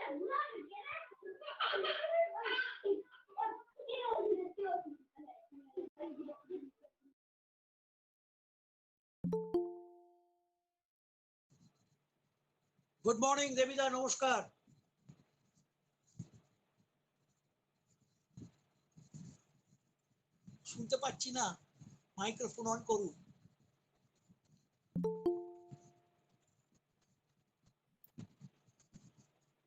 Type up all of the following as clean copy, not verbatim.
Good morning, Devida. Namaskar. শুনতে পাচ্ছি না, মাইক্রোফোন অন করুন।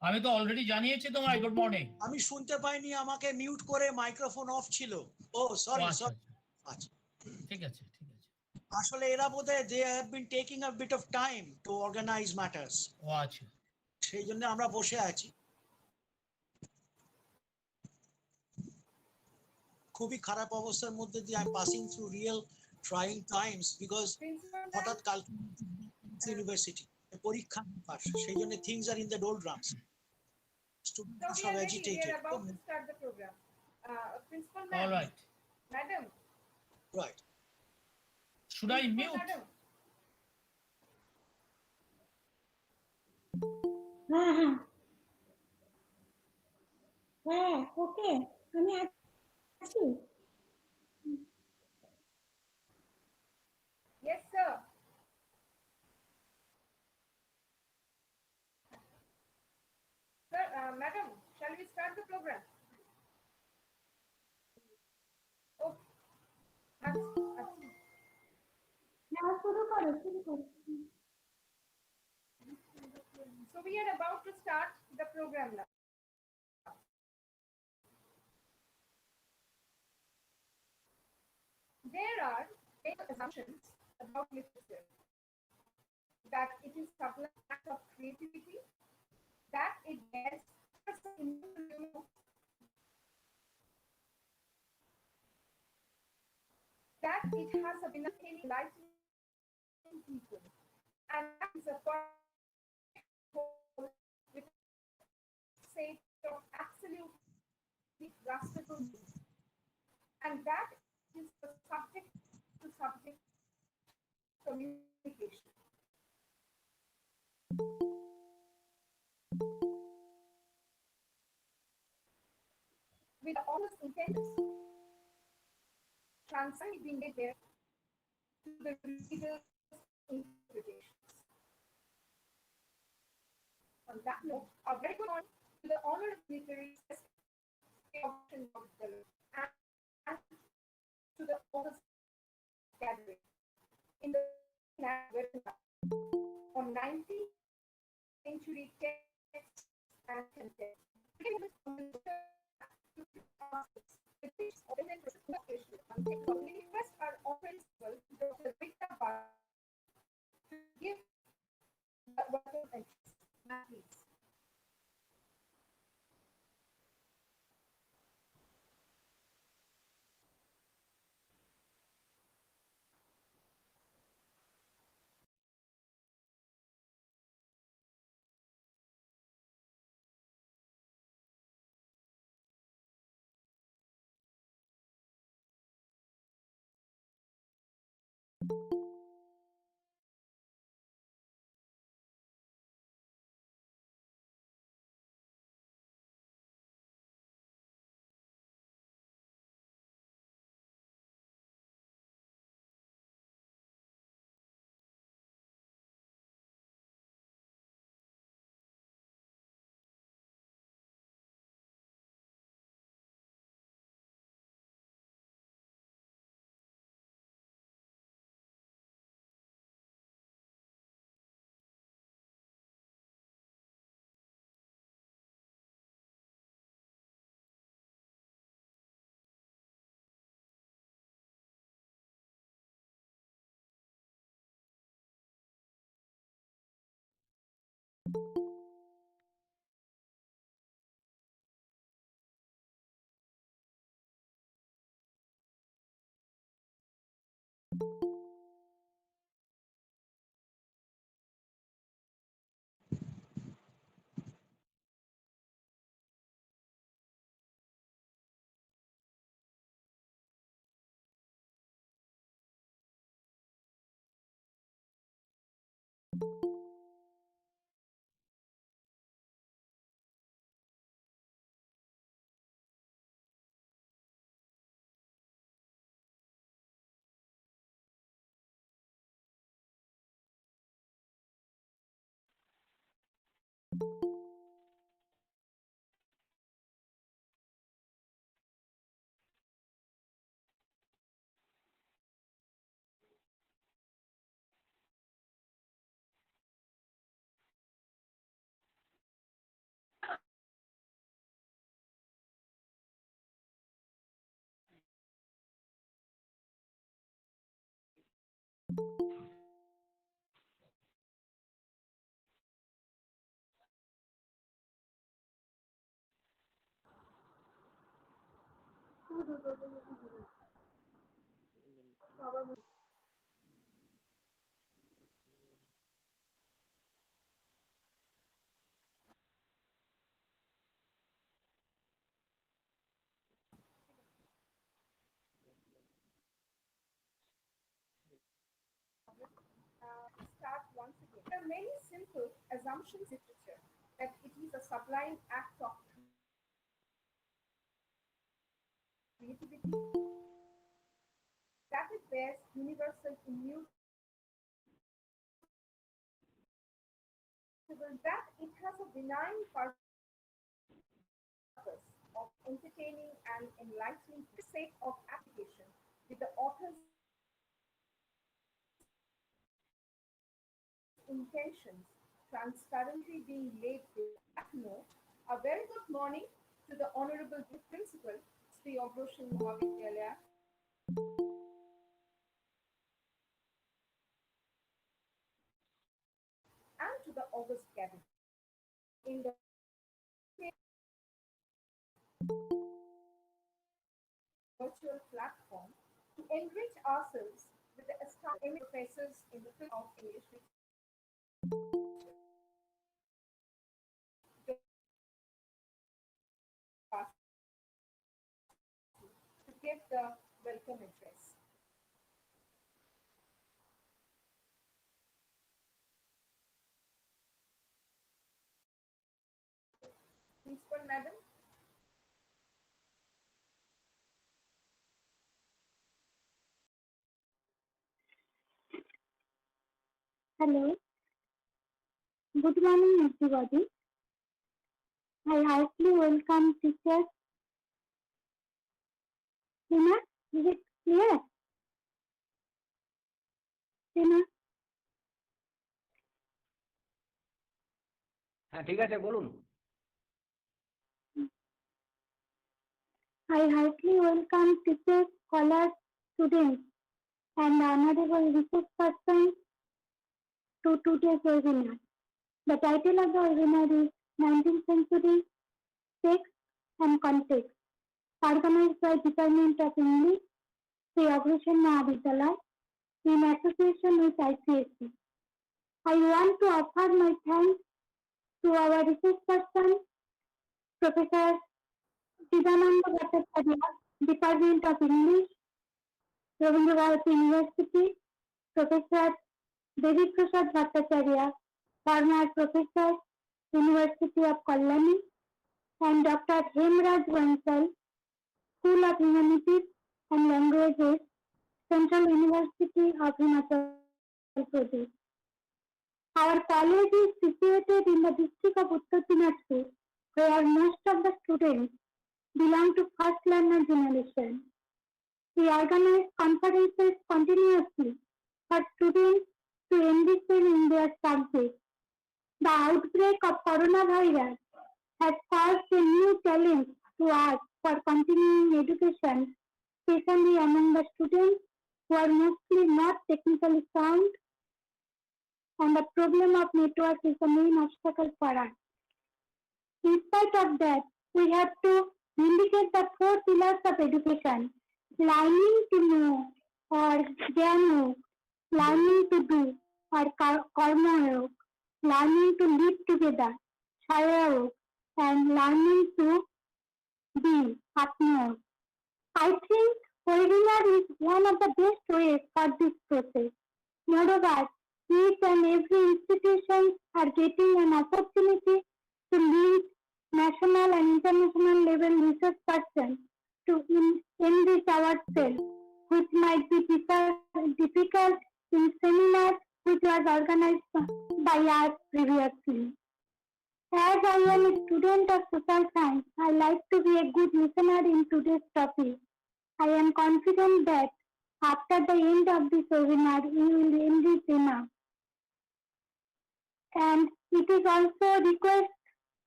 আমি তো অলরেডি জানিয়েছি তোমায় গুড মর্নিং। আমি শুনতে পাইনি, আমাকে মিউট করে মাইক্রোফোন অফ ছিল। ও সরি সরি। আচ্ছা ঠিক আছে ঠিক আছে। আসলে এরা বোধহয় they have been taking a bit of time to organize matters. ও আচ্ছা, সেই জন্য আমরা বসে আছি। খুবই খারাপ অবস্থার মধ্যে দিয়ে I passing through real trying times because হঠাৎ কাল ইউনিভার্সিটি পরীক্ষা পাস, সেই জন্য things are in the doldrums. Students are agitated. We are about to start the program. Principal ma'am. all right. Madam. Right. Should I mute? Madam. হ্যাঁ ওকে, আমি আছি। Yes sir. Sir, madam, shall we start the program? Okay. হ্যাঁ শুরু করো শুরু করো। So we are about to start the program now. There are many assumptions about literature. That it is supply of creativity, that it bears that it has a benefit enlightening people, and that is a with state of absolute gospel, and that is the subject to subject communication. With all its intents, transfer being made there to the reader's interpretations. On that note, a very good morning to the honored literary option of the and to the authors gathering in the on 19th century texts and content. Requests are principal Dr. Rita Bar to give the welcome entrance. Please. Start once again. There are many simple assumptions in literature that it is a sublime act of creativity, that it bears universal immutable, that it has a benign purpose of entertaining and enlightening for the sake of application, with the author's intentions transparently being laid bare. That note, a very good morning to the Honorable Principal, Sri Agroshan Mahavidyalaya, and to the august gathering in the virtual platform to enrich ourselves with the astounding professors in the field of English to give the welcome address. Principal Madam. Hello. Good morning, everybody. I heartily welcome teachers. Tina, is it clear? Tina, হ্যাঁ ঠিক আছে বলুন। I heartily welcome teachers, scholars, students, and honorable research persons to today's webinar. The title of the webinar is 19th Century Text and Context, organized by Department of English, Sri Agroshan Mahavidyalaya, in association with ICSC. I want to offer my thanks to our research person, Professor Sivananda Bhattacharya, Department of English, Rabindra Bharati University, Professor Devi Prasad Bhattacharya, former Professor, University of Kalyani, and Dr. Hemraj Bansal, School of Humanities and Languages, Central University of Himachal Pradesh. Our college is situated in the district of Uttar Dinajpur, where most of the students belong to first learner generation. We organize conferences continuously for students to enrich them in their subject. The outbreak of coronavirus has caused a new challenge to us for continuing education, especially among the students who are mostly not technically sound, and the problem of network is the main obstacle for us. In spite of that, we have to vindicate the 4 pillars of education: learning to know or jnana, learning to do or karma, learning to live together, shaya, and learning to be atma. I think webinar is one of the best ways for this process. Moreover, each and every institution are getting an opportunity to lead national and international level research persons to enrich ourselves, which might be difficult in seminars which was organized by us previously. As I am a student of social science, I like to be a good listener in today's topic. I am confident that after the end of this webinar, you will enrich enough. And it is also request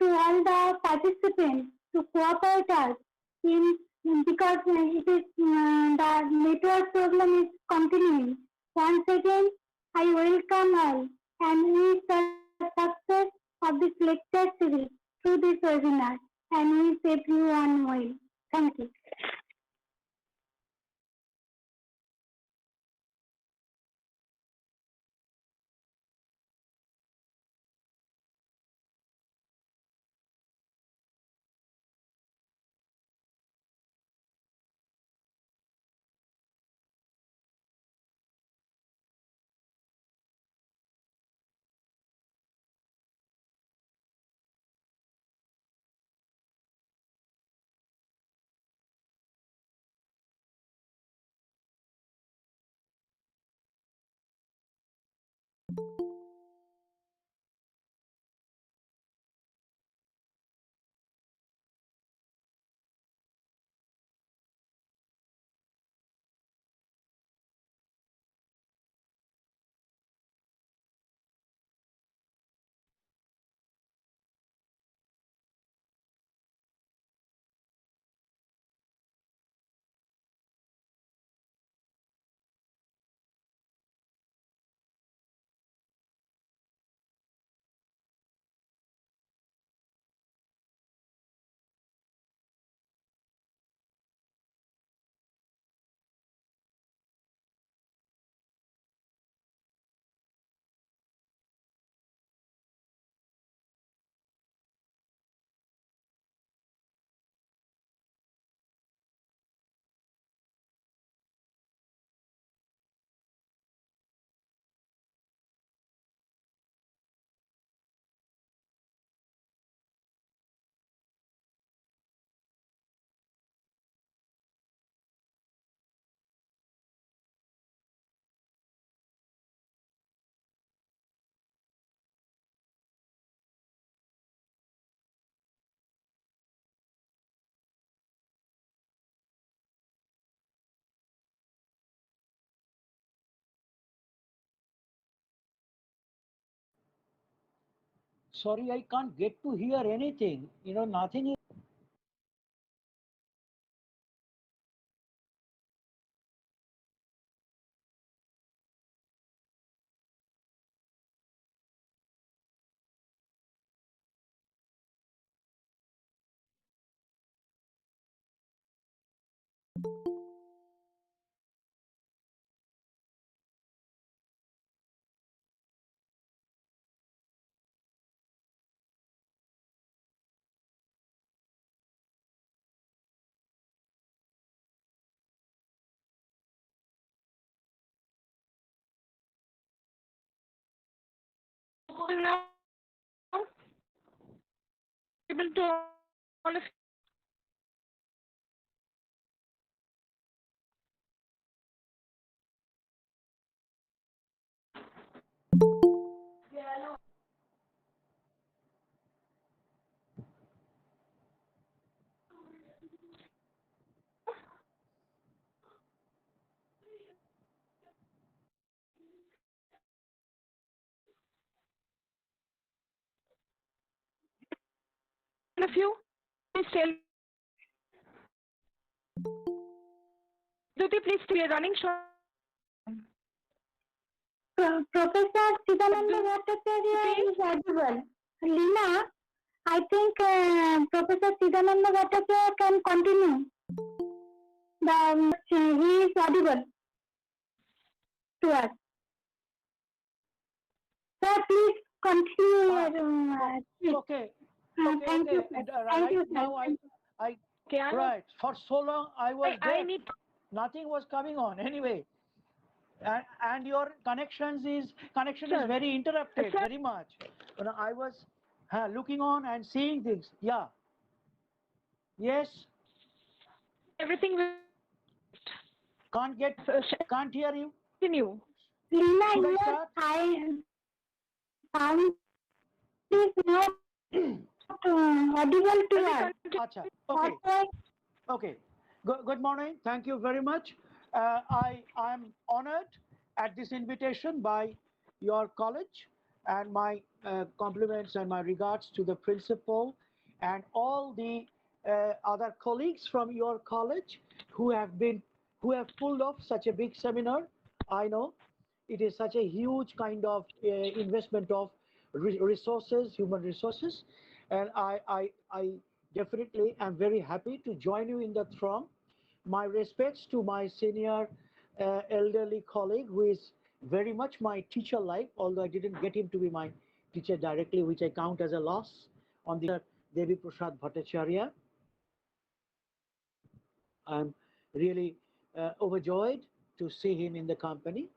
to all the participants to cooperate us in because it is the network problem is continuing. Once again, I welcome all and wish the success of this lecture series through this webinar and wish everyone well. Thank you. Sorry, I can't get to hear anything. Nothing is. Now, able to all of you, please tell Duty, please tell running short. Professor Sivananda Bhattacharya is audible. Lina, I think Professor Sivananda Bhattacharya can continue. He is audible to us. Sir, please continue. Okay. Thank you, sir. Thank you, sir. Now I Okay, right. For so long I was I deaf. need Nothing was coming on anyway. And your connection is Sir. very interrupted, Sir. very much. I was looking on and seeing things. Yeah. Yes. everything will Can't hear you. continue. Lina, Should I your start? sound is not audible to us. Acha. Okay. Otherwise, Okay. Good morning. Thank you very much. I'm honored at this invitation by your college, and my compliments and my regards to the principal and all the other colleagues from your college who have pulled off such a big seminar. I know it is such a huge kind of investment of resources, human resources, and I definitely am very happy to join you in the throng. My respects to my senior elderly colleague who is very much my teacher like, although I didn't get him to be my teacher directly, which I count as a loss, on the Devi Prasad Bhattacharya. I'm really overjoyed to see him in the company.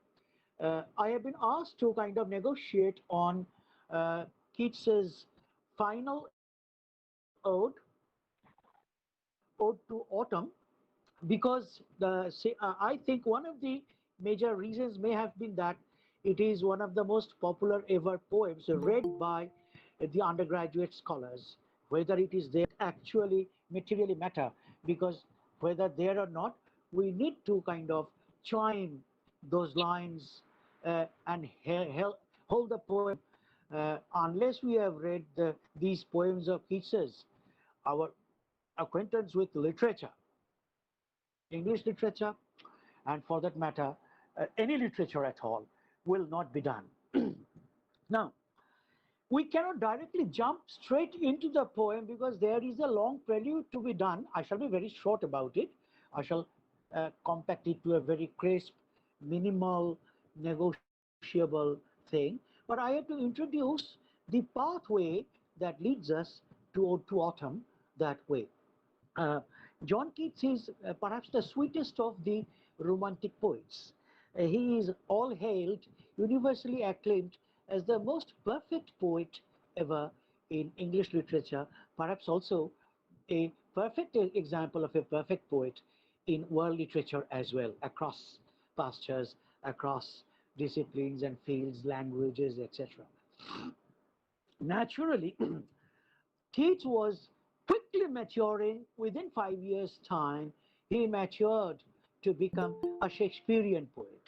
I have been asked to kind of negotiate on Keats's final ode to autumn, because I think one of the major reasons may have been that it is one of the most popular ever poems read by the undergraduate scholars. Whether it is there actually materially matter, because whether there or not, we need to kind of chime those lines and hold the poem. Unless we have read these poems of Keats's, our acquaintance with literature, English literature, and for that matter, any literature at all, will not be done. Now, we cannot directly jump straight into the poem because there is a long prelude to be done. I shall be very short about it. I shall compact it to a very crisp, minimal, negotiable thing. But I have to introduce the pathway that leads us to autumn that way. Uh, John Keats is perhaps the sweetest of the romantic poets. He is all hailed, universally acclaimed as the most perfect poet ever in English literature, perhaps also a perfect example of a perfect poet in world literature as well, across pastures, across disciplines and fields, languages, etc. Naturally, Keats was quickly maturing. Within 5 years' time, he matured to become a Shakespearean poet.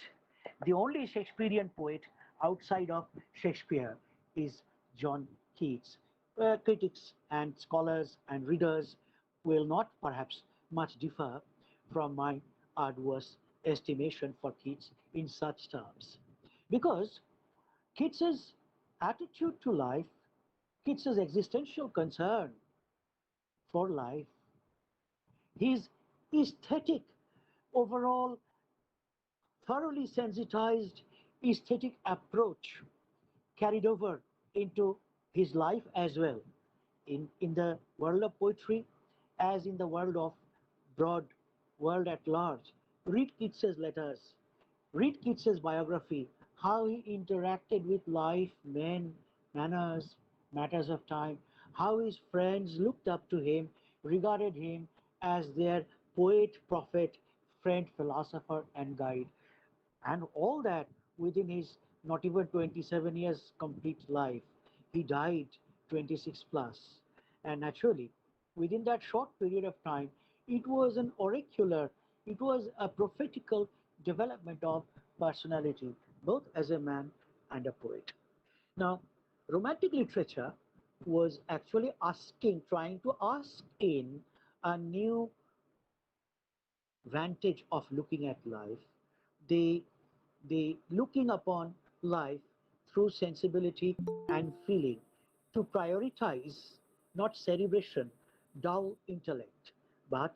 The only Shakespearean poet outside of Shakespeare is John Keats. Critics and scholars and readers will not perhaps much differ from my arduous estimation for Keats in such terms. Because Keats's attitude to life, Keats's existential concern for life, his aesthetic, overall thoroughly sensitized aesthetic approach carried over into his life as well, in the world of poetry as in the world of broad world at large. Read Keats's letters, read Keats's biography, how he interacted with life, men, manners, matters of time, how his friends looked up to him, regarded him as their poet, prophet, friend, philosopher, and guide. And all that within his not even 27 years complete life. He died 26 plus. And naturally, within that short period of time, it was an oracular, it was a prophetical development of personality, both as a man and a poet. Now, romantic literature was actually trying to ask in a new vantage of looking at life. They looking upon life through sensibility and feeling, to prioritize not cerebration, dull intellect, but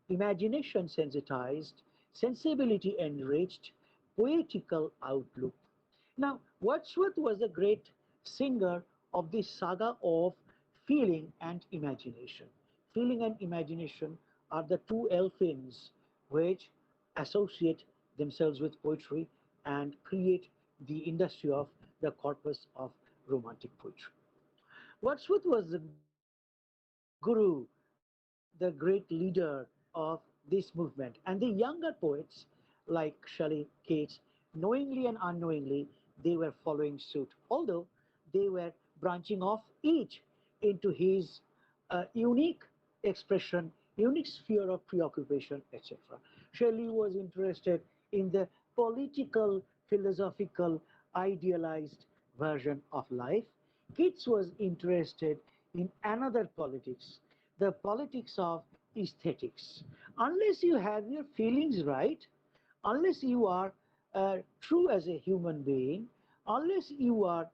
imagination sensitized, sensibility enriched, poetical outlook. Now, Wordsworth was a great singer of this saga of feeling and imagination. Feeling and imagination are the two elfins which associate themselves with poetry and create the industry of the corpus of romantic poetry. Wordsworth was the guru, the great leader of this movement, and the younger poets like Shelley, Keats, knowingly and unknowingly, they were following suit, although they were branching off each into his unique expression, unique sphere of preoccupation, etc. Shelley was interested in the political, philosophical, idealized version of life. Keats was interested in another politics, the politics of aesthetics. Unless you have your feelings right, unless you are true as a human being, unless you are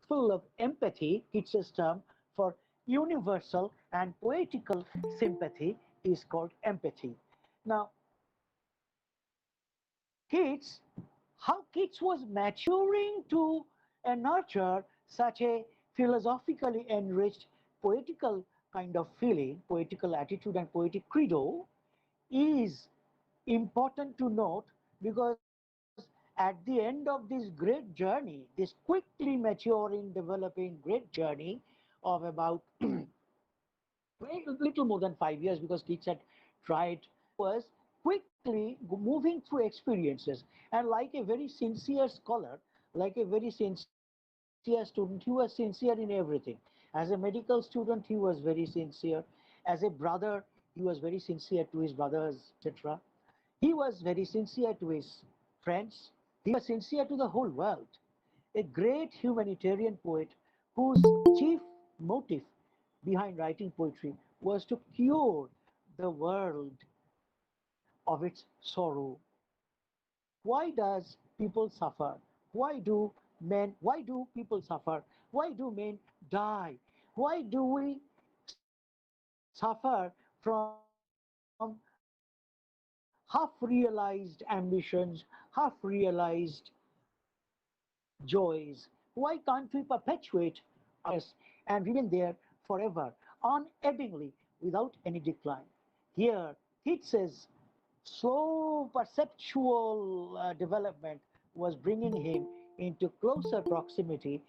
full of empathy, it's a term for universal and poetical sympathy is called empathy. Now, Keats, how Keats was maturing to nurture such a philosophically enriched poetical kind of feeling, poetical attitude and poetic credo is important to note, because at the end of this great journey, this quickly maturing, developing great journey of about little more than 5 years, because Keats had tried, was quickly moving through experiences. And like a very sincere scholar, like a very sincere student, he was sincere in everything. As a medical student, he was very sincere. As a brother, he was very sincere to his brothers, etc. He was very sincere to his friends. He was sincere to the whole world. A great humanitarian poet whose chief motive behind writing poetry was to cure the world of its sorrow. Why does people suffer? Why do people suffer? Why do men die? Why do we suffer from half-realized ambitions, half-realized joys? Why can't we perpetuate our happiness and remain there forever, unerringly, without any decline? Here, Keats's slow perceptual development was bringing him into closer proximity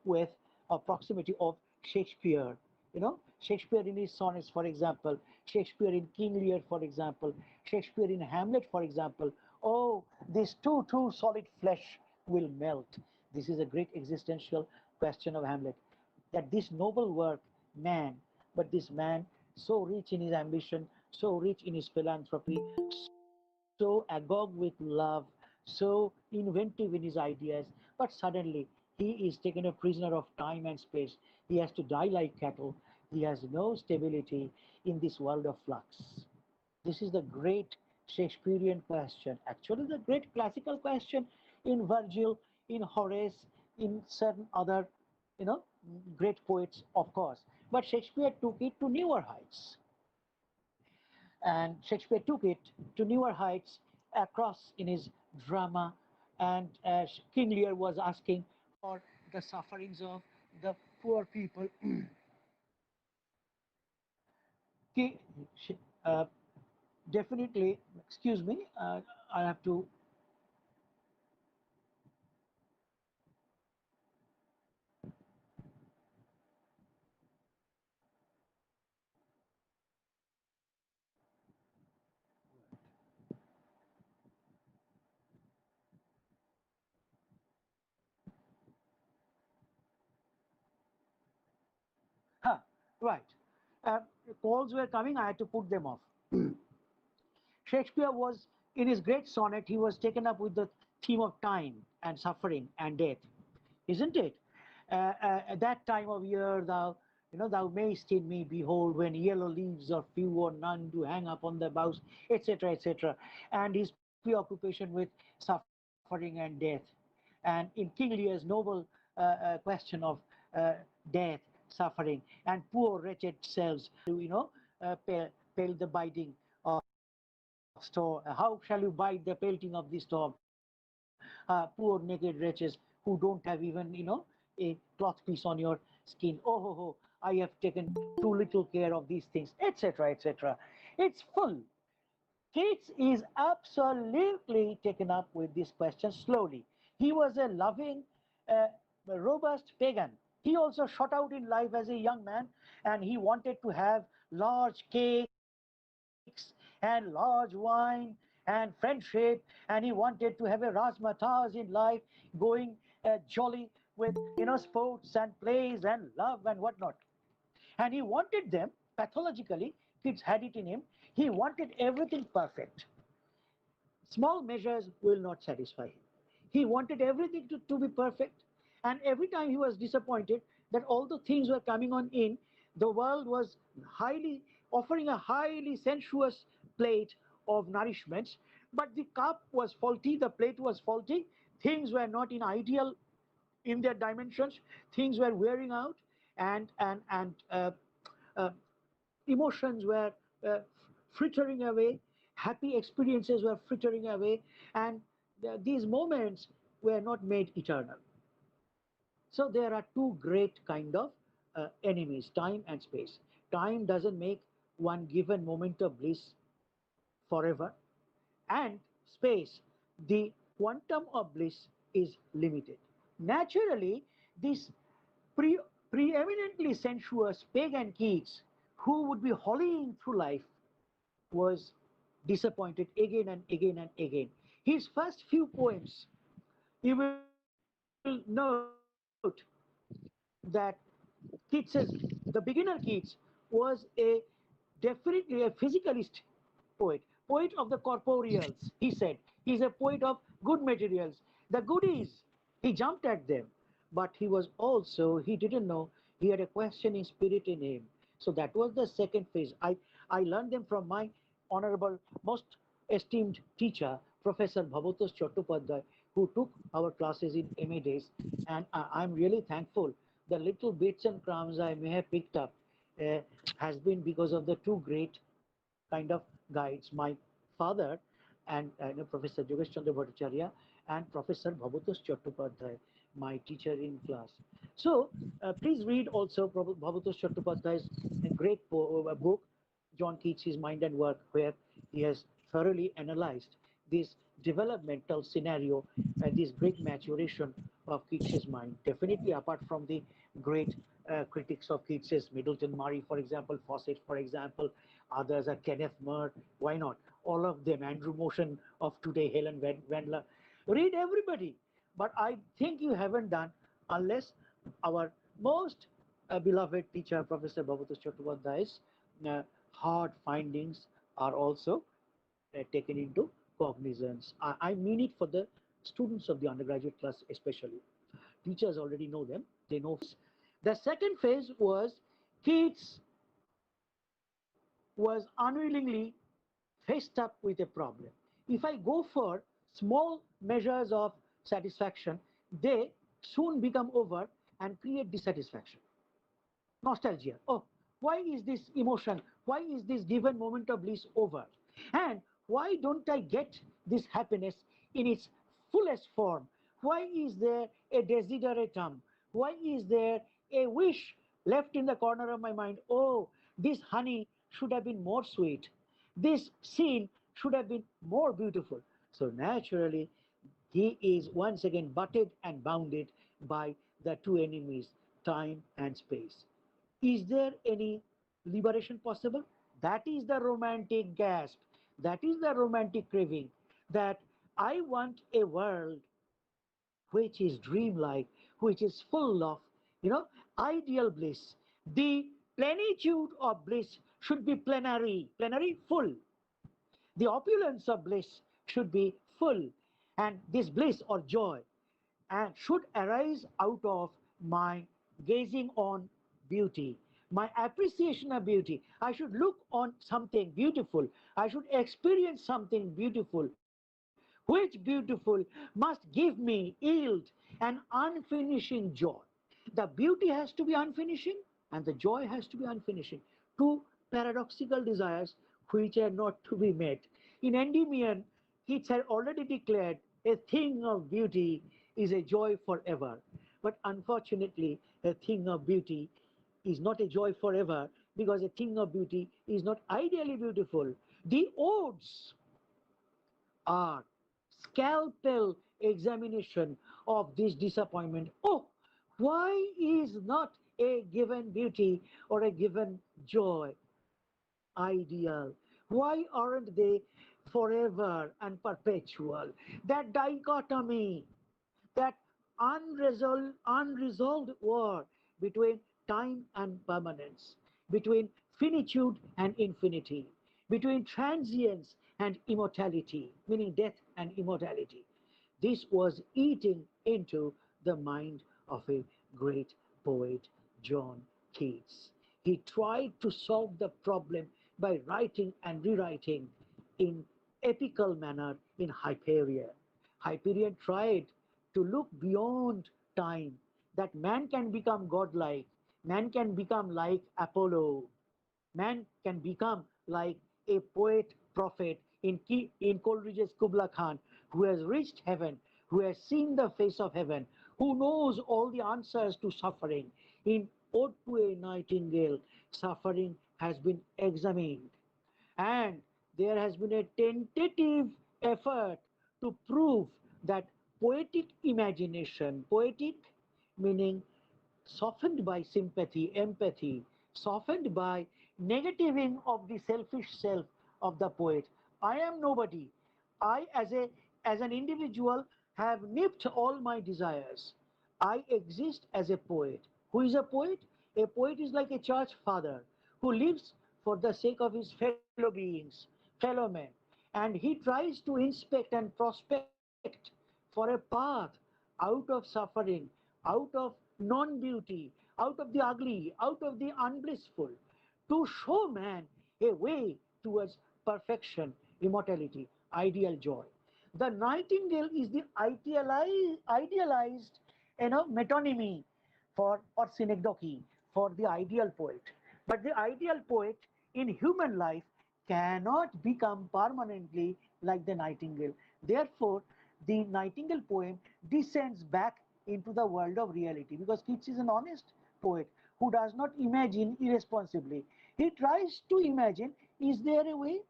with a proximity of Shakespeare. You know, Shakespeare in his sonnets, for example, Shakespeare in King Lear, for example, Shakespeare in Hamlet, for example. Oh, this too solid flesh will melt. This is a great existential question of Hamlet. That this noble work, man, but this man, so rich in his ambition, so rich in his philanthropy, so agog with love, so inventive in his ideas, but suddenly he is taken a prisoner of time and space. He has to die like cattle. He has no stability in this world of flux. This is the great Shakespearean question. Actually, the great classical question in Virgil, in Horace, in certain other, you know, great poets, of course. But Shakespeare took it to newer heights. And Shakespeare took it to newer heights across in his drama. And King Lear was asking for the sufferings of the poor people. Ki- uh, Definitely, excuse me, I have to. Huh, right. Uh, Calls were coming, I had to put them off. Shakespeare was, in his great sonnet, he was taken up with the theme of time and suffering and death, isn't it? At that time of year, thou mayst in me behold when yellow leaves are few or none to hang upon the boughs, etc., etc. And his preoccupation with suffering and death. And in King Lear's noble question of death, suffering, and poor wretched selves, pale the biting of storm. How shall you bide the pelting of the storm? Poor naked wretches who don't have even, a cloth piece on your skin. Oh, I have taken too little care of these things, etc., etc. It's full. Keats is absolutely taken up with this question slowly. He was a loving, uh, robust pagan. He also shot out in life as a young man, and he wanted to have large cakes and large wine and friendship, and he wanted to have a razzmatazz in life, going jolly with sports and plays and love and whatnot. And he wanted them pathologically, kids had it in him, he wanted everything perfect. Small measures will not satisfy him. He wanted everything to be perfect. And every time he was disappointed that all the things were coming on in, the world was highly offering a highly sensuous plate of nourishments, but the cup was faulty, the plate was faulty, things were not in ideal in their dimensions, things were wearing out, and uh, emotions were uh, frittering away, happy experiences were frittering away, and these moments were not made eternal. So there are two great kind of enemies, time and space. Time doesn't make one given moment of bliss forever, and space, the quantum of bliss is limited. Naturally, this pre- preeminently sensuous pagan Keats, who would be hollying through life, was disappointed again and again and again. His first few poems, you will note that the beginner Keats was definitely a physicalist poet, poet of the corporeals, he said. He's a poet of good materials, the goodies. He jumped at them, but he didn't know he had a questioning spirit in him. So that was the second phase. I learned them from my honorable, most esteemed teacher, Professor Bhavatos Chattopadhyay, who took our classes in MA days. And I'm really thankful. The little bits and crumbs I may have picked up uh, has been because of the two great kind of guides, my father and Professor Yogesh Chandra Bhattacharya and Professor Bhavatos Chattopadhyay, my teacher in class. So please read also Bhavatos Chattopadhyay's great book, John Keats' Mind and Work, where he has thoroughly analyzed this developmental scenario and this great maturation of Keats's mind. Definitely, apart from the great critics of Keats's, Middleton Murray, for example, Fawcett, for example, others are Kenneth More, why not? All of them, Andrew Motion of today, Helen Wendler. Read everybody. But I think you haven't done unless our most beloved teacher, Professor Bhavatos Chattopadhyay's uh, hard findings are also taken into cognizance. I mean it for the students of the undergraduate class especially. Teachers already know them, they know. The second phase was Keats was unwillingly faced up with a problem. If I go for small measures of satisfaction, they soon become over and create dissatisfaction. Nostalgia. Oh, why is this emotion? Why is this given moment of bliss over? And why don't I get this happiness in its fullest form? Why is there a desideratum? Why is there a wish left in the corner of my mind? Oh, this honey should have been more sweet. This scene should have been more beautiful. So naturally, he is once again butted and bounded by the two enemies, time and space. Is there any liberation possible? That is the romantic gasp. That is the romantic craving. That I want a world which is dreamlike, which is full of, ideal bliss. The plenitude of bliss should be plenary, full. The opulence of bliss should be full, and this bliss or joy and should arise out of my gazing on beauty, my appreciation of beauty. I should look on something beautiful. I should experience something beautiful, which beautiful must give me, yield an unfinishing joy. The beauty has to be unfinishing and the joy has to be unfinishing. Two paradoxical desires which are not to be met. In Endymion, Keats had already declared a thing of beauty is a joy forever. But unfortunately, a thing of beauty is not a joy forever because a thing of beauty is not ideally beautiful. The odes are scalpel examination of this disappointment. Oh, why is not a given beauty or a given joy ideal? Why aren't they forever and perpetual? That dichotomy, that unresolved war between time and permanence, between finitude and infinity, between transience and immortality, meaning death and immortality. This was eating into the mind of a great poet, John Keats. He tried to solve the problem by writing and rewriting in epical manner in Hyperion. Hyperion tried to look beyond time, that man can become godlike, man can become like Apollo, man can become like a poet prophet in Coleridge's Kubla Khan, who has reached heaven, who has seen the face of heaven, who knows all the answers to suffering. In Ode to a Nightingale, suffering has been examined, and there has been a tentative effort to prove that poetic imagination, poetic meaning softened by sympathy, empathy, softened by negativing of the selfish self of the poet. I am nobody. I, as an individual, have nipped all my desires. I exist as a poet. Who is a poet? A poet is like a church father who lives for the sake of his fellow beings, fellow men, and he tries to inspect and prospect for a path out of suffering, out of non-beauty, out of the ugly, out of the unblissful, to show man a way towards perfection, immortality, ideal joy. The nightingale is the idealized, metonymy for or synecdoche for the ideal poet. But the ideal poet in human life cannot become permanently like the nightingale. Therefore, the nightingale poem descends back into the world of reality, because Keats is an honest poet who does not imagine irresponsibly. He tries to imagine, is there a way?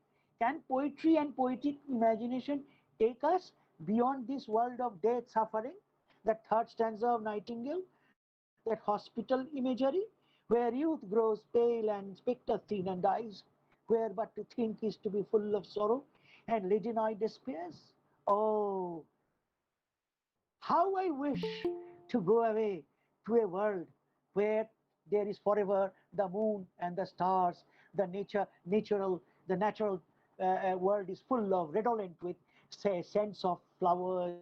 Can poetry and poetic imagination take us beyond this world of death, suffering? The third stanza of Nightingale, that hospital imagery, where youth grows pale and spectre thin and dies, where but to think is to be full of sorrow, and leaden eye despairs. Oh, how I wish to go away to a world where there is forever the moon and the stars, the natural world is full of, redolent with, say, scents of flowers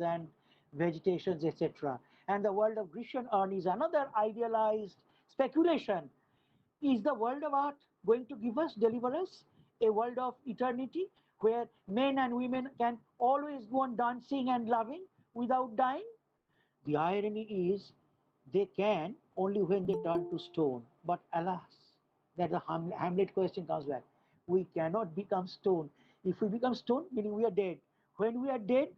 and vegetations, etc. And the world of Grecian urn is another idealized speculation. Is the world of art going to give us, deliver us a world of eternity where men and women can always go on dancing and loving without dying? The irony is they can only when they turn to stone. But alas, that the Hamlet question comes back. We cannot become stone. If we become stone, meaning we are dead. When we are dead,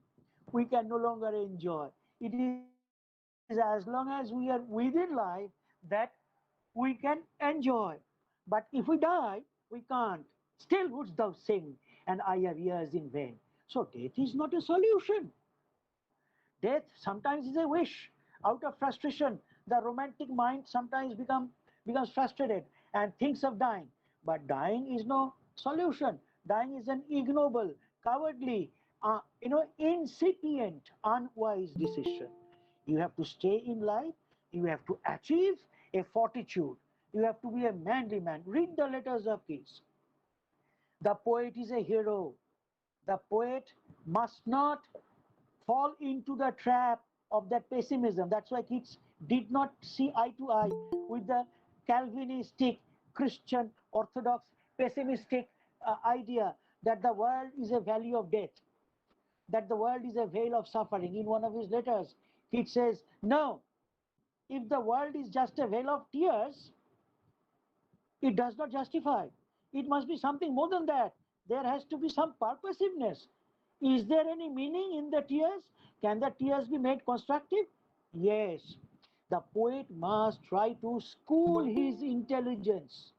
we can no longer enjoy. It is as long as we are within life that we can enjoy. But if we die, we can't. Still wouldst thou sing, and I have ears in vain. So death is not a solution. Death sometimes is a wish. Out of frustration, the romantic mind sometimes becomes frustrated and thinks of dying. But dying is no solution. Dying is an ignoble, cowardly, incipient, unwise decision. You have to stay in life. You have to achieve a fortitude. You have to be a manly man. Read the letters of Keats. The poet is a hero. The poet must not fall into the trap of that pessimism. That's why Keats did not see eye to eye with the Calvinistic, Christian, Orthodox, pessimistic idea that the world is a valley of death, that the world is a vale of suffering. In one of his letters, Keats says, no, if the world is just a vale of tears, it does not justify. It must be something more than that. There has to be some purposiveness. Is there any meaning in the tears? Can the tears be made constructive? Yes. The poet must try to school his intelligence.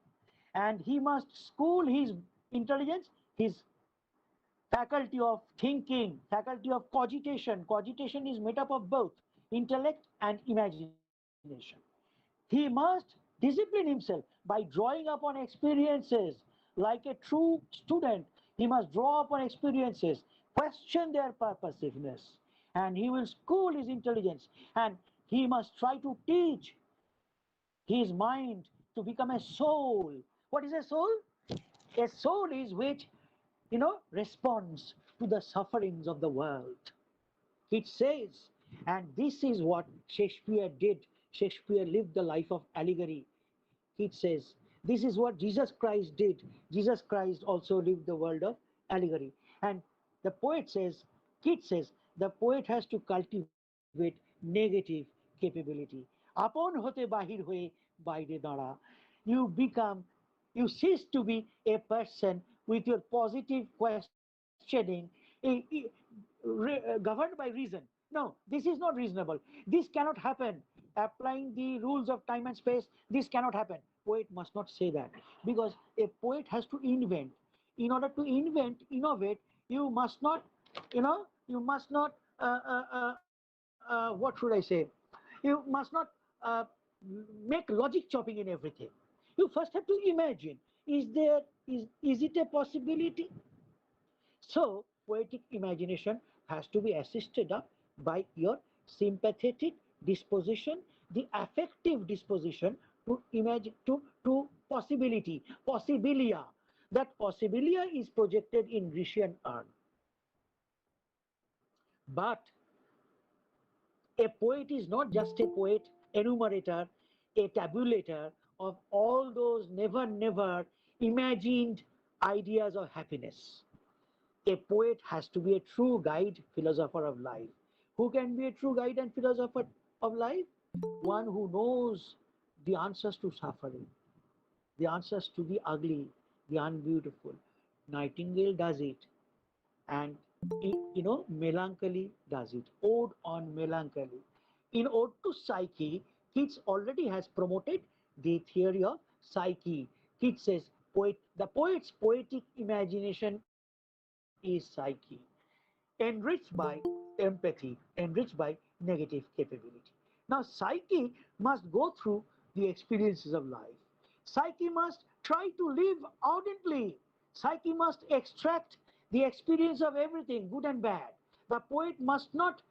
And he must school his intelligence, his faculty of thinking, faculty of cogitation. Cogitation is made up of both intellect and imagination. He must discipline himself by drawing upon experiences. Like a true student, he must draw upon experiences, question their purposiveness, and he will school his intelligence, and he must try to teach his mind to become a soul. What is a soul? A soul is which, responds to the sufferings of the world. It says, and this is what Shakespeare did. Shakespeare lived the life of allegory. It says, this is what Jesus Christ did. Jesus Christ also lived the world of allegory. And the poet says, Keats says, the poet has to cultivate negative capability. Apon hote bahir hoye baire dara. You become, you cease to be a person with your positive questioning, governed by reason. No, this is not reasonable. This cannot happen. Applying the rules of time and space, this cannot happen. Poet must not say that, because a poet has to invent. In order to invent, innovate, you must not, you must not, what should I say? You must not uh, make logic chopping in everything. You first have to imagine, is it a possibility? So, poetic imagination has to be assisted up by your sympathetic disposition, the affective disposition to imagine, to possibility, possibilia. That possibilia is projected in Grecian urn. But a poet is not just a poet, enumerator, a tabulator of all those never imagined ideas of happiness. A poet has to be a true guide, philosopher of life. Who can be a true guide and philosopher of life? One who knows the answers to suffering, the answers to the ugly, the unbeautiful. Nightingale does it, and melancholy does it. Ode on melancholy. In Ode to Psyche, Keats already has promoted the theory of psyche. Keats says, the poet's poetic imagination is psyche, enriched by empathy, enriched by negative capability. Now, psyche must go through the experiences of life. Psyche must try to live ardently. Psyche must extract the experience of everything, good and bad. The poet must not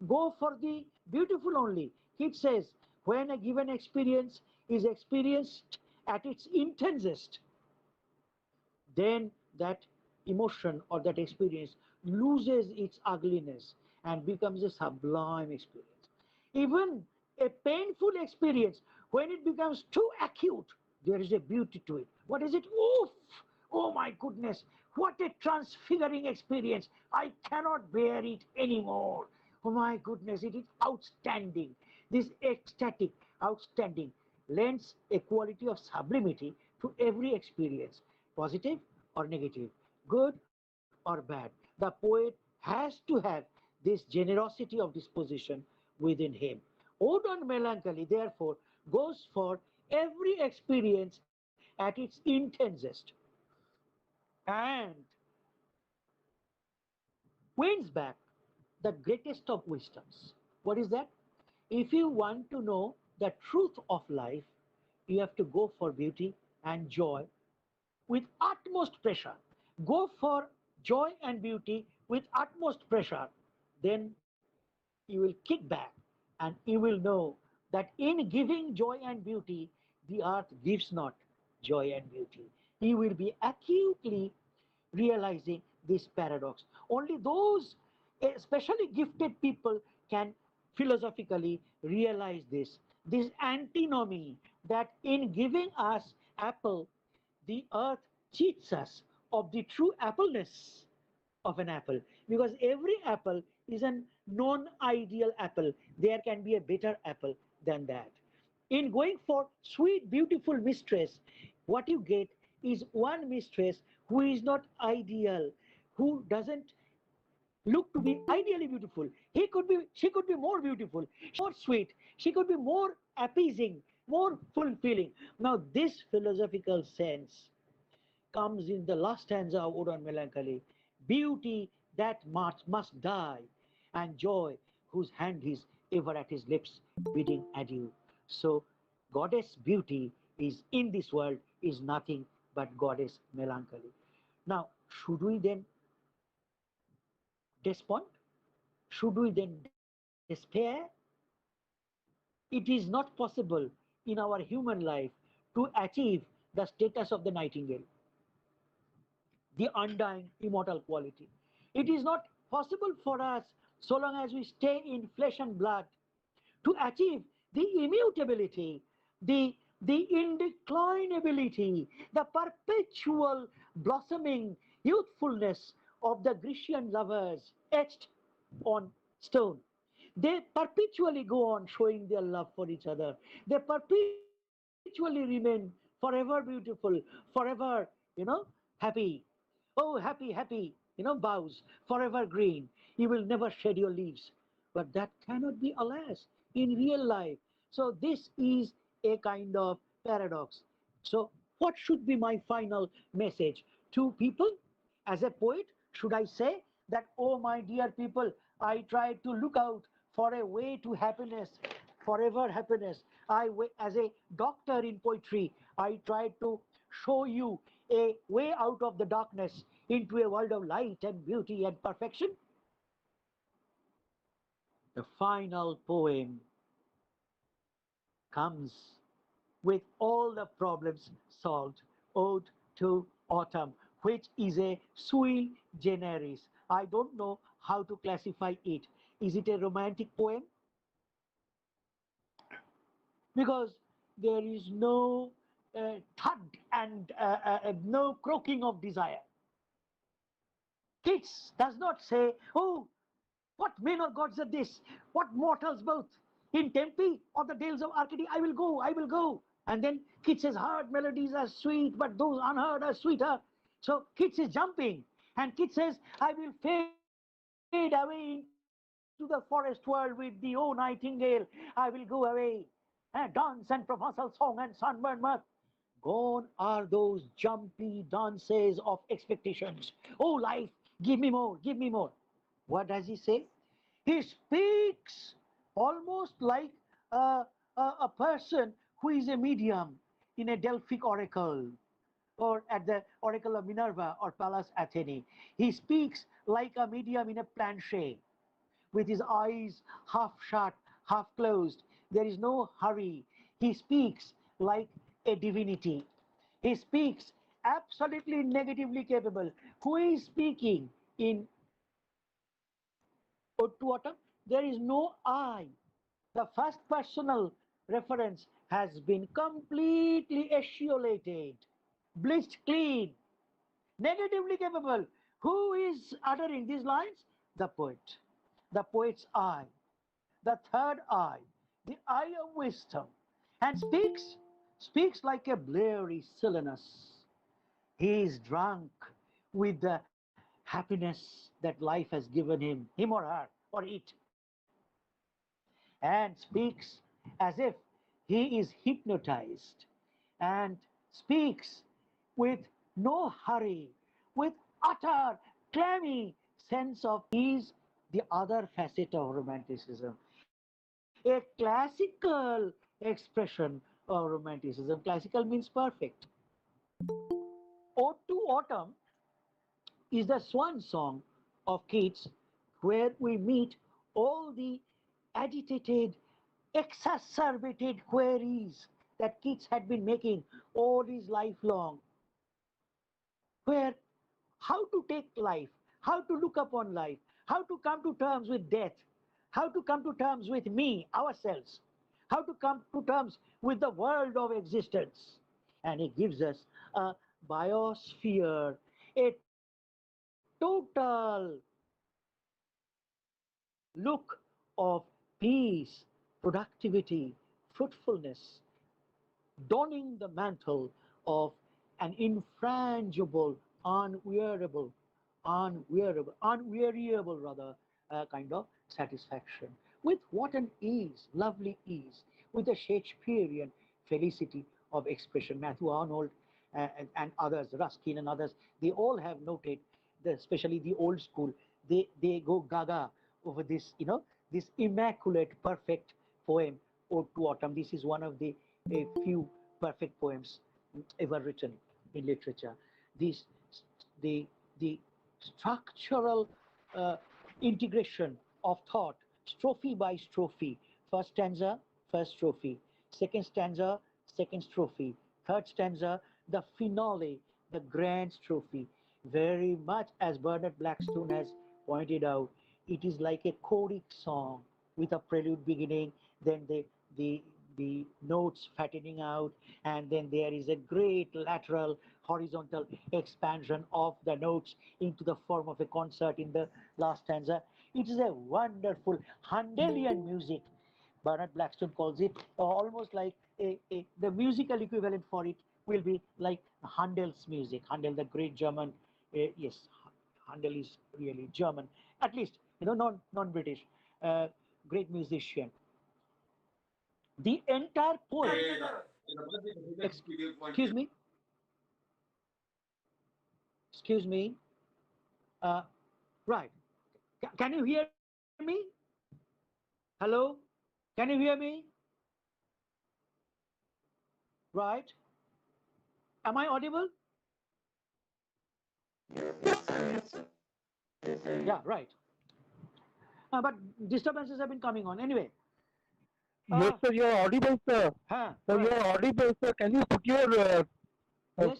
go for the beautiful only. It says, when a given experience is experienced at its intensest, then that emotion or that experience loses its ugliness and becomes a sublime experience. Even a painful experience, when it becomes too acute, there is a beauty to it. What is it? Oof! Oh my goodness, what a transfiguring experience. I cannot bear it anymore. Oh my goodness, it is outstanding. This ecstatic, outstanding, lends a quality of sublimity to every experience, positive or negative, good or bad. The poet has to have this generosity of disposition within him. Ode on melancholy, therefore, goes for every experience at its intensest and wins back the greatest of wisdoms. What is that? If you want to know the truth of life, you have to go for beauty and joy with utmost pressure. Go for joy and beauty with utmost pressure. Then you will kick back and you will know that in giving joy and beauty, the earth gives not joy and beauty. You will be acutely realizing this paradox. Only those especially gifted people can philosophically realize this antinomy, that in giving us apple, the earth cheats us of the true appleness of an apple, because every apple is a non-ideal apple. There can be a better apple than that. In going for sweet, beautiful mistress, what you get is one mistress who is not ideal, who doesn't look to be ideally beautiful. She could be more beautiful, more sweet. She could be more appeasing, more fulfilling. Now, this philosophical sense comes in the last stanza of Ode on Melancholy. Beauty that must die, and joy whose hand is ever at his lips, bidding adieu. So, goddess beauty is in this world is nothing but goddess melancholy. Now, should we then despond? should we then despair? It is not possible in our human life to achieve the status of the nightingale, the undying immortal quality. It is not possible for us, so long as we stay in flesh and blood, to achieve the immutability, the indeclinability, the perpetual blossoming youthfulness of the Grecian lovers etched on stone. They perpetually go on showing their love for each other. They perpetually remain forever beautiful, forever, happy. Oh, happy, happy, boughs, forever green. You will never shed your leaves. But that cannot be, alas, in real life. So this is a kind of paradox. So what should be my final message to people? As a poet, should I say that, oh my dear people, I try to look out for a way to happiness, forever happiness. As a doctor in poetry, I try to show you a way out of the darkness into a world of light and beauty and perfection. The final poem comes with all the problems solved. Ode to Autumn, which is a sui generis. I don't know how to classify it. Is it a romantic poem? Because there is no thud and no croaking of desire. Keats does not say, oh, what men or gods are this? What mortals both? In Tempe or the dales of Arcady, I will go, I will go. And then Keats says, heard melodies are sweet, but those unheard are sweeter. So Keats is jumping. And Keats says, I will fade away into the forest world with the oh nightingale. I will go away. Dance and provençal song and sunburned mirth. Gone are those jumpy dances of expectations. Oh, life, give me more, give me more. What does he say? He speaks almost like a person who is a medium in a Delphic oracle or at the oracle of Minerva or Pallas Athene. He speaks like a medium in a plancher with his eyes half shut, half closed. There is no hurry. He speaks like a divinity. He speaks absolutely negatively capable. Who is speaking in Ode to Autumn? There is no I. The first personal reference has been completely etiolated, bleached clean, negatively capable. Who is uttering these lines? The poet. The poet's eye, the third eye, the eye of wisdom, and speaks like a bleary Silenus. He is drunk with the happiness that life has given him or her, or it, and speaks as if he is hypnotized, and speaks with no hurry, with utter clammy sense of ease, the other facet of romanticism. A classical expression of romanticism. Classical means perfect. Ode to Autumn is the swan song of Keats, where we meet all the agitated, exacerbated queries that Keats had been making all his life long, where how to take life, how to look upon life, how to come to terms with death, how to come to terms with me, ourselves, how to come to terms with the world of existence. And he gives us a biosphere, a total look of peace, productivity, fruitfulness, donning the mantle of an infrangible, unweariable rather, kind of satisfaction. With what an ease, lovely ease, with the Shakespearean felicity of expression. Matthew Arnold and others, Ruskin and others, they all have noted, especially the old school, they go gaga over this, this immaculate, perfect poem, Ode to Autumn. This is one of the a few perfect poems ever written in literature. The structural integration of thought, strophe by strophe. First stanza, first strophe. Second stanza, second strophe. Third stanza, the finale, the grand strophe. Very much as Bernard Blackstone has pointed out, it is like a choric song with a prelude beginning, then the the notes fattening out, and then there is a great lateral horizontal expansion of the notes into the form of a concert in the last stanza. It is a wonderful Handelian music. Bernard Blackstone calls it almost like the musical equivalent for it will be like Handel's music. Handel, the great German, yes, Handel is really German, at least non-British, great musician. The entire poem. Excuse me. Excuse me. Right. Can you hear me? Hello? Can you hear me? Right. Am I audible? Yeah, right. But disturbances have been coming on. Anyway. Yes, sir, you are audible, sir. Huh, Sir, right. you are audible, sir. Can you put your Yes.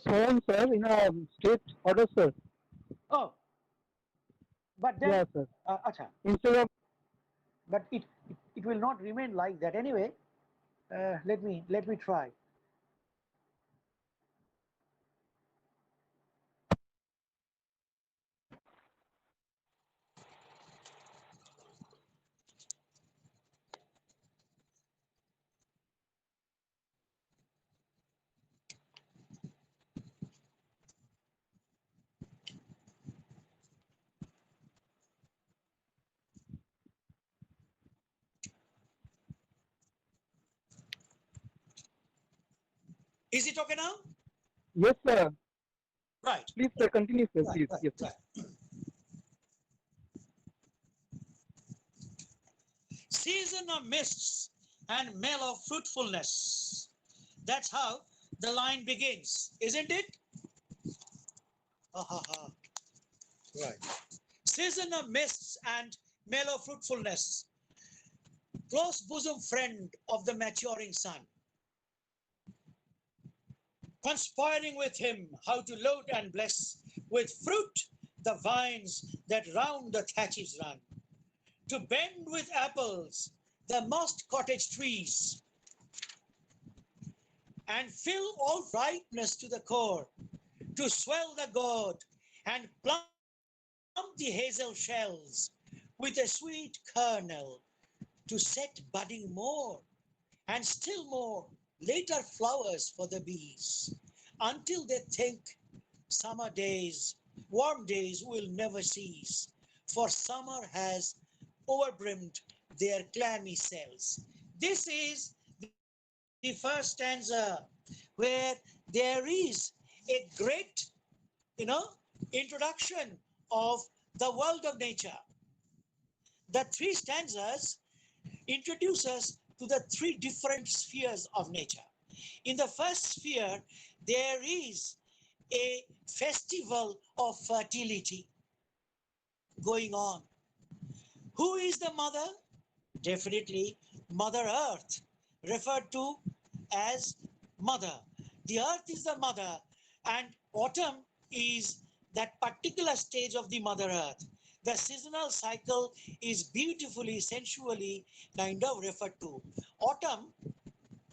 phone, sir, in a state order, sir? Oh, but then, Yes, sir. acha, Instead of but it will not remain like that anyway. Let me try. Is it okay now? yes, sir. Right. Please, sir, continue, sir. Right, Please, right, yes, sir. right. Season of mists and male of fruitfulness. That's how the line begins, isn't it? Ha ha ha. Right. Season of mists and male of fruitfulness. Close bosom friend of the maturing sun. Conspiring with him how to load and bless with fruit the vines that round the thatches run. To bend with apples the mossed cottage trees, and fill all ripeness to the core, to swell the gourd and plump the hazel shells with a sweet kernel, to set budding more and still more later flowers for the bees, until they think summer days, warm days will never cease, for summer has overbrimmed their clammy cells. This is the first stanza where there is a great, introduction of the world of nature. The three stanzas introduce us to the three different spheres of nature. In the first sphere, there is a festival of fertility going on. Who is the mother? Definitely Mother Earth, referred to as mother. The earth is the mother, and autumn is that particular stage of the Mother Earth. The seasonal cycle is beautifully, sensually kind of referred to. Autumn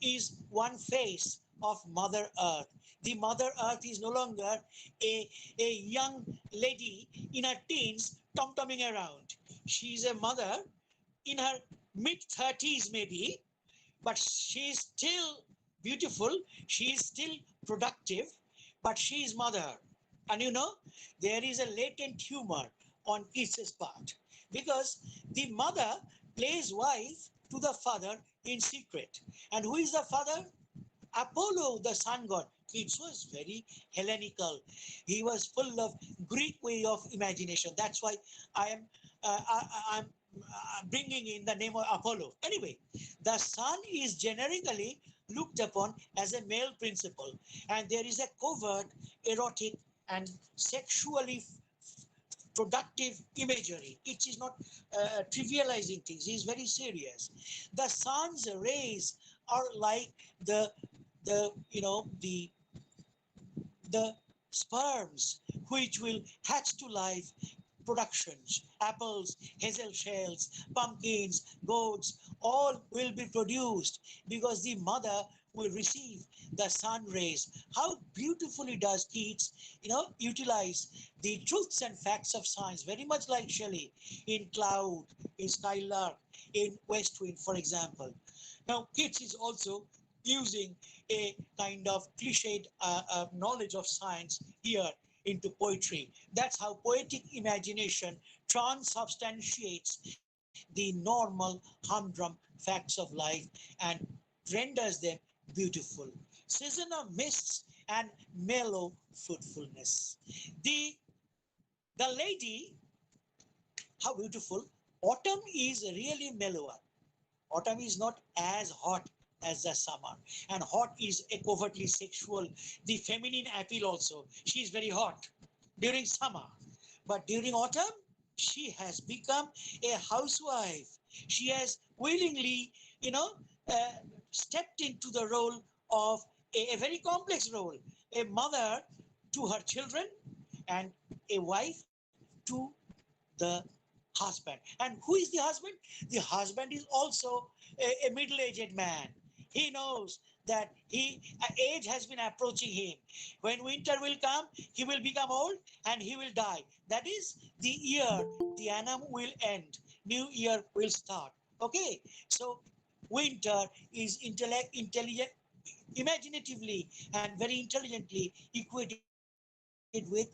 is one face of Mother Earth. The Mother Earth is no longer a young lady in her teens tom-tomming around. She is a mother in her mid-30s maybe, but she is still beautiful, she is still productive, but she is mother. And there is a latent humor on Keats's part, because the mother plays wife to the father in secret. And who is the father? Apollo, the sun god. Keats was very Hellenical. He was full of Greek way of imagination. That's why I'm bringing in the name of Apollo. Anyway, the sun is generically looked upon as a male principle, and there is a covert, erotic, and sexually productive imagery. It is not trivializing things. He is very serious. The sun's rays are like the the sperms which will hatch to life productions. Apples, hazel shells, pumpkins, goats, all will be produced because the mother will receive the sun rays. How beautifully does Keats, utilize the truths and facts of science, very much like Shelley in Cloud, in Skylark, in West Wind, for example. Now, Keats is also using a kind of cliched knowledge of science here into poetry. That's how poetic imagination transubstantiates the normal humdrum facts of life and renders them beautiful. Season of mists and mellow fruitfulness. The lady, how beautiful. Autumn is really mellower. Autumn is not as hot as the summer, and hot is a covertly sexual. The feminine appeal also. She is very hot during summer, but during autumn, she has become a housewife. She has willingly, stepped into the role of a very complex role, a mother to her children and a wife to the husband. And who is the husband? The husband is also a middle-aged man. He knows that age has been approaching him. When winter will come, he will become old and he will die. That is the year, the annum will end. New year will start. Okay, so winter is intelligent, imaginatively and very intelligently equated with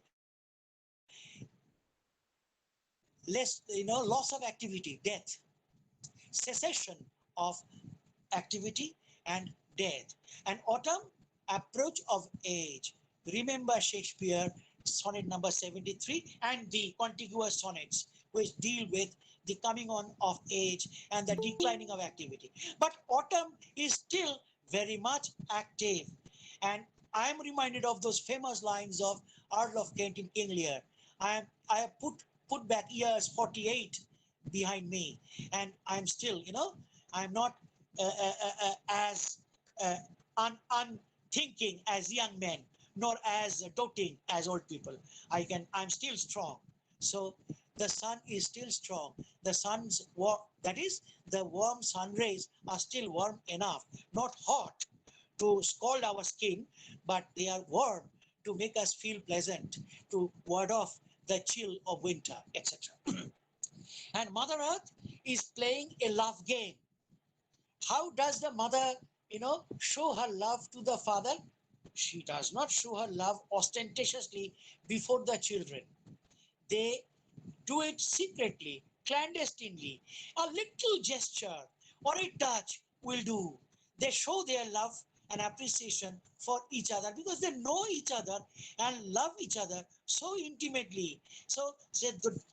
loss of activity, death, cessation of activity and death. And autumn, approach of age. Remember Shakespeare, sonnet number 73 and the contiguous sonnets which deal with the coming on of age and the declining of activity. But autumn is still very much active. And I am reminded of those famous lines of Earl of Kent in King Lear. I have put back years 48 behind me, and I'm still, I'm not as unthinking as young men, nor as doting as old people. I'm still strong. So the sun is still strong. The sun's warm, that is, the warm sun rays are still warm enough, not hot to scald our skin, but they are warm to make us feel pleasant, to ward off the chill of winter, etc. And Mother Earth is playing a love game. How does the mother, show her love to the father? She does not show her love ostentatiously before the children. They do it secretly, clandestinely. A little gesture or a touch will do. They show their love and appreciation for each other because they know each other and love each other so intimately. So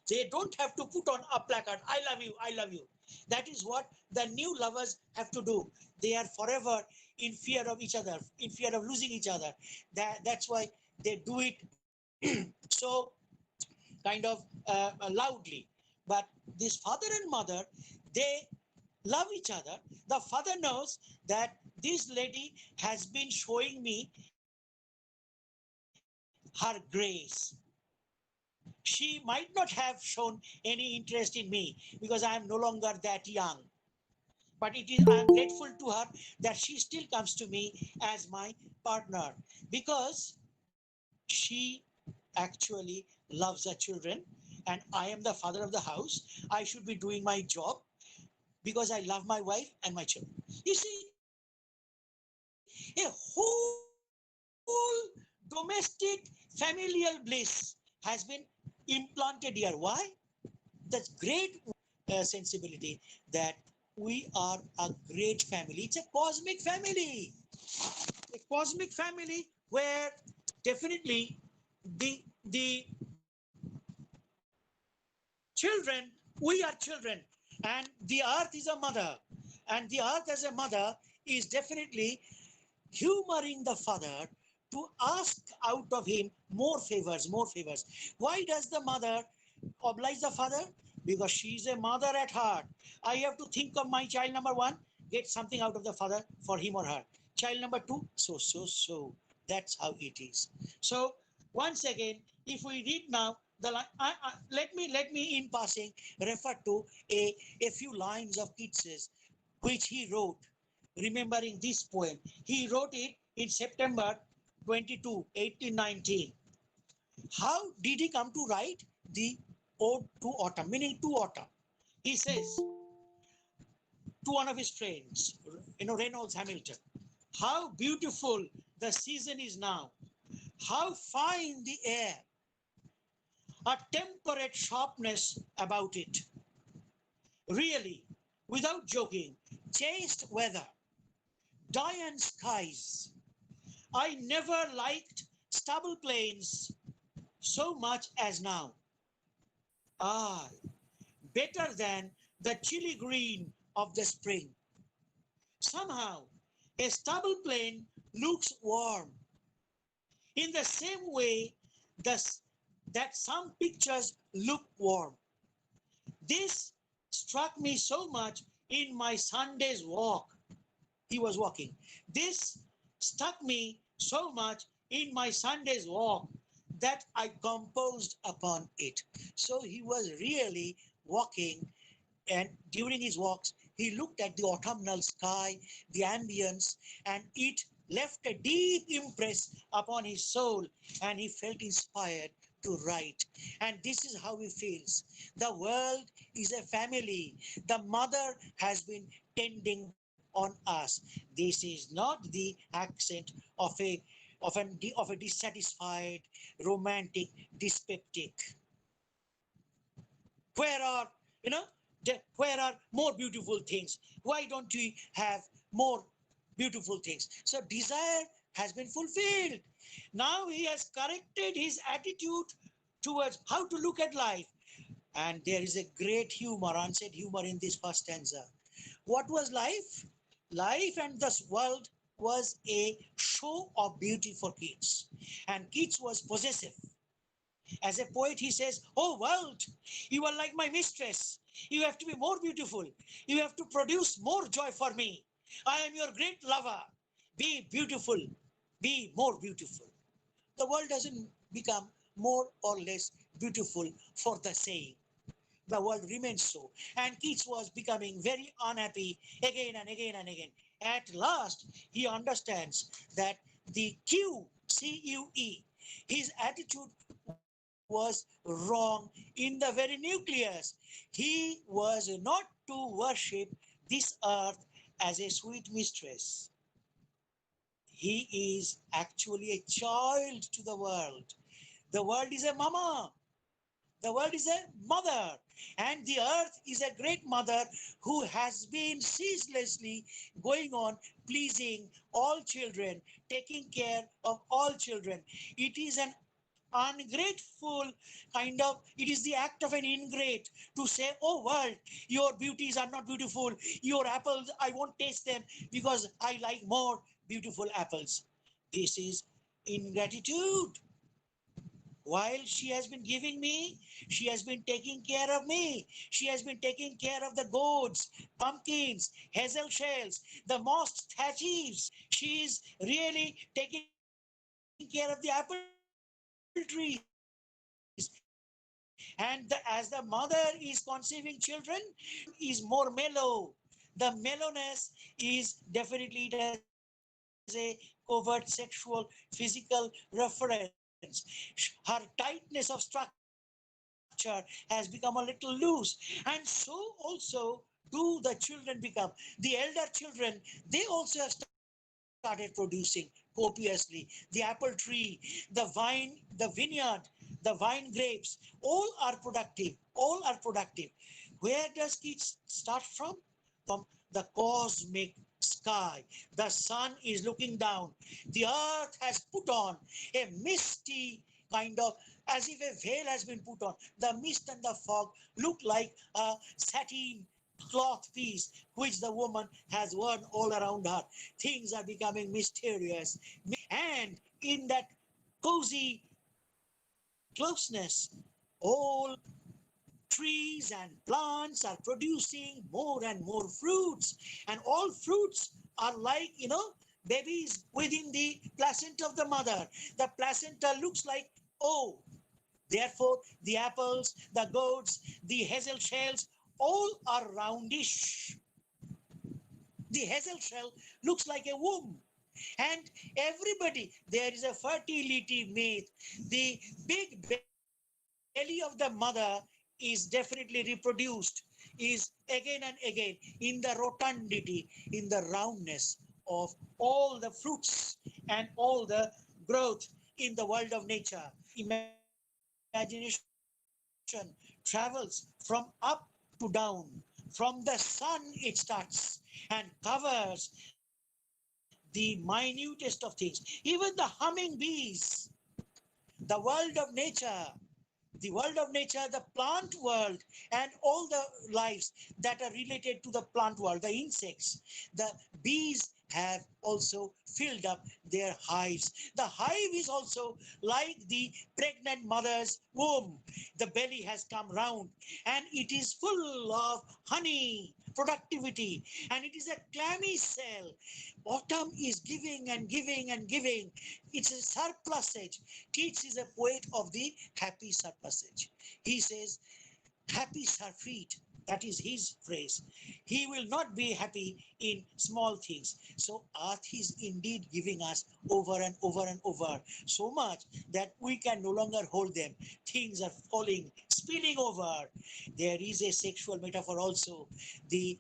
they don't have to put on a placard, I love you, I love you. That is what the new lovers have to do. They are forever in fear of each other, in fear of losing each other. That's why they do it so kind of loudly. But this father and mother, they love each other. The father knows that this lady has been showing me her grace. She might not have shown any interest in me because I am no longer that young. But I am grateful to her that she still comes to me as my partner because she actually loves the children and I am the father of the house. I should be doing my job because I love my wife and my children. You see, a whole domestic familial bliss has been implanted here. Why? That's great sensibility that we are a great family. It's a cosmic family. A cosmic family where definitely the children, we are children, and the earth is a mother. And the earth as a mother is definitely humoring the father to ask out of him more favors, more favors. Why does the mother oblige the father? Because she is a mother at heart. I have to think of my child number one, get something out of the father for him or her. Child number two, so. That's how it is. So once again, if we read now the line, let me in passing refer to a few lines of Keats's which he wrote, remembering this poem. He wrote it in September 22, 1819. How did he come to write the Ode to Autumn, meaning to autumn? He says to one of his friends, Reynolds Hamilton, how beautiful the season is now, how fine the air, a temperate sharpness about it. Really, without joking, chaste weather, Diane skies. I never liked stubble plains so much as now. Ah, better than the chilly green of the spring. Somehow, a stubble plain looks warm. In the same way that some pictures look warm. This struck me so much in my Sunday's walk. He was walking. This struck me so much in my Sunday's walk that I composed upon it. So he was really walking, and during his walks, he looked at the autumnal sky, the ambience, and it left a deep impress upon his soul, and he felt inspired to write. And this is how he feels. The world is a family. The mother has been tending on us. This is not the accent of a dissatisfied, romantic dyspeptic. Where are, where are more beautiful things? Why don't we have more beautiful things? So desire has been fulfilled. Now he has corrected his attitude towards how to look at life. And there is a great humor, unsaid humor in this first stanza. What was life? Life and this world was a show of beauty for Keats. And Keats was possessive. As a poet, he says, oh world, you are like my mistress. You have to be more beautiful. You have to produce more joy for me. I am your great lover. Be beautiful. Be more beautiful. The world doesn't become more or less beautiful for the saying. The world remains so. And Keats was becoming very unhappy again and again and again. At last, he understands that the C-U-E, his attitude was wrong in the very nucleus. He was not to worship this earth as a sweet mistress. He is actually a child to the world. The world is a mama. The world is a mother, and the earth is a great mother who has been ceaselessly going on pleasing all children, taking care of all children. It is an ungrateful it is the act of an ingrate to say, oh world, your beauties are not beautiful. Your apples, I won't taste them because I like more beautiful apples. This is ingratitude. While she has been giving me, she has been taking care of me. She has been taking care of the gourds, pumpkins, hazel shells, the moss thatch eaves. She is really taking care of the apple trees. And as the mother is conceiving children, is more mellow. The mellowness is definitely, it has a covert sexual, physical reference. Her tightness of structure has become a little loose. And so also do the children become. The elder children, they also have started producing copiously. The apple tree, the vine, the vineyard, the wine grapes, all are productive. All are productive. Where does Keats start from? From the cosmic sky. The sun is looking down. The earth has put on a misty kind of, as if a veil has been put on. The mist and the fog look like a satin cloth piece which the woman has worn all around her. Things are becoming mysterious. And in that cozy closeness, all trees and plants are producing more and more fruits, and all fruits are like, babies within the placenta of the mother. The placenta looks like O. Therefore, the apples, the gourds, the hazel shells, all are roundish. The hazel shell looks like a womb. And everybody, there is a fertility myth. The big belly of the mother is definitely reproduced, is again and again in the rotundity, in the roundness of all the fruits and all the growth in the world of nature. Imagination travels from up to down. From the sun it starts and covers the minutest of things. Even the humming bees, the world of nature, the plant world, and all the lives that are related to the plant world, the insects, the bees have also filled up their hives. The hive is also like the pregnant mother's womb. The belly has come round and it is full of honey, productivity, and it is a clammy cell. Autumn is giving and giving and giving. It's a surplusage. Keats is a poet of the happy surplusage. He says, happy surfeit. That is his phrase. He will not be happy in small things. So earth is indeed giving us over and over and over, so much that we can no longer hold them. Things are falling, spilling over. There is a sexual metaphor also. The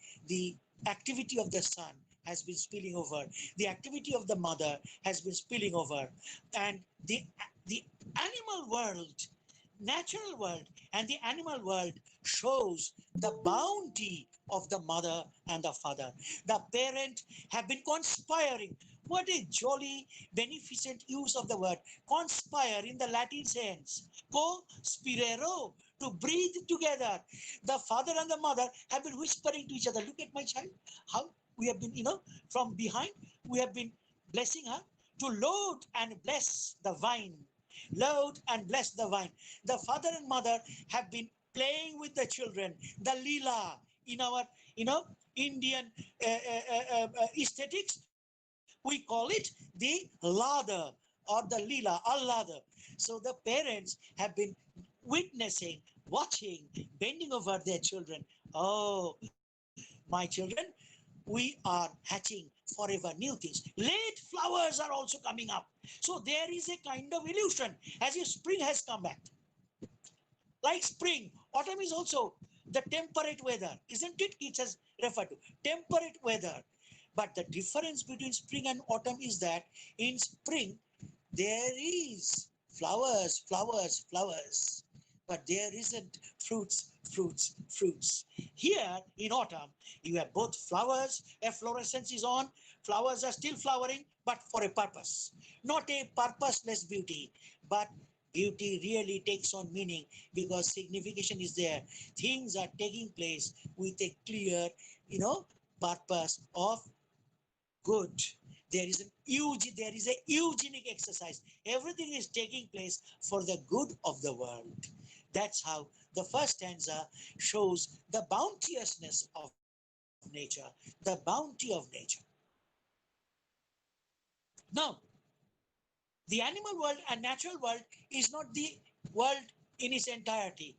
activity of the sun has been spilling over. The activity of the mother has been spilling over. And the animal world, natural world, and the animal world shows the bounty of the mother and the father. The parent have been conspiring. What a jolly, beneficent use of the word. Conspire in the Latin sense. Co-spirero, to breathe together. The father and the mother have been whispering to each other, look at my child, how we have been, from behind, we have been blessing her to load and bless the vine. Load and bless the vine. The father and mother have been playing with the children. The lila in our, Indian aesthetics, we call it the ladder or the lila, al-ladder. So the parents have been witnessing, watching, bending over their children. Oh, my children, we are hatching forever new things. Late flowers are also coming up. So there is a kind of illusion as if spring has come back. Like spring, autumn is also the temperate weather, isn't it? It has referred to temperate weather. But the difference between spring and autumn is that in spring, there is flowers, flowers, flowers. But there isn't fruits, fruits, fruits. Here in autumn, you have both flowers, efflorescence is on, flowers are still flowering, but for a purpose. Not a purposeless beauty, but beauty really takes on meaning because signification is there. Things are taking place with a clear, purpose of good. There is a eugenic exercise. Everything is taking place for the good of the world. That's how the first stanza shows the bounteousness of nature, the bounty of nature. Now, the animal world and natural world is not the world in its entirety.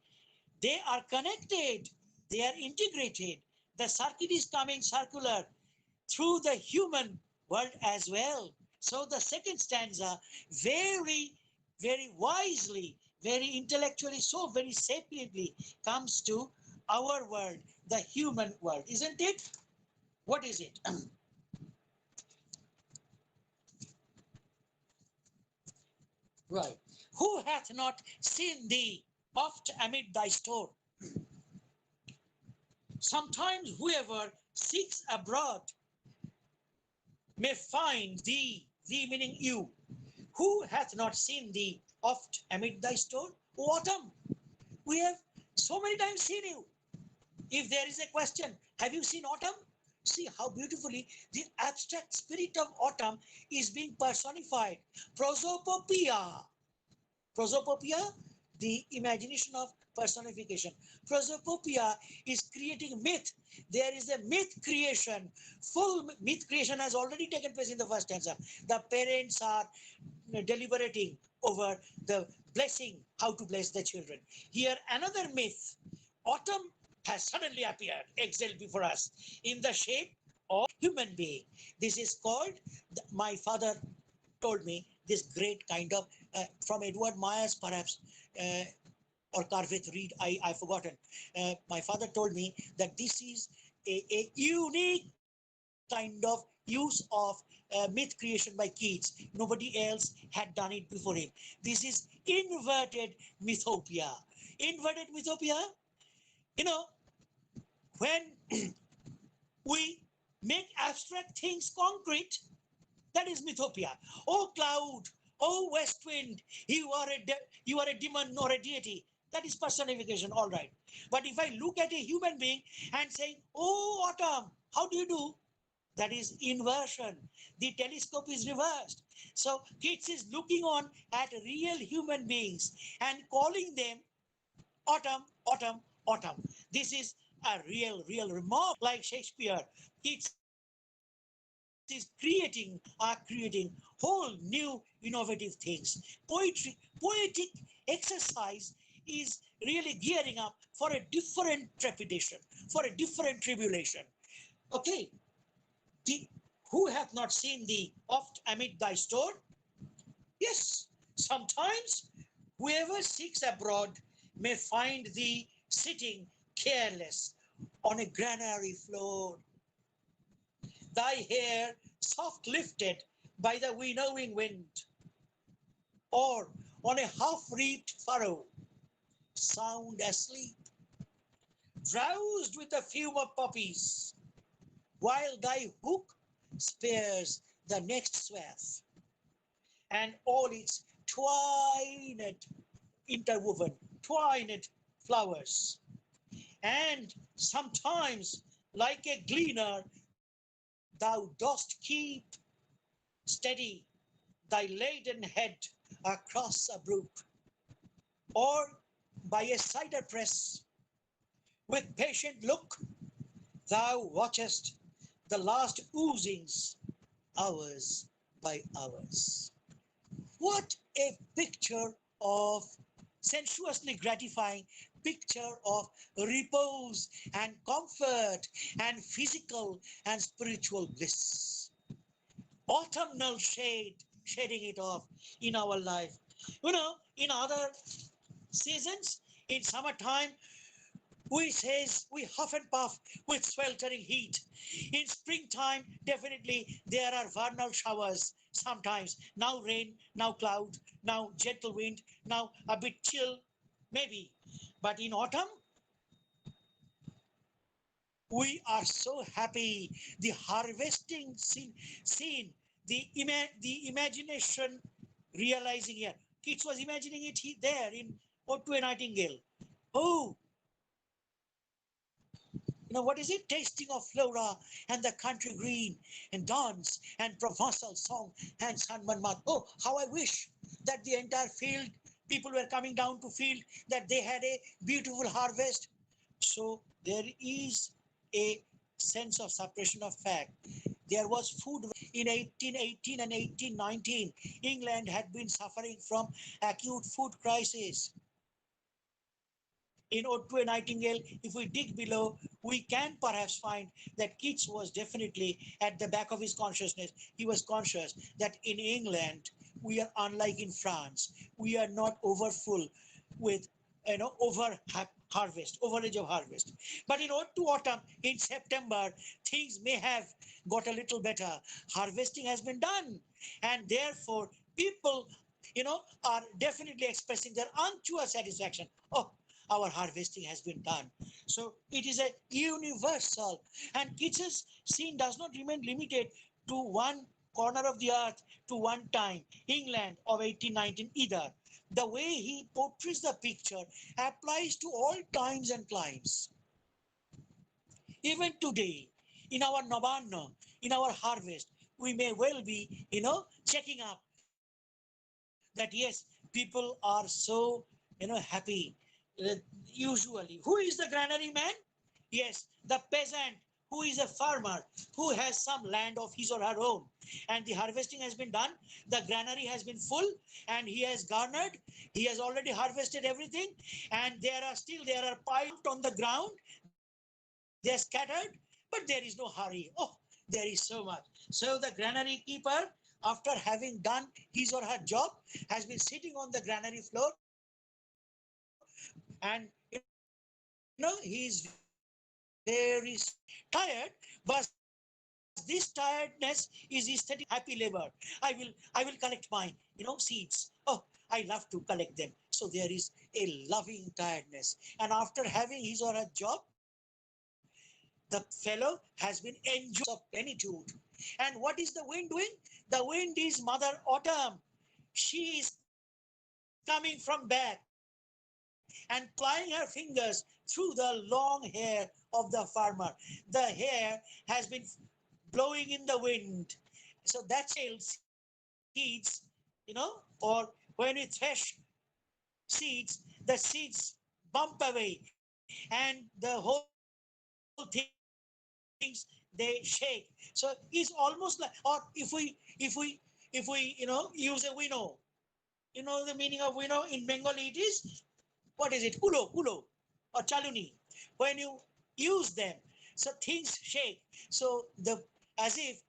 They are connected, they are integrated. The circuit is coming circular through the human world as well. So the second stanza very, very wisely, very intellectually, so very sapiently comes to our world, the human world, isn't it? What is it? Right. Who hath not seen thee oft amid thy store? Sometimes whoever seeks abroad may find thee, thee meaning you. Who hath not seen thee oft amid thy store? O autumn, we have so many times seen you. If there is a question, have you seen autumn? See how beautifully the abstract spirit of autumn is being personified. Prosopopia. Prosopopia, the imagination of personification. Prosopopia is creating myth. There is a myth creation. Full myth creation has already taken place in the first stanza. The parents are deliberating over the blessing, how to bless the children. Here, another myth. Autumn has suddenly appeared, exiled before us, in the shape of human being. This is called, my father told me, this great kind of, from Edward Myers perhaps, or Carveth Reed, I've forgotten. My father told me that this is a unique kind of use of myth creation by Keats. Nobody else had done it before him. This is inverted mythopia. Inverted mythopia, you know, when we make abstract things concrete, that is mythopia. Oh cloud, oh west wind, you are a demon or a deity. That is personification, all right. But if I look at a human being and say, oh autumn, how do you do? That is inversion. The telescope is reversed. So Keats is looking on at real human beings and calling them autumn, autumn, autumn. This is a real remark. Like Shakespeare, Keats is creating whole new innovative things. Poetic exercise is really gearing up for a different trepidation, for a different tribulation. Okay, who hath not seen thee oft amid thy store? Yes, sometimes whoever seeks abroad may find thee sitting careless on a granary floor, thy hair soft lifted by the winnowing wind, or on a half-reaped furrow, sound asleep, drowsed with the fume of poppies, while thy hook spares the next swath, and all its twined, interwoven, twined flowers. And sometimes, like a gleaner, thou dost keep steady thy laden head across a brook, or by a cider press, with patient look, thou watchest the last oozings hours by hours. What a picture of sensuously gratifying picture of repose and comfort and physical and spiritual bliss. Autumnal shedding it off in our life. You know, in other seasons, in summertime, we huff and puff with sweltering heat. In springtime, definitely there are vernal showers sometimes. Now rain, now cloud, now gentle wind, now a bit chill, maybe. But in autumn, we are so happy. The harvesting scene, the imagination realizing here. Keats was imagining it there in Ode to a Nightingale. Oh, you know, what is it? Tasting of Flora and the country green and dance and Provençal song and Sunburn Mouth. Oh, how I wish that the entire field, people were coming down to field, that they had a beautiful harvest. So there is a sense of suppression of fact. There was food in 1818 and 1819. England had been suffering from acute food crisis. In Ode to a Nightingale, if we dig below, we can perhaps find that Keats was definitely at the back of his consciousness. He was conscious that in England, we are unlike in France. We are not overfull with, overage of harvest. But in Ode to Autumn, in September, things may have got a little better. Harvesting has been done. And therefore, people, are definitely expressing their unctuous satisfaction. Oh, our harvesting has been done. So it is a universal, and Keats's scene does not remain limited to one corner of the earth, to one time, England of 1819 either. The way he portrays the picture applies to all times and climes. Even today, in our Navajo, in our harvest, we may well be, checking up that yes, people are so happy. Usually, who is the granary man? Yes, the peasant who is a farmer who has some land of his or her own, and the harvesting has been done. The granary has been full, and he has garnered. He has already harvested everything, and there are piled on the ground. They are scattered, but there is no hurry. Oh, there is so much. So the granary keeper, after having done his or her job, has been sitting on the granary floor, and he is very tired, but this tiredness is aesthetic happy labor. I will collect my seeds. Oh, I love to collect them. So there is a loving tiredness, and after having his or her job, the fellow has been enjoying of plenitude. And what is the wind doing? The wind is Mother Autumn. She is coming from back and plying her fingers through the long hair of the farmer. The hair has been blowing in the wind. So that's seeds, or when we thresh seeds, the seeds bump away, and the whole things they shake. So it's almost like, or if we use a winnow, the meaning of winnow in Bengali, it is, what is it, kulo or chaluni. When you use them, so things shake. So as if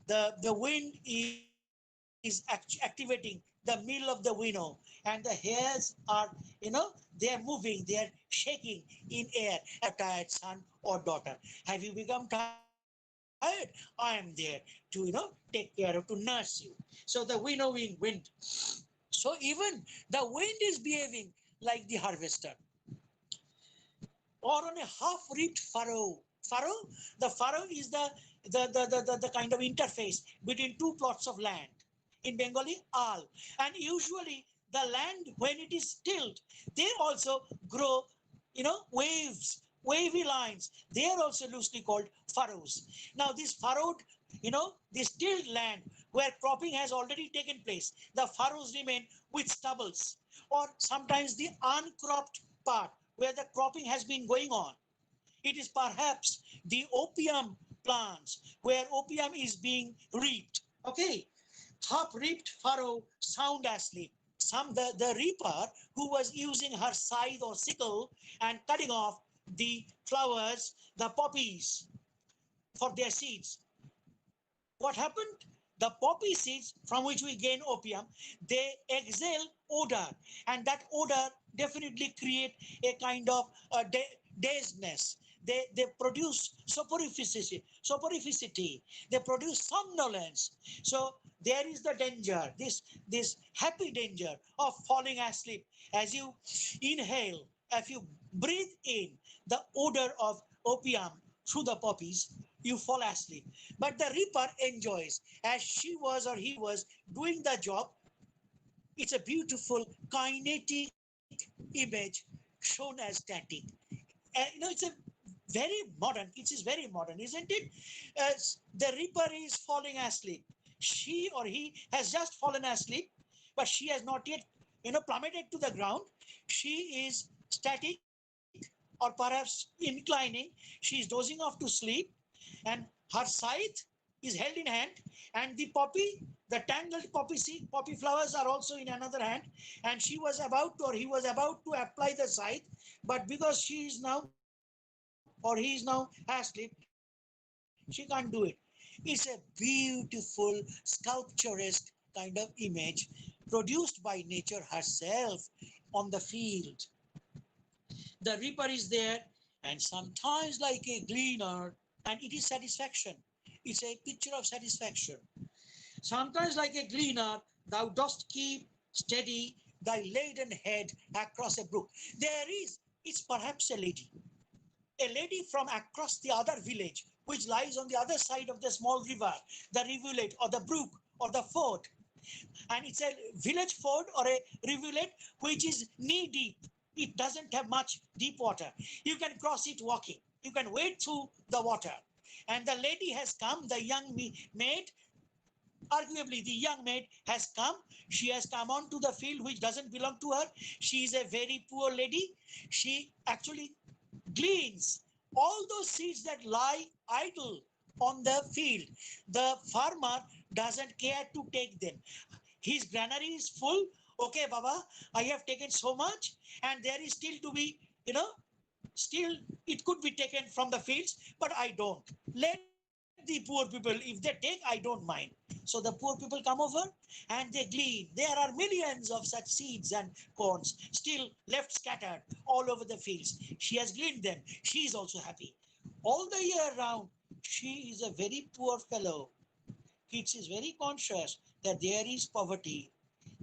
the wind is activating the mill of the winnow, and the hairs are, they are moving, they are shaking in air. A tired son or daughter, have you become tired? I am there to take care of, to nurse you. So the winnowing wind. So even the wind is behaving like the harvester. Or on a half-reaped furrow. Furrow, the furrow is the kind of interface between two plots of land. In Bengali, al. And usually the land, when it is tilled, they also grow, waves, wavy lines. They are also loosely called furrows. Now this furrowed, this tilled land where cropping has already taken place, the furrows remain with stubbles, or sometimes the uncropped part where the cropping has been going on. It is perhaps the opium plants where opium is being reaped. Okay, half-reaped furrow sound asleep. The reaper who was using her scythe or sickle and cutting off the flowers, the poppies, for their seeds. What happened? The poppy seeds from which we gain opium, they exhale odor, and that odor definitely create a kind of dazedness. They produce soporificity. They produce somnolence. So there is the danger, this happy danger of falling asleep as you inhale. If you breathe in the odor of opium through the poppies, you fall asleep. But the reaper enjoys, as she was or he was doing the job. It's a beautiful kinetic image shown as static. It's a very modern. It is very modern, isn't it? The reaper is falling asleep. She or he has just fallen asleep, but she has not yet, plummeted to the ground. She is static, or perhaps inclining. She is dozing off to sleep, and her scythe is held in hand, and the poppy, the tangled poppy flowers are also in another hand, and she was about to, or he was about to apply the scythe, but because she is now, or he is now asleep, she can't do it. It's a beautiful sculpturesque kind of image produced by nature herself on the field. The reaper is there, and sometimes like a gleaner, and it is satisfaction. It's a picture of satisfaction. Sometimes like a gleaner, thou dost keep steady thy laden head across a brook. It's perhaps a lady from across the other village, which lies on the other side of the small river, the rivulet or the brook or the ford. And it's a village ford or a rivulet which is knee deep. It doesn't have much deep water. You can cross it walking. You can wade through the water. And the lady has come, the young maid, Arguably, the young maid has come. She has come onto the field which doesn't belong to her. She is a very poor lady. She actually gleans all those seeds that lie idle on the field. The farmer doesn't care to take them. His granary is full. Okay, Baba, I have taken so much, and there is still to be, still it could be taken from the fields, but I don't. Let the poor people, if they take, I don't mind. So the poor people come over and they glean. There are millions of such seeds and corns still left scattered all over the fields. She has gleaned them. She is also happy. All the year round, she is a very poor fellow. Keats is very conscious that there is poverty.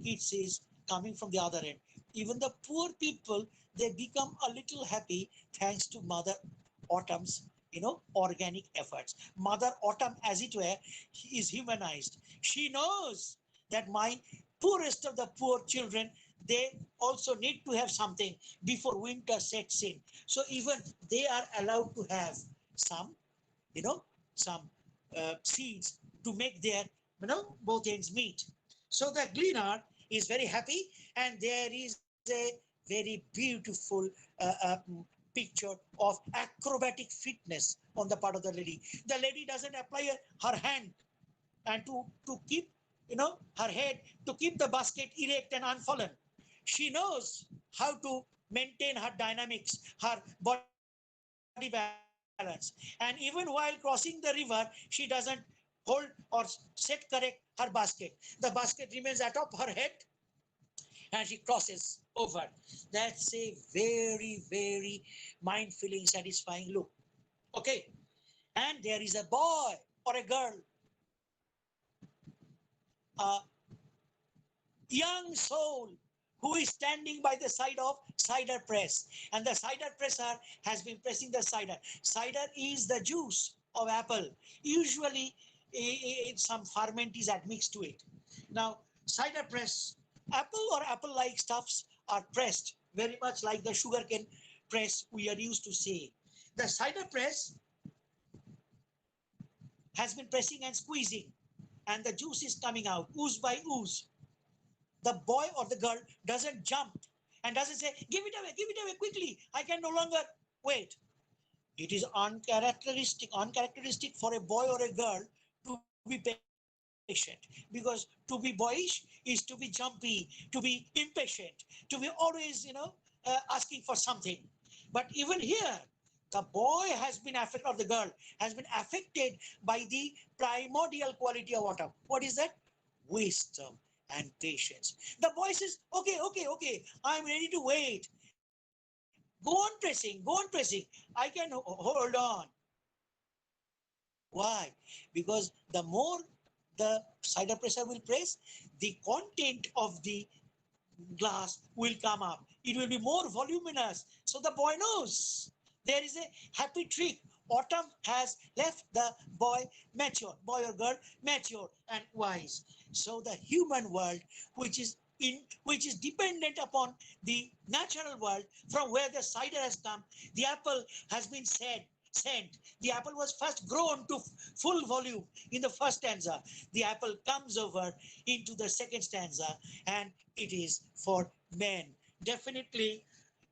Keats is coming from the other end. Even the poor people, they become a little happy thanks to Mother Autumn's, organic efforts. Mother Autumn, as it were, is humanized. She knows that my poorest of the poor children, they also need to have something before winter sets in. So even they are allowed to have some, some seeds to make their, both ends meet. So the gleaner is very happy, and there is a very beautiful picture of acrobatic fitness on the part of the lady. The lady doesn't apply her hand and to keep, her head, to keep the basket erect and unfallen. She knows how to maintain her dynamics, her body balance. And even while crossing the river, she doesn't hold or set correct her basket. The basket remains atop her head and she crosses over. That's a very, very mind-filling, satisfying look. Okay. And there is a boy or a girl, a young soul, who is standing by the side of cider press. And the cider presser has been pressing the cider. Cider is the juice of apple. Usually, some ferment is admixed to it. Now, cider press, apple or apple-like stuffs are pressed very much like the sugarcane press we are used to say. The cider press has been pressing and squeezing, and the juice is coming out, ooze by ooze. The boy or the girl doesn't jump and doesn't say, give it away quickly, I can no longer wait. It is uncharacteristic for a boy or a girl to be patient, because to be boyish is to be jumpy, to be impatient, to be always, asking for something. But even here, the boy has been affected, or the girl has been affected by the primordial quality of autumn. What is that? Wisdom and patience. The boy says, okay, I'm ready to wait. Go on pressing. I can hold on. Why? Because the more the cider presser will press, the content of the glass will come up. It will be more voluminous. So the boy knows there is a happy trick. Autumn has left the boy mature, boy or girl mature and wise. So the human world, which is dependent upon the natural world from where the cider has come, the apple has been sent. The apple was first grown to full volume in the first stanza. The apple comes over into the second stanza, and it is for men. Definitely,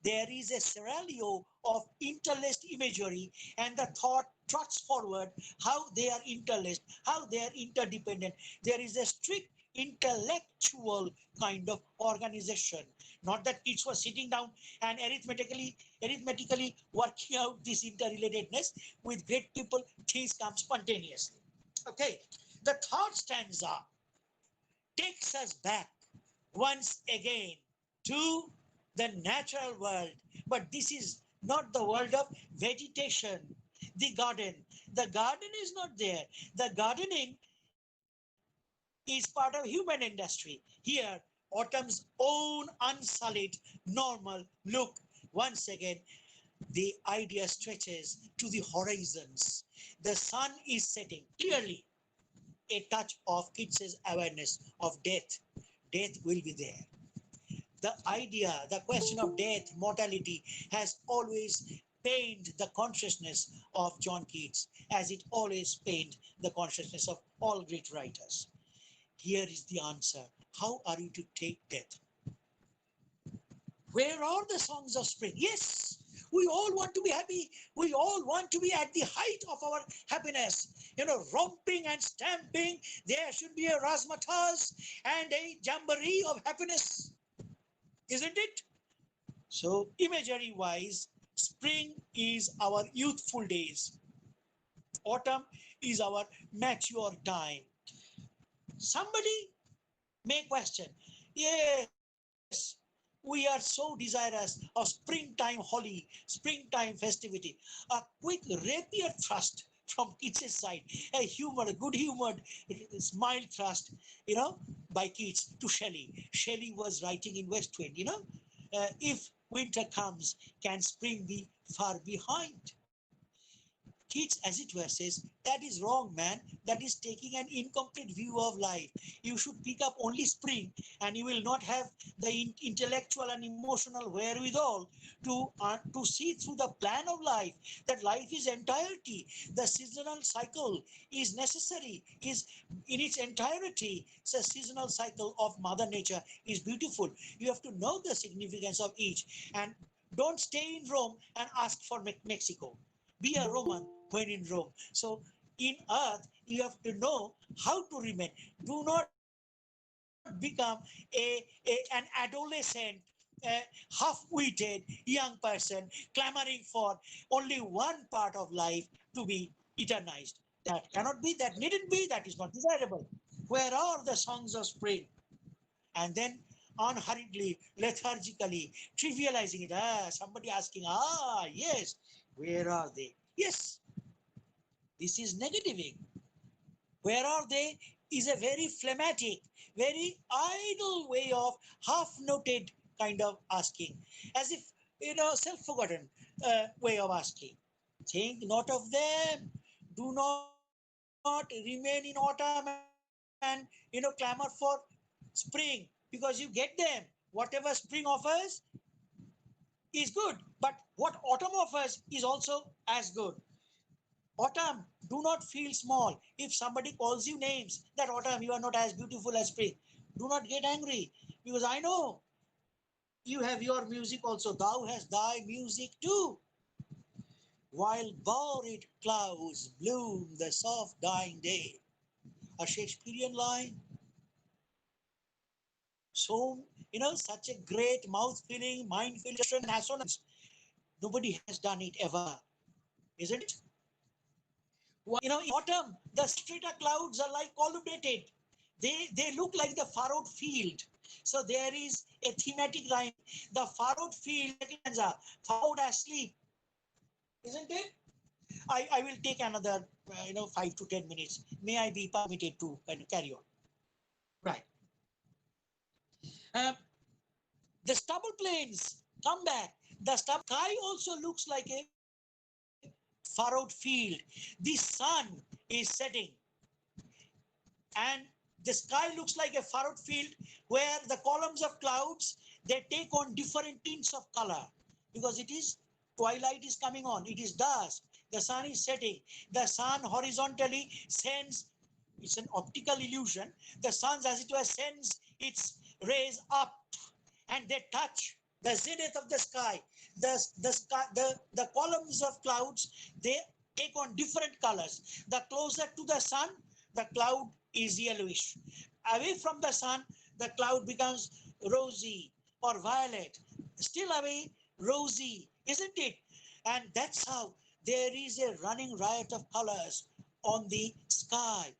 there is a seraglio of interlaced imagery, and the thought trots forward how they are interlaced, how they are interdependent. There is a strict intellectual kind of organization. Not that kids were sitting down and arithmetically working out this interrelatedness. With great people, things come spontaneously. Okay, the third stanza takes us back once again to the natural world. But this is not the world of vegetation, the garden. The garden is not there. The gardening is part of human industry. Here, autumn's own unsullied, normal look. Once again, the idea stretches to the horizons. The sun is setting. Clearly, a touch of Keats's awareness of death. Death will be there. The idea, the question of death, mortality, has always pained the consciousness of John Keats, as it always pained the consciousness of all great writers. Here is the answer. How are you to take death? Where are the songs of spring? Yes, we all want to be happy. We all want to be at the height of our happiness. Romping and stamping. There should be a razzmatazz and a jamboree of happiness. Isn't it? So, imagery wise, spring is our youthful days. Autumn is our mature time. Somebody may question, yes, we are so desirous of springtime holly, springtime festivity. A quick rapier thrust from Keats's side, a good humored smile thrust, by Keats to Shelley. Shelley was writing in West Wind, if winter comes, can spring be far behind? Keats, as it were, says, that is wrong, man. That is taking an incomplete view of life. You should pick up only spring, and you will not have the intellectual and emotional wherewithal to see through the plan of life, that life is entirety. The seasonal cycle is necessary, is in its entirety. The seasonal cycle of Mother Nature is beautiful. You have to know the significance of each, and don't stay in Rome and ask for Mexico. Be a Roman when in Rome. So in earth, you have to know how to remain. Do not become an adolescent, half-witted young person clamoring for only one part of life to be eternized. That cannot be, that needn't be, that is not desirable. Where are the songs of spring? And then unhurriedly, lethargically, trivializing it. Somebody asking, yes, where are they? Yes, this is negativing. Where are they is a very phlegmatic, very idle way of half-noted kind of asking, as if, self-forgotten way of asking. Think not of them. Do not remain in autumn and, clamor for spring, because you get them. Whatever spring offers is good, but what autumn offers is also as good. Autumn, do not feel small. If somebody calls you names that autumn, you are not as beautiful as spring, do not get angry, because I know you have your music also. Thou hast thy music too. While borrowed clouds bloom the soft dying day. A Shakespearean line. So, such a great mouth-filling, mind-filling assonance. Nobody has done it ever, isn't it? In autumn, the strata clouds are like columnated. They look like the furrowed field. So there is a thematic line. The furrowed field, furrowed asleep. Isn't it? I will take another 5 to 10 minutes. May I be permitted to carry on? Right. The stubble plains come back. The sky also looks like a furrowed field. The sun is setting, and the sky looks like a furrowed field where the columns of clouds, they take on different tints of color, because it is twilight is coming on, it is dusk, the sun is setting, the sun horizontally sends, it's an optical illusion, the sun as it were sends its rays up, and they touch the zenith of the sky. The columns of clouds, they take on different colors. The closer to the sun, the cloud is yellowish. Away from the sun, the cloud becomes rosy or violet. Still away, rosy, isn't it? And that's how there is a running riot of colors on the sky.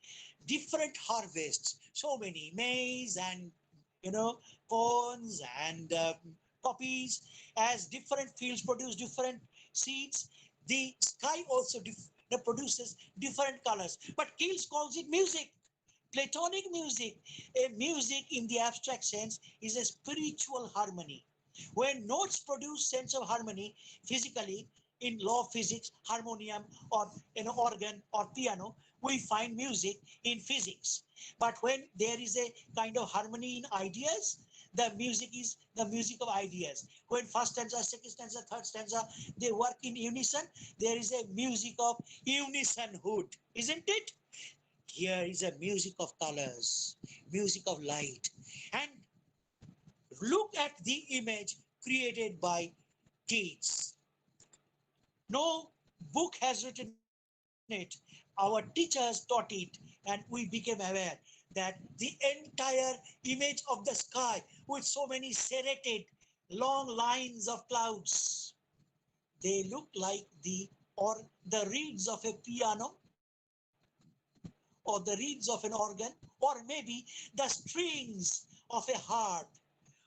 Different harvests, so many maize and corns and poppies. As different fields produce different seeds, the sky also produces different colors. But Keats calls it music, Platonic music. A music in the abstract sense is a spiritual harmony. When notes produce sense of harmony physically, in law of physics, harmonium or organ or piano, we find music in physics. But when there is a kind of harmony in ideas, the music is the music of ideas. When first stanza, second stanza, third stanza, they work in unison, there is a music of unisonhood, isn't it? Here is a music of colors, music of light. And look at the image created by Keats. No book has written it. Our teachers taught it, and we became aware that the entire image of the sky with so many serrated long lines of clouds, they look like the reeds of a piano, or the reeds of an organ, or maybe the strings of a harp,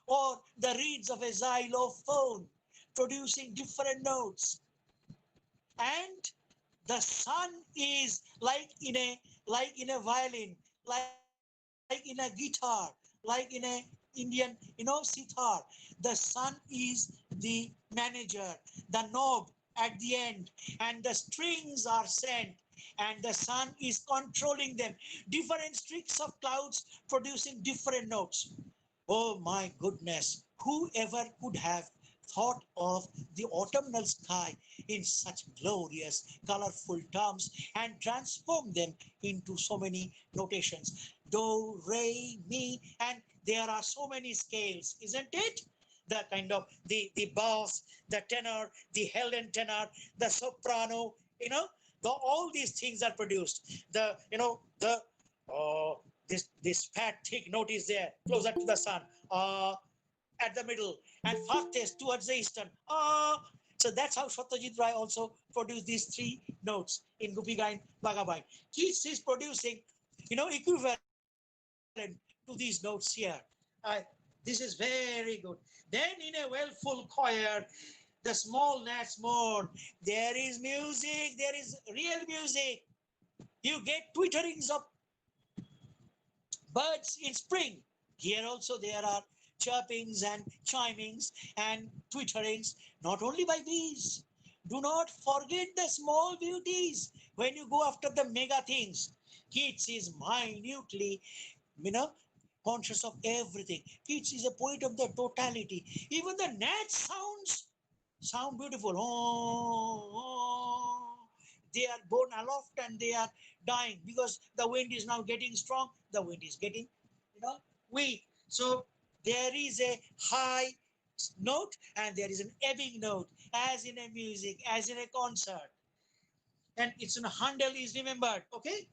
or the reeds of a xylophone producing different notes. And the sun is like in a violin, like in a guitar, like in a Indian sitar. The sun is the manager, the knob at the end, and the strings are sent, and the sun is controlling them. Different streaks of clouds producing different notes. Oh my goodness, whoever could have thought of the autumnal sky in such glorious, colorful terms and transform them into so many notations? Do, re, mi, and there are so many scales, isn't it? The kind of the bass, the tenor, the held tenor, the soprano, all these things are produced. This fat thick note is there closer to the sun, at the middle, and farthest towards the eastern. So that's how Satyajit Ray also produced these three notes in Gopika and Bhagabai. Keats is producing, equivalent to these notes here. This is very good. Then in a well-full choir, the small gnats mourn. There is music, there is real music. You get twitterings of birds in spring. Here also there are chirpings and chimings and twitterings, not only by bees. Do not forget the small beauties when you go after the mega things. Keats is minutely, conscious of everything. Keats is a poet of the totality. Even the gnats sound beautiful. Oh, they are borne aloft and they are dying because the wind is now getting strong. The wind is getting, weak. So there is a high note and there is an ebbing note, as in a music, as in a concert. And it's in Handel is remembered, okay?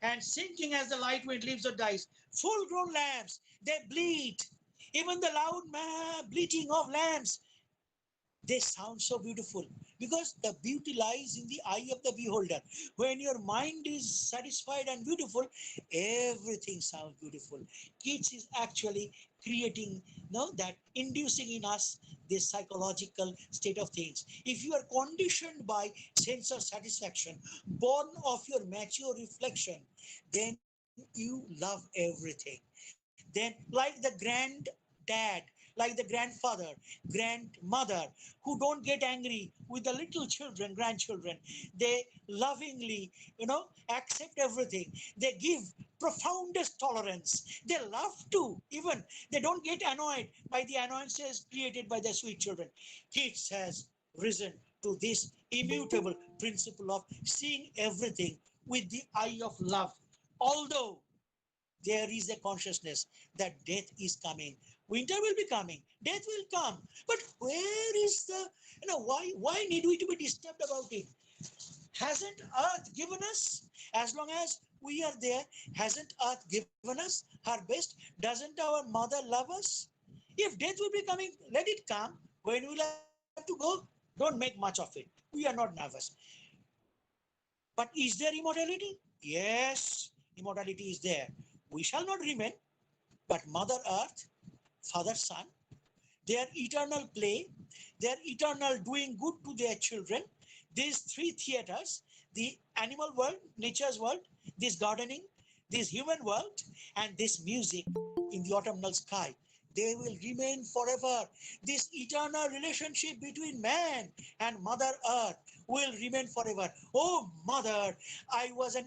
And sinking as the light wind lives or dies. Full-grown lambs, they bleat. Even the loud bleating of lambs, they sound so beautiful because the beauty lies in the eye of the beholder. When your mind is satisfied and beautiful, everything sounds beautiful. Keats is actually creating, that inducing in us this psychological state of things. If you are conditioned by sense of satisfaction, born of your mature reflection, then you love everything. Then, like the granddad, like the grandfather, grandmother, who don't get angry with the little children, grandchildren, they lovingly, accept everything. They give profoundest tolerance. They love to, even they don't get annoyed by the annoyances created by the sweet children. Keats has risen to this immutable principle of seeing everything with the eye of love. Although there is a consciousness that death is coming. Winter will be coming. Death will come. But where is the, why need we to be disturbed about it? Hasn't Earth given us, as long as we are there, hasn't Earth given us her best? Doesn't our mother love us? If death will be coming, let it come. When we'll have to go, don't make much of it. We are not nervous. But is there immortality? Yes, immortality is there. We shall not remain, but Mother Earth, Father Son, their eternal play, their eternal doing good to their children, these three theaters, the animal world, nature's world, this gardening, this human world, and this music in the autumnal sky, they will remain forever. This eternal relationship between man and Mother Earth will remain forever. Oh, Mother, I was an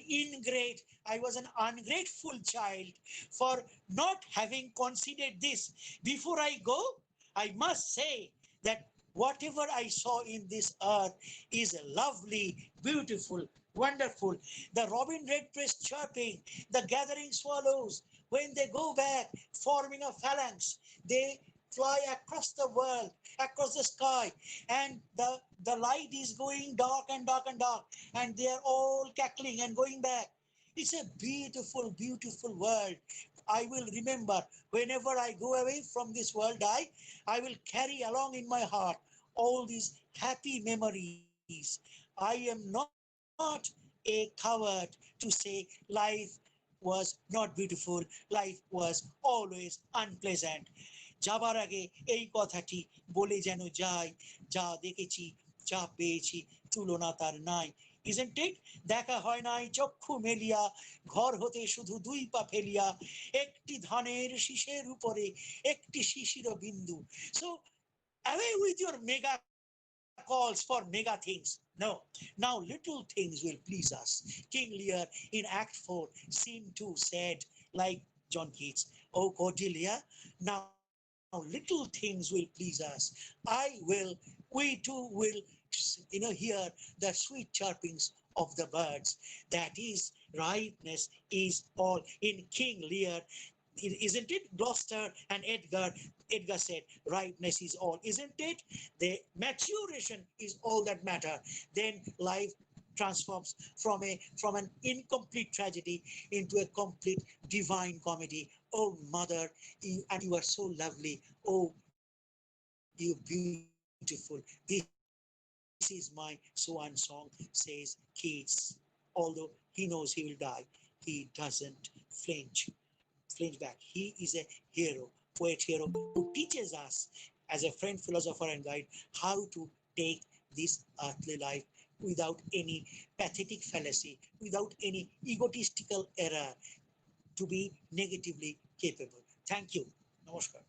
ungrateful child for not having considered this. Before I go, I must say that whatever I saw in this earth is lovely, beautiful, Wonderful. The robin redbreast chirping, the gathering swallows, when they go back, forming a phalanx, they fly across the world, across the sky, and the light is going dark and dark and dark, and they are all cackling and going back. It's a beautiful, beautiful world. I will remember whenever I go away from this world, I will carry along in my heart all these happy memories. I am not a coward to say life was not beautiful, life was always unpleasant. যাবার আগে এই কথাটি বলে যেন যাই, যা দেখেছি, যা পেয়েছি, তুলনা তার নাই। Isn't it? দেখা হয় নাই চক্ষু মেলিয়া, ঘর হতে শুধু দুই পা ফেলিয়া, একটি ধানের শীষের উপরে একটি শিশির বিন্দু। So away with your mega calls for mega things. No, now little things will please us. King Lear in Act 4, Scene 2 said, like John Keats, "Oh Cordelia, now little things will please us. We too will, hear the sweet chirpings of the birds. That is, ripeness is all." In King Lear, isn't it? Gloucester and Edgar said, ripeness is all, isn't it? The maturation is all that matter. Then life transforms from an incomplete tragedy into a complete divine comedy. Oh mother, and you are so lovely. Oh, you beautiful. This is my swan song, says Keats. Although he knows he will die, he doesn't flinch back. He is a hero, poet hero, who teaches us as a friend, philosopher, and guide how to take this earthly life without any pathetic fallacy, without any egotistical error, to be negatively capable. Thank you. Namaskar.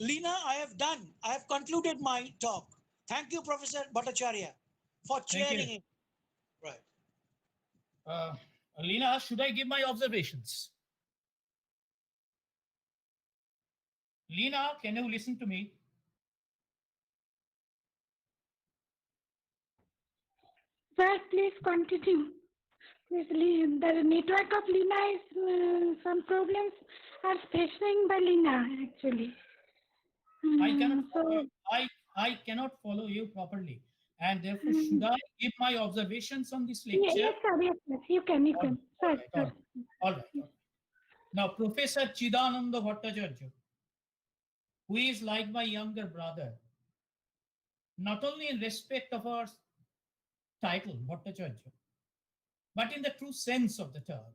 Lina, I have done. I have concluded my talk. Thank you, Professor Bhattacharya, for chairing it. Right. Lina, should I give my observations? Lina, can you listen to me? Sir, please continue. Please, the network of Lina is some problems are facing by Lina actually. I cannot So, follow you. I cannot follow you properly. And therefore, should I give my observations on this lecture? yes, sir, yes, sir. You can. All Sir, right, sir. all right. Now, Professor Chidananda Bhattacharya, who is like my younger brother, not only in respect of our title, Bhattacharya, but in the true sense of the term.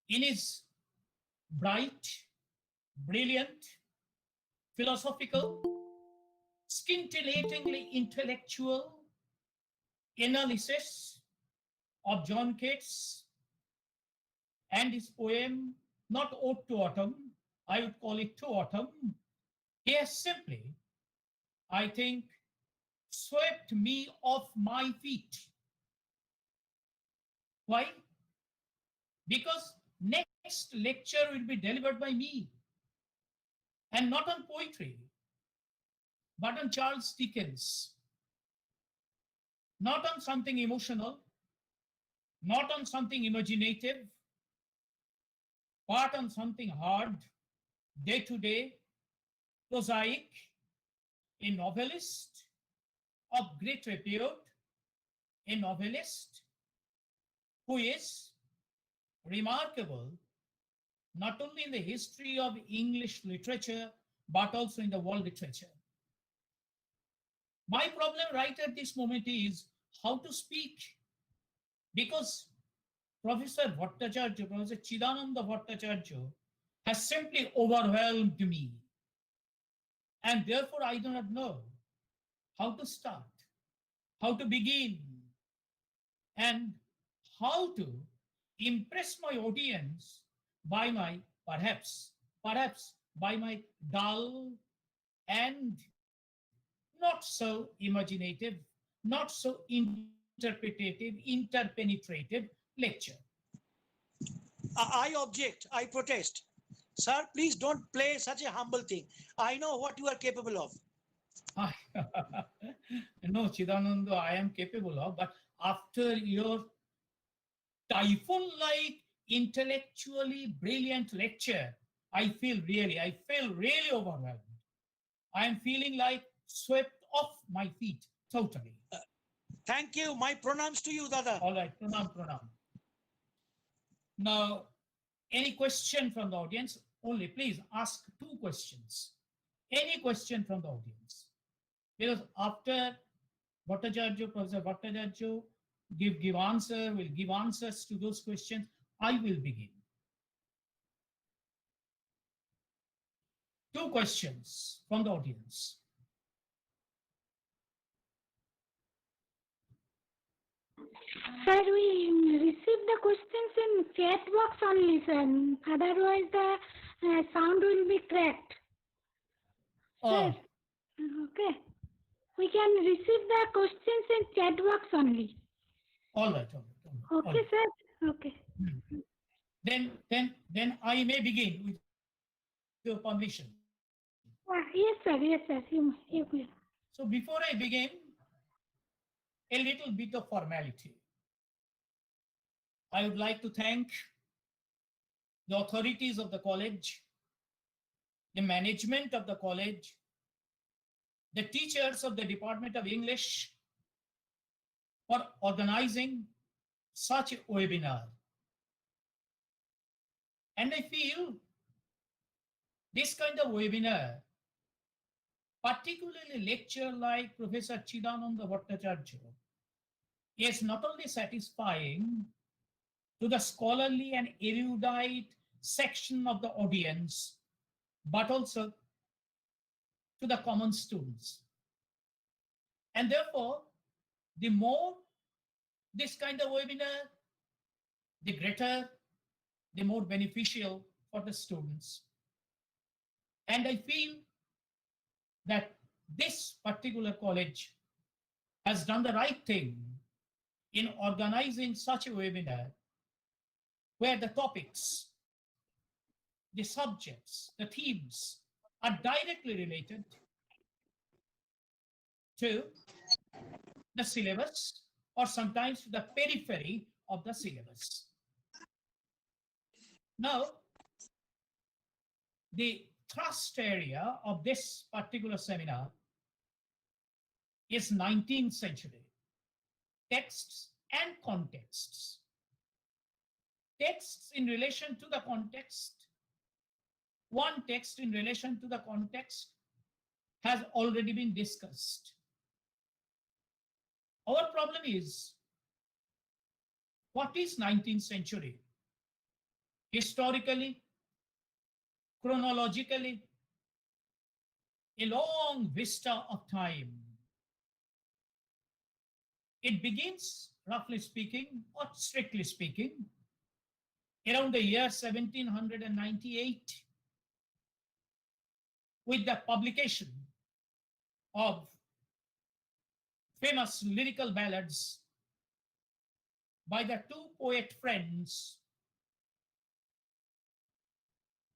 In his bright, brilliant, philosophical, scintillatingly intellectual analysis of John Keats and his poem, not Ode to Autumn, I would call it To Autumn, he has simply, I think, swept me off my feet. Why? Because next lecture will be delivered by me, and not on poetry, but on Charles Dickens, not on something emotional, not on something imaginative, but on something hard, day-to-day, prosaic, a novelist of great repute, a novelist who is remarkable not only in the history of English literature, but also in the world literature. My problem right at this moment is how to speak, because Professor Bhattacharya, Professor Chidananda Bhattacharya, has simply overwhelmed me. And therefore, I do not know how to start, how to begin, and how to impress my audience by my, perhaps by my dull and not so imaginative, not so interpretative, interpenetrative lecture. I object. I protest. Sir, please don't play such a humble thing. I know what you are capable of. No, Chidananda, I am capable of, but after your typhoon-like, intellectually brilliant lecture, I feel really overwhelmed. I am feeling like swept off my feet totally. Thank you. My pronouns to you, Dada. All right, pranam. Now, any question from the audience? Only please ask 2 questions. Any question from the audience? Because after Professor Bhattacharya will give answers to those questions. I will begin. 2 questions from the audience. Sir, we receive the questions in chat box only, sir. Otherwise, the sound will be cracked. Oh, Sir, okay. We can receive the questions in chat box only. all right. Okay, sir. Okay. Then I may begin with your permission. Yes, sir. Yes, sir. You will. So before I begin, a little bit of formality. I would like to thank the authorities of the college, the management of the college, the teachers of the Department of English for organizing such a webinar. And I feel this kind of webinar, particularly lecture like Professor Chidananda Bhattacharya, is not only satisfying to the scholarly and erudite section of the audience, but also to the common students. And therefore, the more this kind of webinar, the greater, the more beneficial for the students. And I feel that this particular college has done the right thing in organizing such a webinar where the topics, the subjects, the themes are directly related to the syllabus or sometimes to the periphery of the syllabus. Now, the thrust area of this particular seminar is 19th century texts and contexts. Texts in relation to the context, one text in relation to the context has already been discussed. Our problem is, what is 19th century? Historically, chronologically, a long vista of time. It begins, roughly speaking, or strictly speaking, around the year 1798 with the publication of famous lyrical ballads by the 2 poet friends,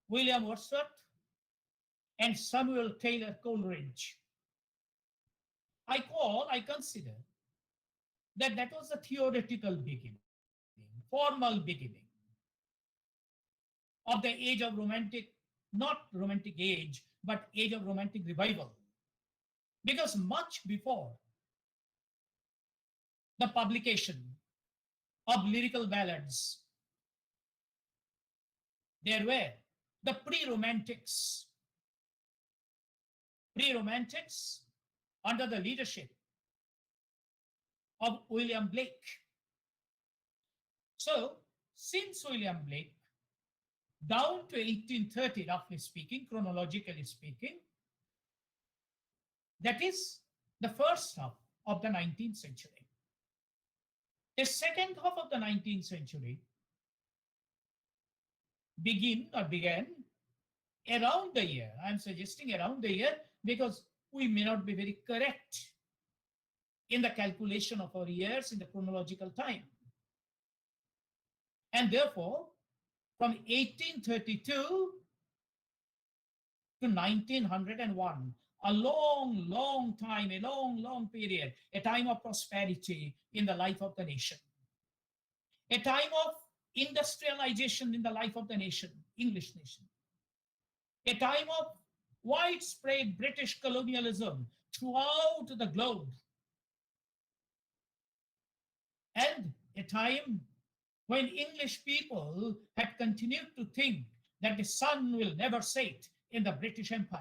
William Wordsworth and Samuel Taylor Coleridge. I consider that was a theoretical beginning, formal beginning of the age of romantic, not romantic age, but age of romantic revival. Because much before the publication of lyrical ballads, there were the pre-romantics under the leadership of William Blake. So, since William Blake, down to 1830, roughly speaking, chronologically speaking, that is the first half of the 19th century. The second half of the 19th century began around the year. I'm suggesting around the year because we may not be very correct in the calculation of our years in the chronological time. And therefore, from 1832 to 1901, a long time, a long period, a time of prosperity in the life of the nation, a time of industrialization in the life of the nation, English nation, a time of widespread British colonialism throughout the globe, and a time when English people had continued to think that the sun will never set in the British Empire.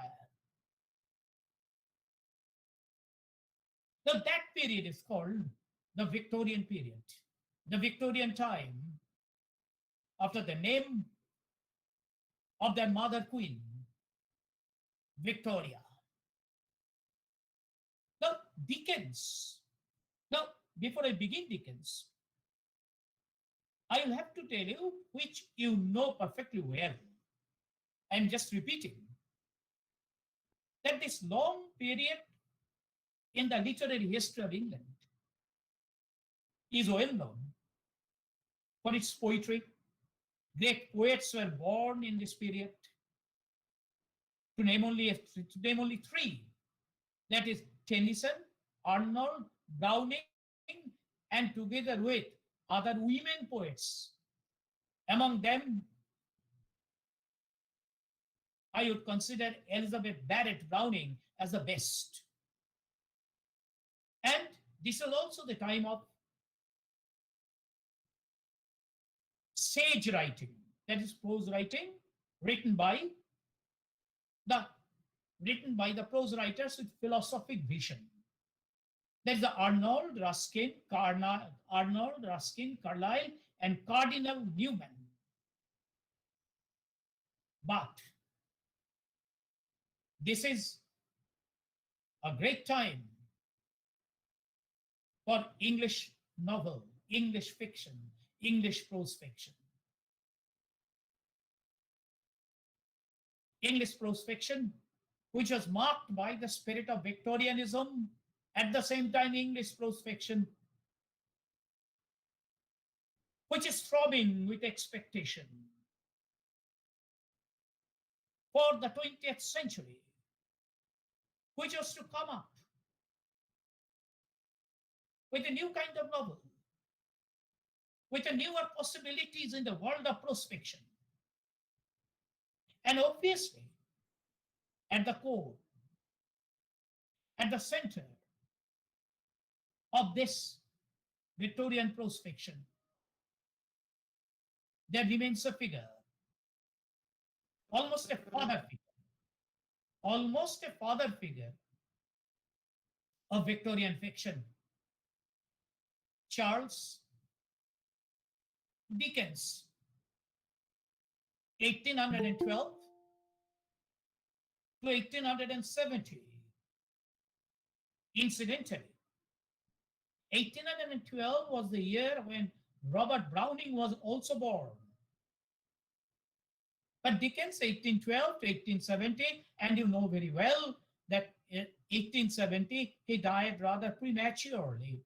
So that period is called the Victorian period, the Victorian time, after the name of their mother queen, Victoria. Now, Dickens. Now, before I begin Dickens, I will have to tell you, which you know perfectly well. I'm just repeating that this long period in the literary history of England is well known for its poetry. Great poets were born in this period. To name only three, that is Tennyson, Arnold, Browning, and together with other women poets. Among them, I would consider Elizabeth Barrett Browning as the best. And this is also the time of sage writing, that is prose writing, written by the prose writers with philosophic vision. There's the Arnold, Ruskin, Carlyle, and Cardinal Newman. But this is a great time for English novel, English fiction, English prose fiction. English prose fiction, which was marked by the spirit of Victorianism, at the same time English prose fiction, which is throbbing with expectation for the 20th century, which was to come up with a new kind of novel, with a newer possibilities in the world of prose fiction. And obviously, at the core, at the center of this Victorian prose fiction, there remains a figure, almost a father figure of Victorian fiction, Charles Dickens, 1812 to 1870. Incidentally, 1812 was the year when Robert Browning was also born. But Dickens, 1812 to 1870, and you know very well that in 1870 he died rather prematurely,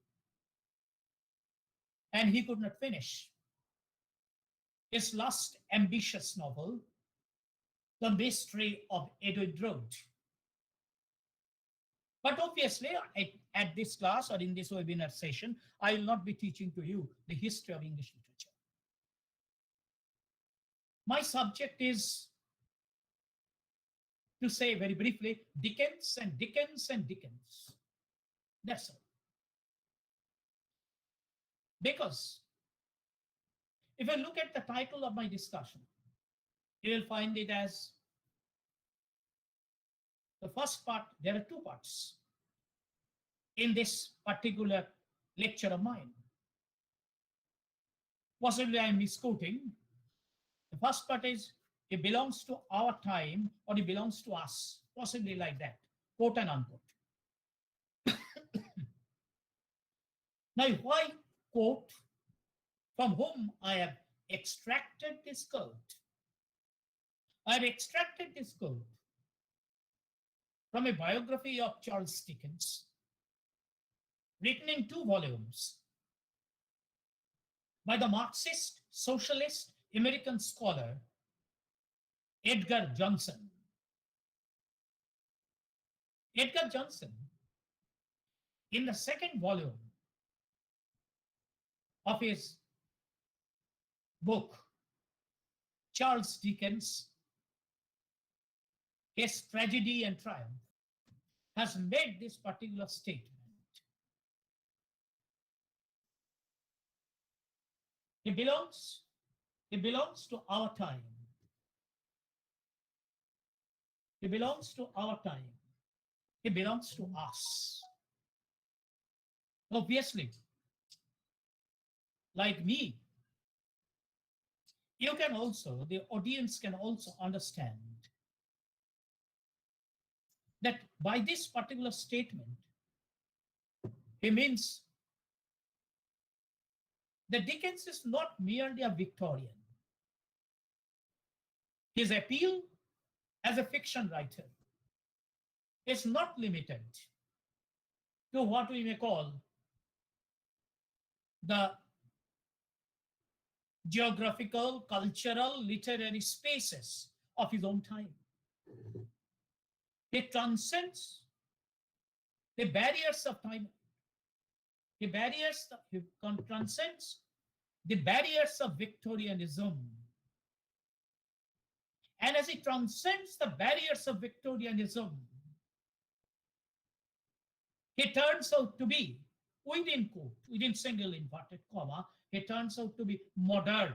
and he could not finish his last ambitious novel, The Mystery of Edwin Drood. But obviously, at this class or in this webinar session, I will not be teaching to you the history of English literature. My subject is to say very briefly, Dickens and Dickens and Dickens. That's all. Because if I look at the title of my discussion, you will find it as the first part. There are two parts in this particular lecture of mine. Possibly I am misquoting. The first part is, it belongs to our time or it belongs to us, possibly like that, quote and unquote. Now, why quote? From whom I have extracted this quote I've extracted this quote from a biography of Charles Dickens, written in 2 volumes by the Marxist socialist American scholar Edgar Johnson. Edgar Johnson, in the 2nd volume of his book, Charles Dickens, His Tragedy and Triumph, has made this particular statement. He belongs to our time. He belongs to our time. He belongs to us. Obviously, like me, you can also, the audience can also understand that by this particular statement, he means that Dickens is not merely a Victorian. His appeal as a fiction writer is not limited to what we may call the geographical, cultural, literary spaces of his own time. He transcends the barriers of time. He transcends the barriers of Victorianism. And as he transcends the barriers of Victorianism, he turns out to be, within quote, within single inverted comma, he turns out to be modern.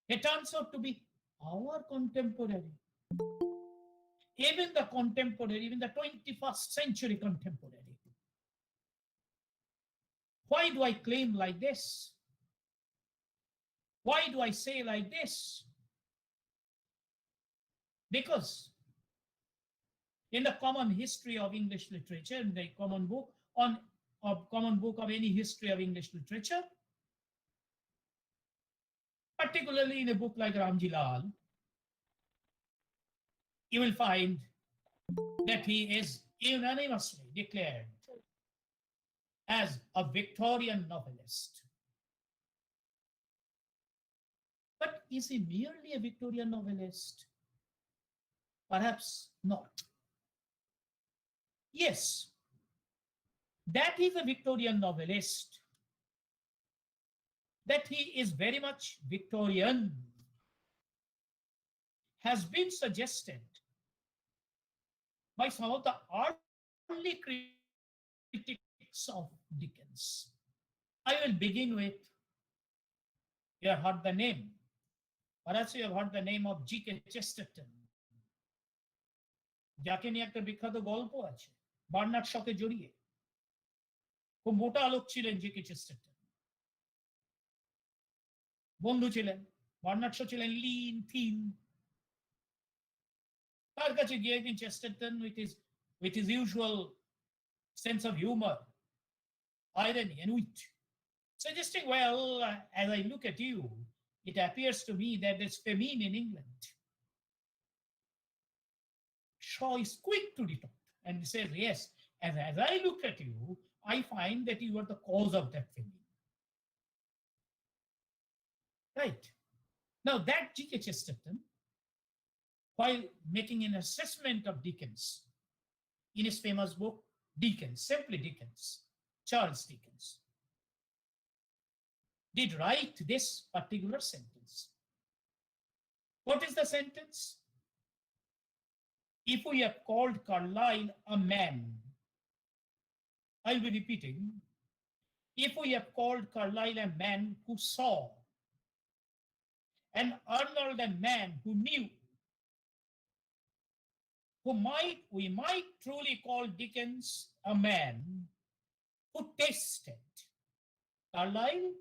He turns out to be our contemporary. Even the 21st century contemporary. Why do I claim like this? Why do I say like this? Because in the common history of English literature, in the common book of any history of English literature, particularly in a book like Ramji Lal, you will find that he is unanimously declared as a Victorian novelist. But is he merely a Victorian novelist? Perhaps not. Yes, that he's a Victorian novelist, that he is very much Victorian, has been suggested by some of the early critics of Dickens. I will begin with, you have heard the name, perhaps you have heard the name of G.K. Chesterton, যাকে নিয়ে একটা বিখ্যাত গল্প আছে, Bernard শকে জড়িয়ে। খুব মোটা লোক ছিলেন জি.কে. চেস্টারটন, বন্ধু ছিলেন। বার্নার্ড শ ছিলেন লিন, থিন। তার কাছে গিয়ে একদিন চেস্টারটন with his usual sense of humor, irony and wit, suggesting, well, as I look at you, it appears to me that there's famine in England. Shaw is quick to retort and says, yes, as I look at you, I find that you are the cause of that famine. Right. Now that G.K. Chesterton, while making an assessment of Dickens in his famous book, Dickens, simply Dickens, Charles Dickens, did write this particular sentence. What is the sentence? If we have called Carlyle a man, I'll be repeating, if we have called Carlyle a man who saw, and Arnold a man who knew, we might truly call Dickens a man who tasted. Carlyle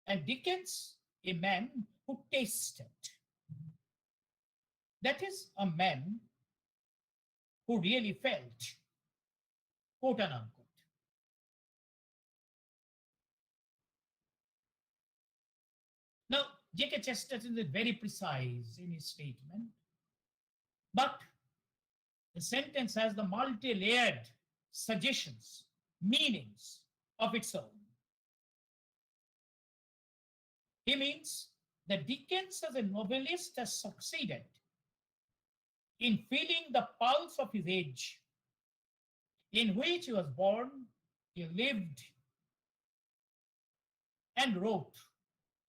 and Dickens, a man who tasted. That is a man who really felt, quote and unquote. Now, J.K. Chesterton is very precise in his statement, but the sentence has the multi-layered suggestions, meanings of its own. He means that Dickens as a novelist has succeeded in feeling the pulse of his age, in which he was born, he lived, and wrote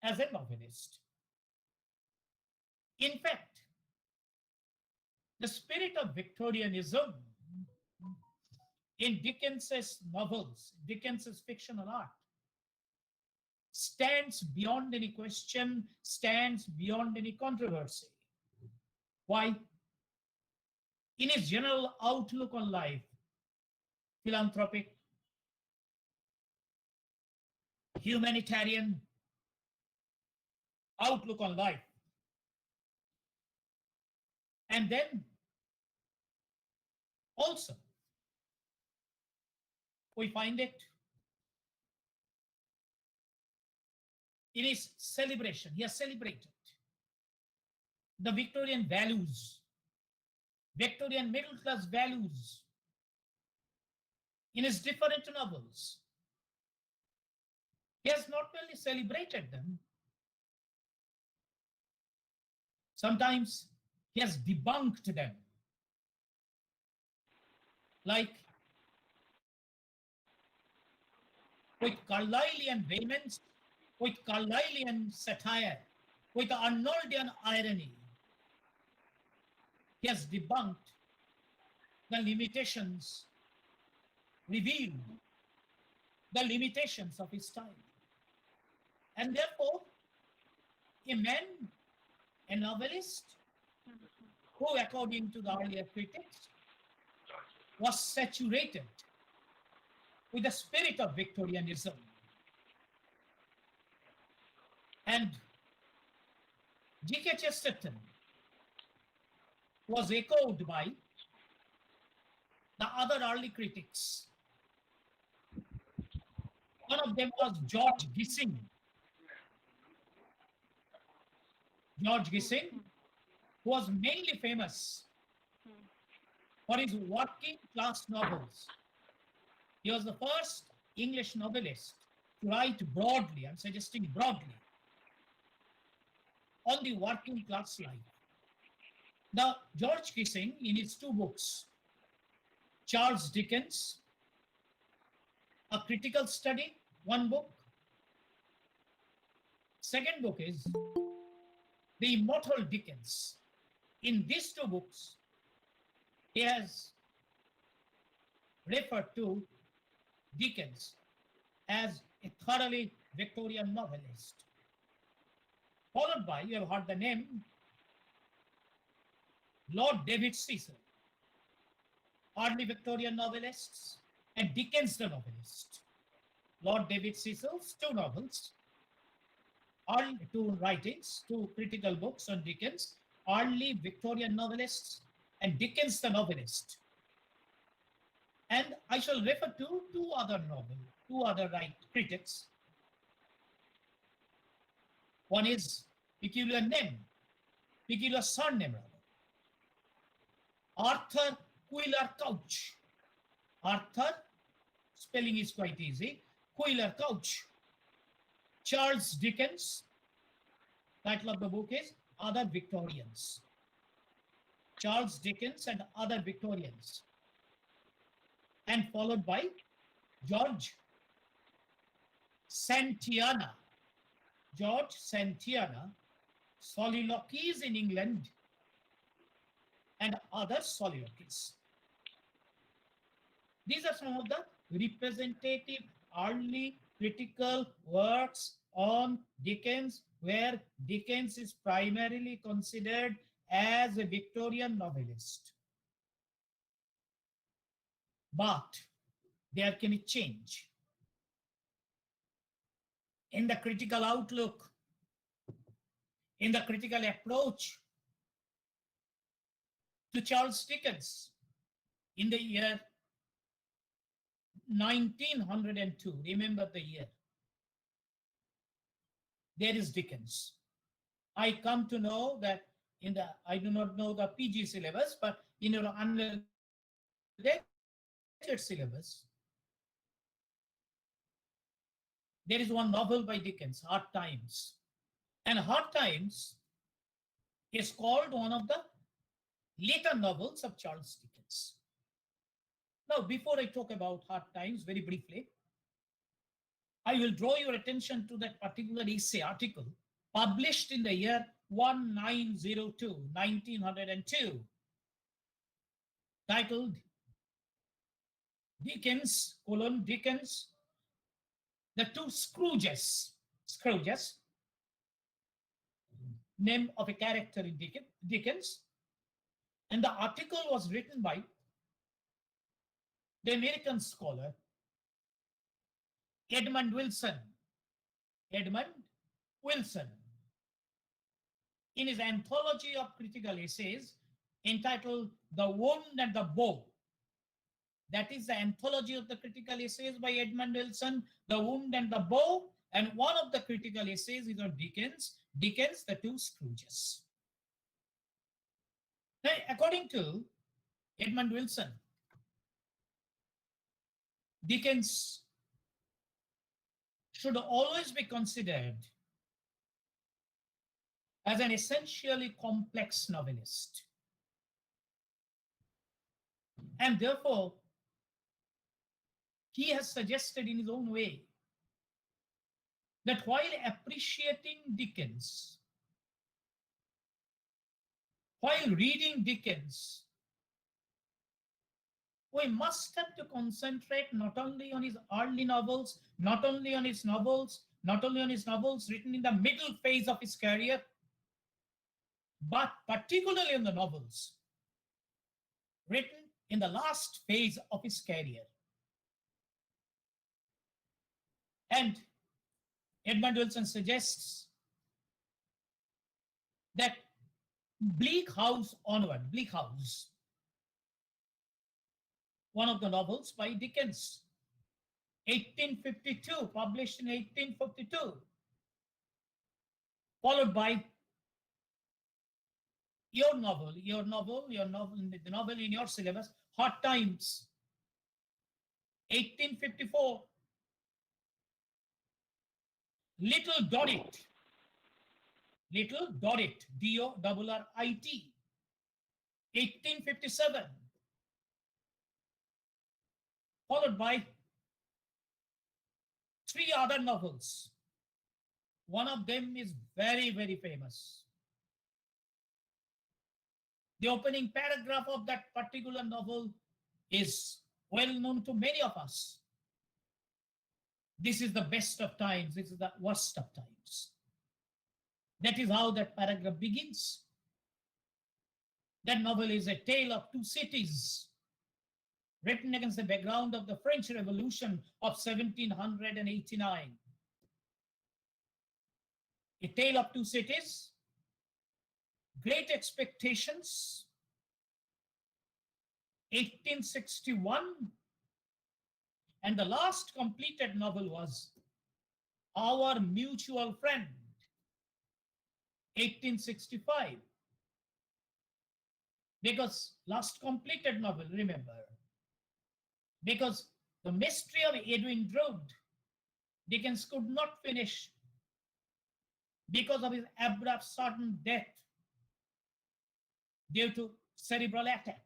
as a novelist. In fact, the spirit of Victorianism in Dickens's novels, Dickens's fictional art, stands beyond any question, stands beyond any controversy. Why? In his general outlook on life, philanthropic, humanitarian outlook on life. And then also, we find it in his celebration. He has celebrated the Victorian values, Victorian middle class values in his different novels. He has not only celebrated them, sometimes he has debunked them. Like with Carlylean vehemence, with Carlylean satire, with Arnoldian irony, he has debunked the limitations, revealed the limitations of his time. And therefore, a man, a novelist, who, according to the earlier critics, was saturated with the spirit of Victorianism. And G.K. Chesterton was echoed by the other early critics. One of them was George Gissing. George Gissing, who was mainly famous for his working class novels. He was the first English novelist to write broadly, I'm suggesting broadly, on the working class life. Now, George Gissing, in his two books, Charles Dickens, A Critical Study, one book. Second book is The Immortal Dickens. In these two books, he has referred to Dickens as a thoroughly Victorian novelist. Followed by, you have heard the name, Lord David Cecil, early Victorian novelists, and Dickens the novelist. Lord David Cecil's two novels, two writings, two critical books on Dickens, early Victorian novelists, and Dickens the novelist. And I shall refer to two other critics. One is peculiar surname rather, Arthur Quiller Couch. Arthur, spelling is quite easy, Quiller Couch. Charles Dickens, title of the book is Other Victorians. Charles Dickens and Other Victorians. And followed by George Santayana. George Santayana, Soliloquies in England and Other Soliloquies. These are some of the representative early critical works on Dickens, where Dickens is primarily considered as a Victorian novelist. But there can be change in the critical outlook, in the critical approach to Charles Dickens in the year 1902. Remember the year. There is Dickens. I come to know that in the, I do not know the PG syllabus, but in your undergraduate syllabus, there is one novel by Dickens, Hard Times. And Hard Times is called one of the later novels of Charles Dickens. Now, before I talk about Hard Times, very briefly, I will draw your attention to that particular essay article published in the year 1902, 1902, titled Dickens, Dickens, the two Scrooges. Scrooges, name of a character in Dickens. And the article was written by the American scholar Edmund Wilson. Edmund Wilson, in his anthology of critical essays entitled The Wound and the Bow. That is the anthology of the critical essays by Edmund Wilson, The Wound and the Bow, and one of the critical essays is on Dickens, The Two Scrooges. Now, according to Edmund Wilson, Dickens should always be considered as an essentially complex novelist. And therefore, he has suggested in his own way that while appreciating Dickens, while reading Dickens, we must have to concentrate not only on his early novels, not only on his novels written in the middle phase of his career, but particularly on the novels written in the last phase of his career. And Edmund Wilson suggests that Bleak House onward, Bleak House, one of the novels by Dickens, 1852, published in 1852, followed by the novel in your syllabus, Hard Times, 1854, Little Dorrit, D-O-R-R-I-T, 1857, followed by three other novels. One of them is very, very famous. The opening paragraph of that particular novel is well known to many of us. This is the best of times, this is the worst of times. That is how that paragraph begins. That novel is a tale of two cities, written against the background of the French Revolution of 1789. A tale of two cities, Great Expectations, 1861, and the last completed novel was Our Mutual Friend, 1865. Because last completed novel, remember, because the mystery of Edwin Drood, Dickens could not finish because of his abrupt sudden death due to cerebral attack.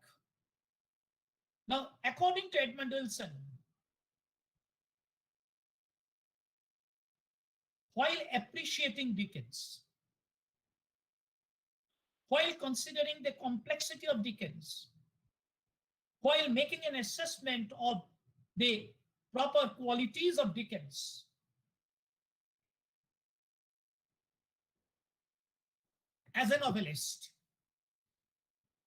Now, according to Edmund Wilson, while appreciating Dickens, while considering the complexity of Dickens, while making an assessment of the proper qualities of Dickens, as a novelist,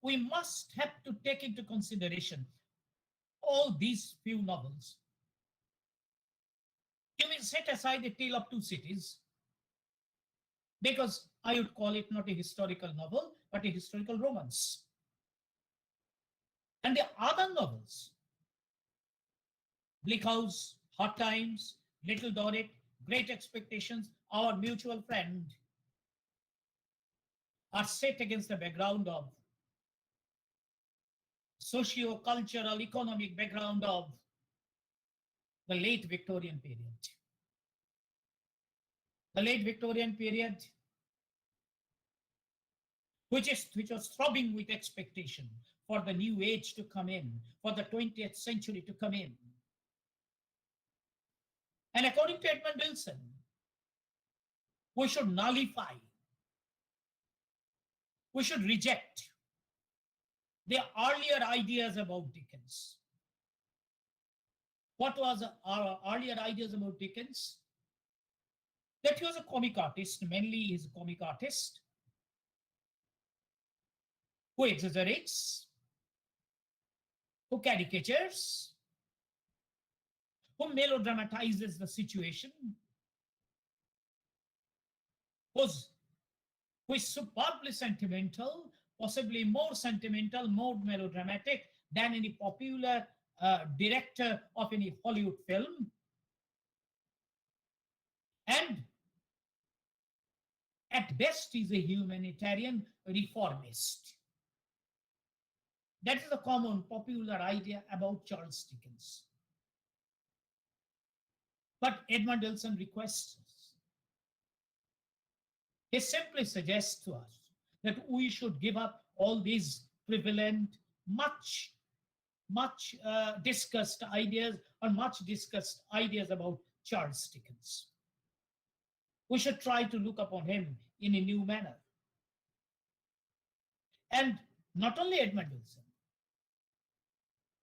we must have to take into consideration all these few novels. You may set aside A Tale of Two Cities, because I would call it not a historical novel, but a historical romance. And the other novels, Bleak House, Hard Times, Little Dorrit, Great Expectations, Our Mutual Friend, are set against the background of socio-cultural, economic background of the late Victorian period. The late Victorian period, which was throbbing with expectation for the new age to come in, for the 20th century to come in. And according to Edmund Wilson, we should nullify, we should reject the earlier ideas about Dickens. What was our earlier ideas about Dickens? That he was a comic artist, mainly he's a comic artist who exaggerates, who caricatures, who melodramatizes the situation, who is superbly sentimental, possibly more sentimental, more melodramatic than any popular director of any Hollywood film. And at best, he's a humanitarian reformist. That is a common popular idea about Charles Dickens. But Edmund Wilson requests us. He simply suggests to us that we should give up all these prevalent, much discussed ideas or much discussed ideas about Charles Dickens. We should try to look upon him in a new manner. And not only Edmund Wilson,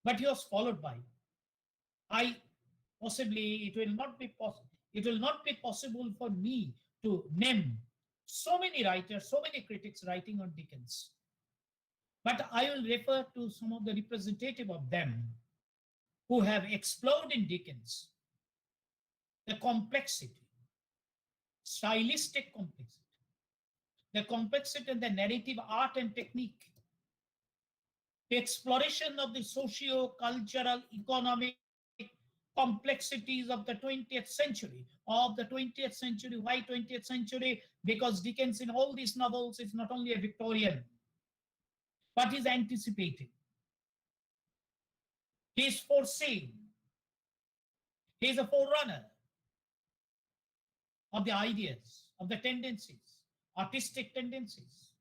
but he was followed by, it will not be possible for me to name so many writers, so many critics writing on Dickens. But I will refer to some of the representative of them who have explored in Dickens the complexity, stylistic complexity, the complexity in the narrative art and technique, the exploration of the socio-cultural, economic complexities of the 20th century. Why 20th century? Because Dickens in all these novels is not only a Victorian, but is anticipating. He is foreseeing. He is a forerunner of the ideas, of the tendencies, artistic tendencies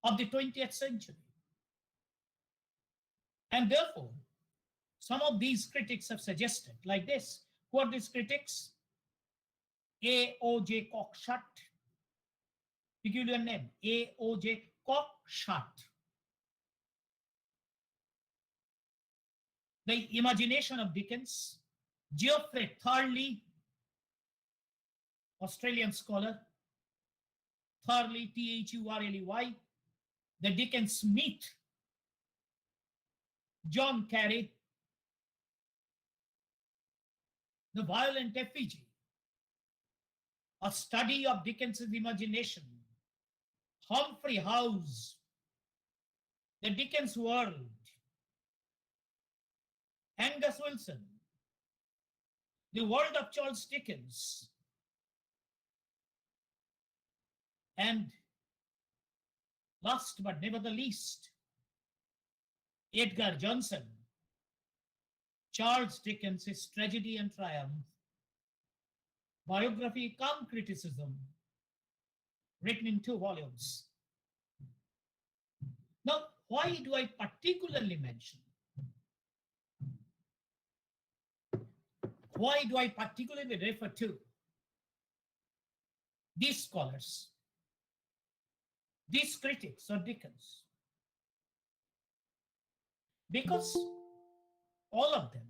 of the 20th century. And therefore, some of these critics have suggested like this. Who are these critics? A.O.J. Cockshut, peculiar name, A.O.J. Cockshut. The Imagination of Dickens, Geoffrey Thurley, Australian scholar, Thurley, Thurley, the Dickens Myth, John Carey, The Violent Effigy, a study of Dickens's imagination, Humphrey House, The Dickens World, Angus Wilson, The World of Charles Dickens, and last but never the least, Edgar Johnson, Charles Dickens' Tragedy and Triumph, biography cum criticism, written in 2 volumes. Now, why do I particularly mention? Why do I particularly refer to these scholars, these critics of Dickens? Because all of them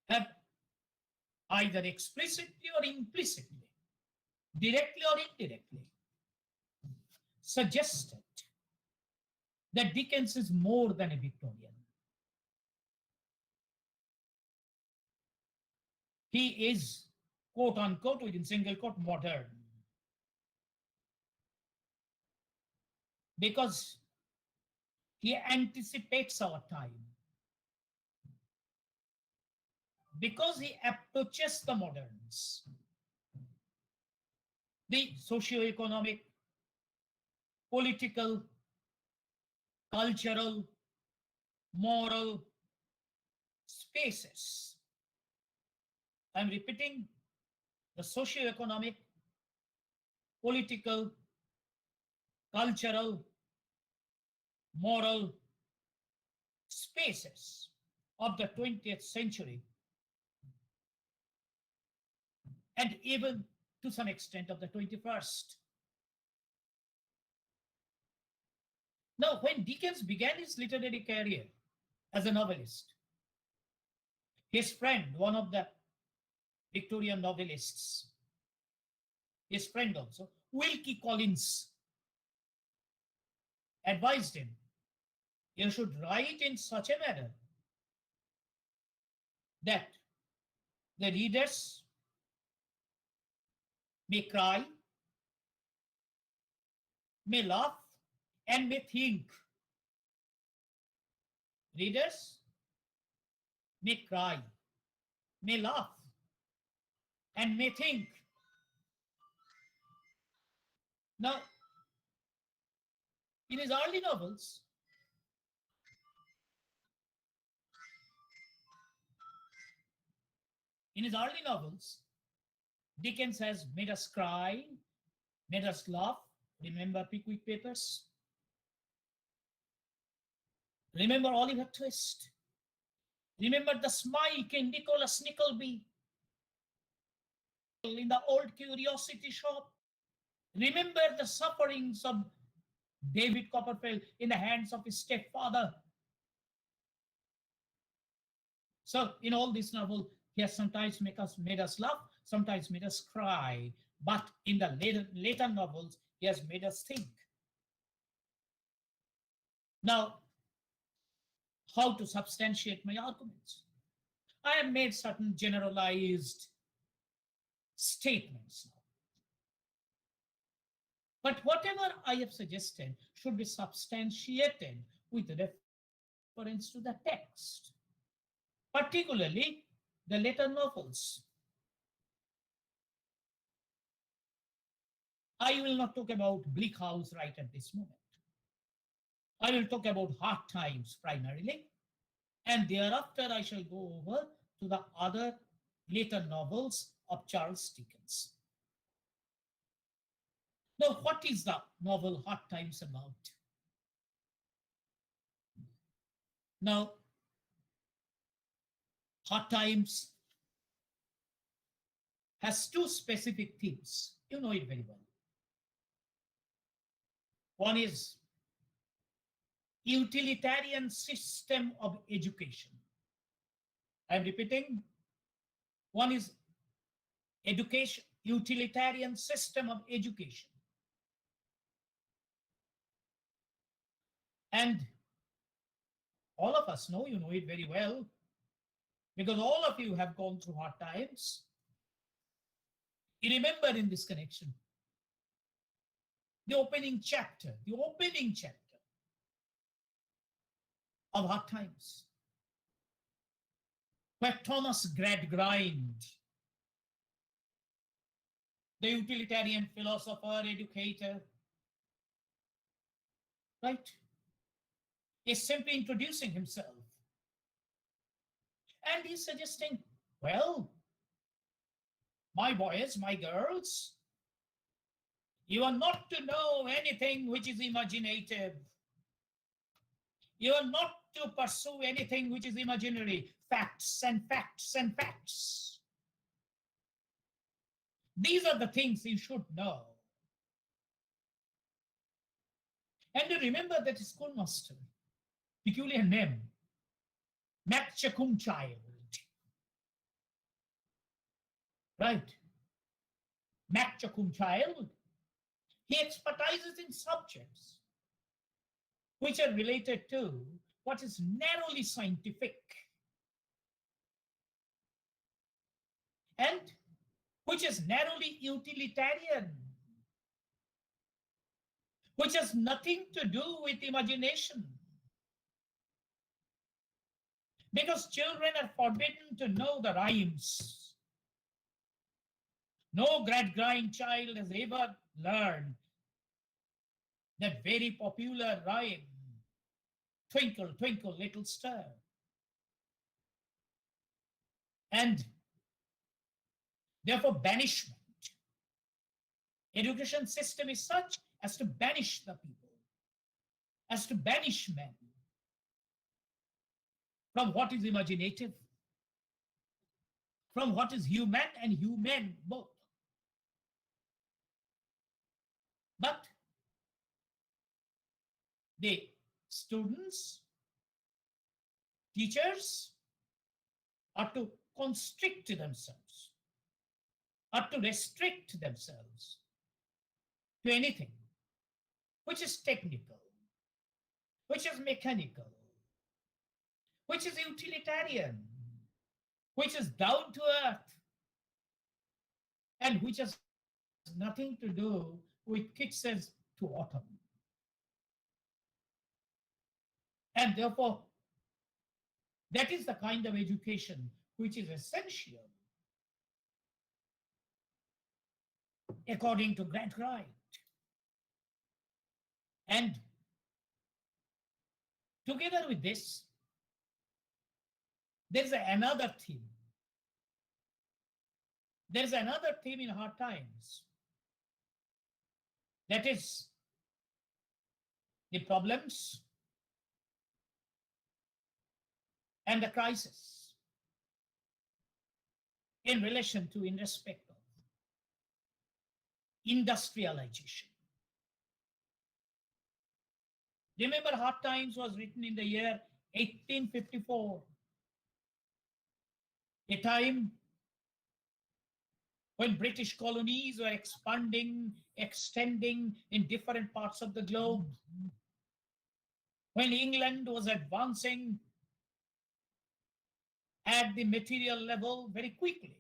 have either explicitly or implicitly, directly or indirectly, suggested that Dickens is more than a Victorian. He is, quote unquote, within single quote, modern. Because he anticipates our time. Because he approaches the moderns. the socio-economic, political, cultural, moral spaces. I'm repeating, the socio-economic, political, cultural, moral spaces of the 20th century, and even to some extent of the 21st. Now, when Dickens began his literary career as a novelist, his friend, one of the Victorian novelists, his friend also, Wilkie Collins, advised him, you should write in such a manner that the readers may cry, may laugh, and may think. Readers may cry, may laugh, and may think. Now, in his early novels, Dickens has made us cry, made us laugh. Remember Pickwick Papers? Remember Oliver Twist? Remember the smile King Nicholas Nickleby in the old curiosity shop? Remember the sufferings of David Copperfield in the hands of his stepfather? So in all this novel, he has sometimes made us laugh, sometimes made us cry. But in the later novels, he has made us think. Now, how to substantiate my arguments? I have made certain generalized statements now. But whatever I have suggested should be substantiated with reference to the text, particularly the later novels. I will not talk about Bleak House right at this moment. I will talk about Hard Times primarily, and thereafter I shall go over to the other later novels of Charles Dickens. Now, what is the novel Hard Times about? Now, Hard Times has two specific themes. You know it very well. One is utilitarian system of education. I'm repeating. One is education, utilitarian system of education. And all of us know, you know it very well, because all of you have gone through hard times. You remember in this connection, the opening chapter of Hard Times, where Thomas Gradgrind, the utilitarian philosopher, educator, right, is simply introducing himself. And he's suggesting, well, my boys, my girls, you are not to know anything which is imaginative. You are not to pursue anything which is imaginary. Facts and facts and facts. These are the things you should know. And you remember that schoolmaster, peculiar name, Child. Right? Child. He expertises in subjects which are related to what is narrowly scientific and which is narrowly utilitarian, which has nothing to do with imagination. Because children are forbidden to know the rhymes. No great-grandchild has ever learned that very popular rhyme, Twinkle, Twinkle, Little Star. And therefore, banishment. Education system is such as to banish the people, as to banish men from what is imaginative, from what is human and human both. But the students, teachers are to constrict themselves, are to restrict themselves to anything which is technical, which is mechanical, which is utilitarian, which is down to earth, and which has nothing to do with kisses to autumn. And therefore, that is the kind of education which is essential according to Grant Wright. And together with this, there's another theme. There's another theme in hard times. That is the problems and the crisis in relation to, in respect of industrialization. Remember, Hard Times was written in the year 1854, a time when British colonies were expanding, extending in different parts of the globe, when England was advancing at the material level very quickly.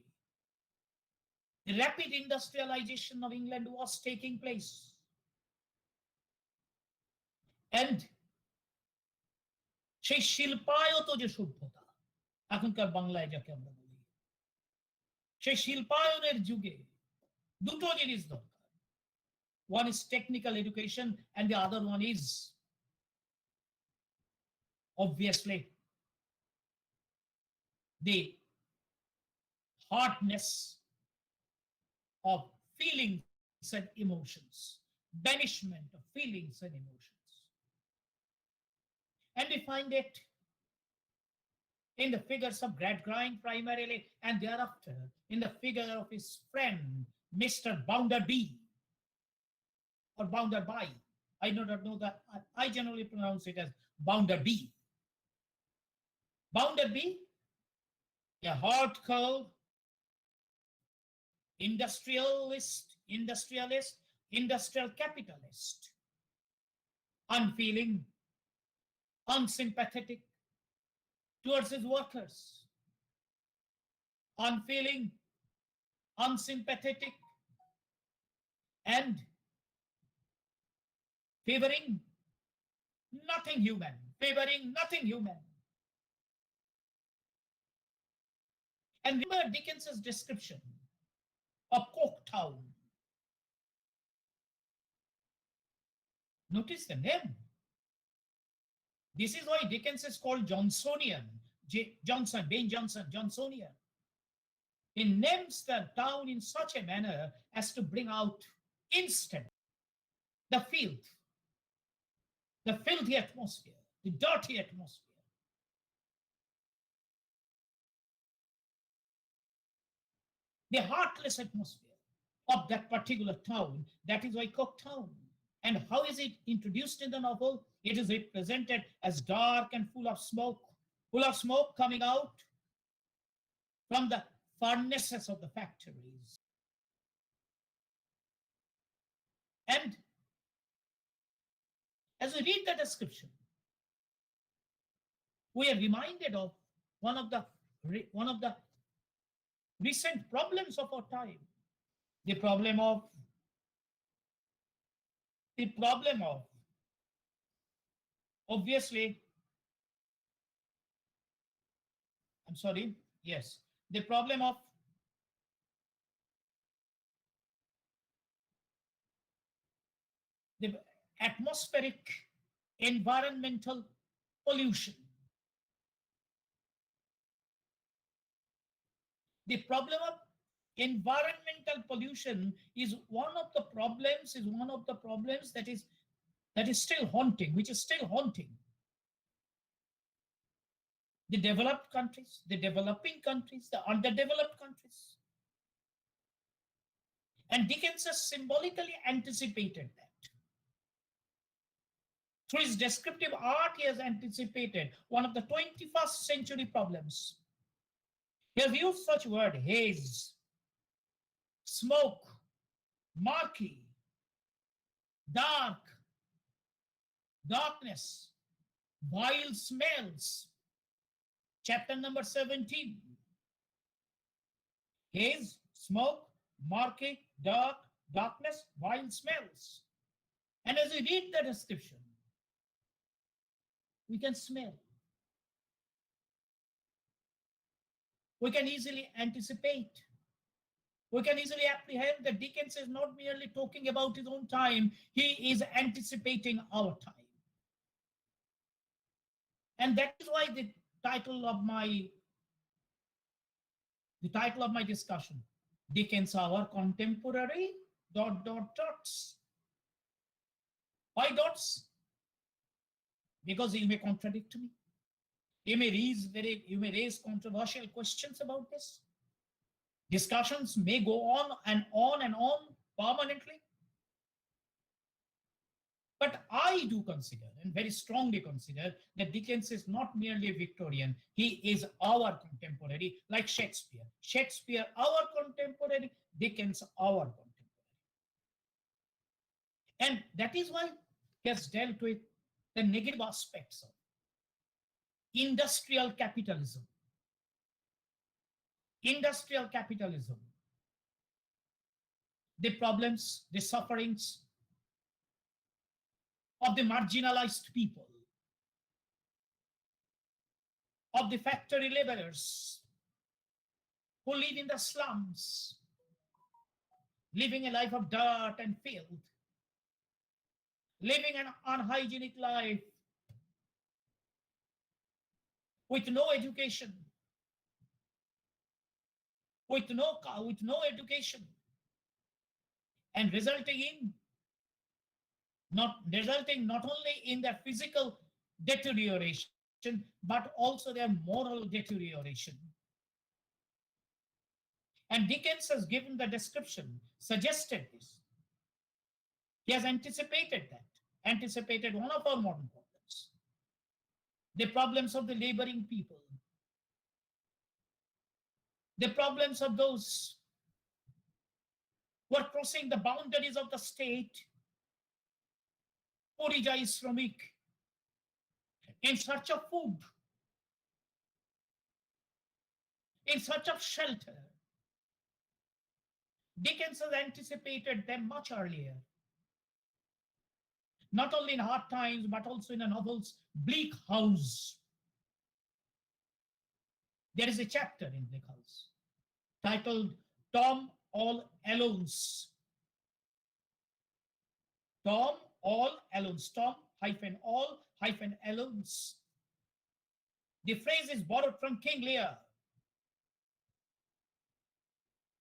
The rapid industrialization of England was taking place. And সেই শিল্পায়ত যে সভ্যতা, এখনকার বাংলায় যাকে আমরা বলি, সেই শিল্পায়নের যুগে দুটো জিনিস দরকার. One is technical education and the other one is obviously the hardness of feelings and emotions, banishment of feelings and emotions. And we find it in the figures of Gradgrind primarily, and thereafter in the figure of his friend, Mr. Bounderby, or Bounderby. I do not know that. I generally pronounce it as Bounderby. Bounderby, a hardcore industrialist, industrial capitalist, unfeeling, unsympathetic towards his workers, unfeeling, unsympathetic, and favoring nothing human, And remember Dickens's description of Coketown. Notice the name. This is why Dickens is called Johnsonian. Ben Jonson, Johnsonian. He names the town in such a manner as to bring out instant the filthy atmosphere, the dirty atmosphere. The heartless atmosphere of that particular town. That is why Coketown. And how is it introduced in the novel? It is represented as dark and full of smoke coming out from the furnaces of the factories. And as we read the description, we are reminded of one of the recent problems of our time. The problem of obviously, I'm sorry, yes, the problem of the atmospheric environmental pollution. The problem of environmental pollution is one of the problems, that is still haunting, which is still haunting the developed countries, the developing countries, the underdeveloped countries. And Dickens has symbolically anticipated that. Through his descriptive art, he has anticipated one of the 21st century problems. He has used such word: haze, smoke, murky, dark, darkness, vile smells. Chapter number 17. Haze, smoke, murky, dark, darkness, vile smells. And as we read the description, we can smell. We can easily anticipate. We can easily apprehend that Dickens is not merely talking about his own time, he is anticipating our time. And that is why the title of my discussion, Dickens, our contemporary, ... Why dots? Because you may contradict me. You may raise controversial questions about this. Discussions may go on and on and on permanently. But I do consider, and very strongly consider, that Dickens is not merely a Victorian, he is our contemporary, like Shakespeare. Shakespeare, our contemporary, Dickens, our contemporary. And that is why he has dealt with the negative aspects of industrial capitalism. Industrial capitalism, the problems, the sufferings of the marginalized people, of the factory laborers who live in the slums, living a life of dirt and filth, living an unhygienic life with no education, with no education, and resulting not only in their physical deterioration, but also their moral deterioration. And Dickens has given the description, suggested this. He has anticipated one of our modern problems, the problems of the laboring people, the problems of those who are crossing the boundaries of the state, Porijayi Shramik, in search of food, in search of shelter. Dickens has anticipated them much earlier, not only in Hard Times, but also in a novel's Bleak House. There is a chapter in Bleak House titled Tom All Alone's. Tom All Alone's. Tom -all -alone's. The phrase is borrowed from King Lear.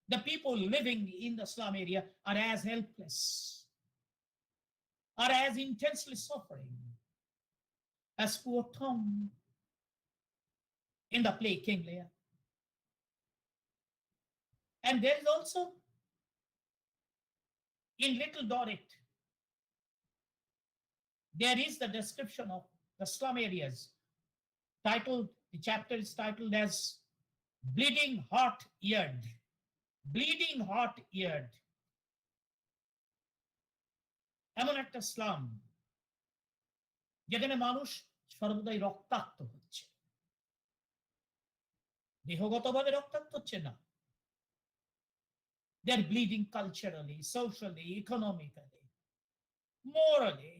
The people living in the slum area are as helpless, are as intensely suffering as poor Tom in the play King Lear. And there is also in Little Dorrit, there is the description of the slum areas. The chapter is titled as Bleeding Heart-Eared. Bleeding Heart-Eared. এমন একটা slam যেখানে মানুষ সর্বদাই রক্তাক্ত হচ্ছে, দেহগতভাবে রক্তাক্ত হচ্ছে না, they are bleeding culturally, socially, economically, morally,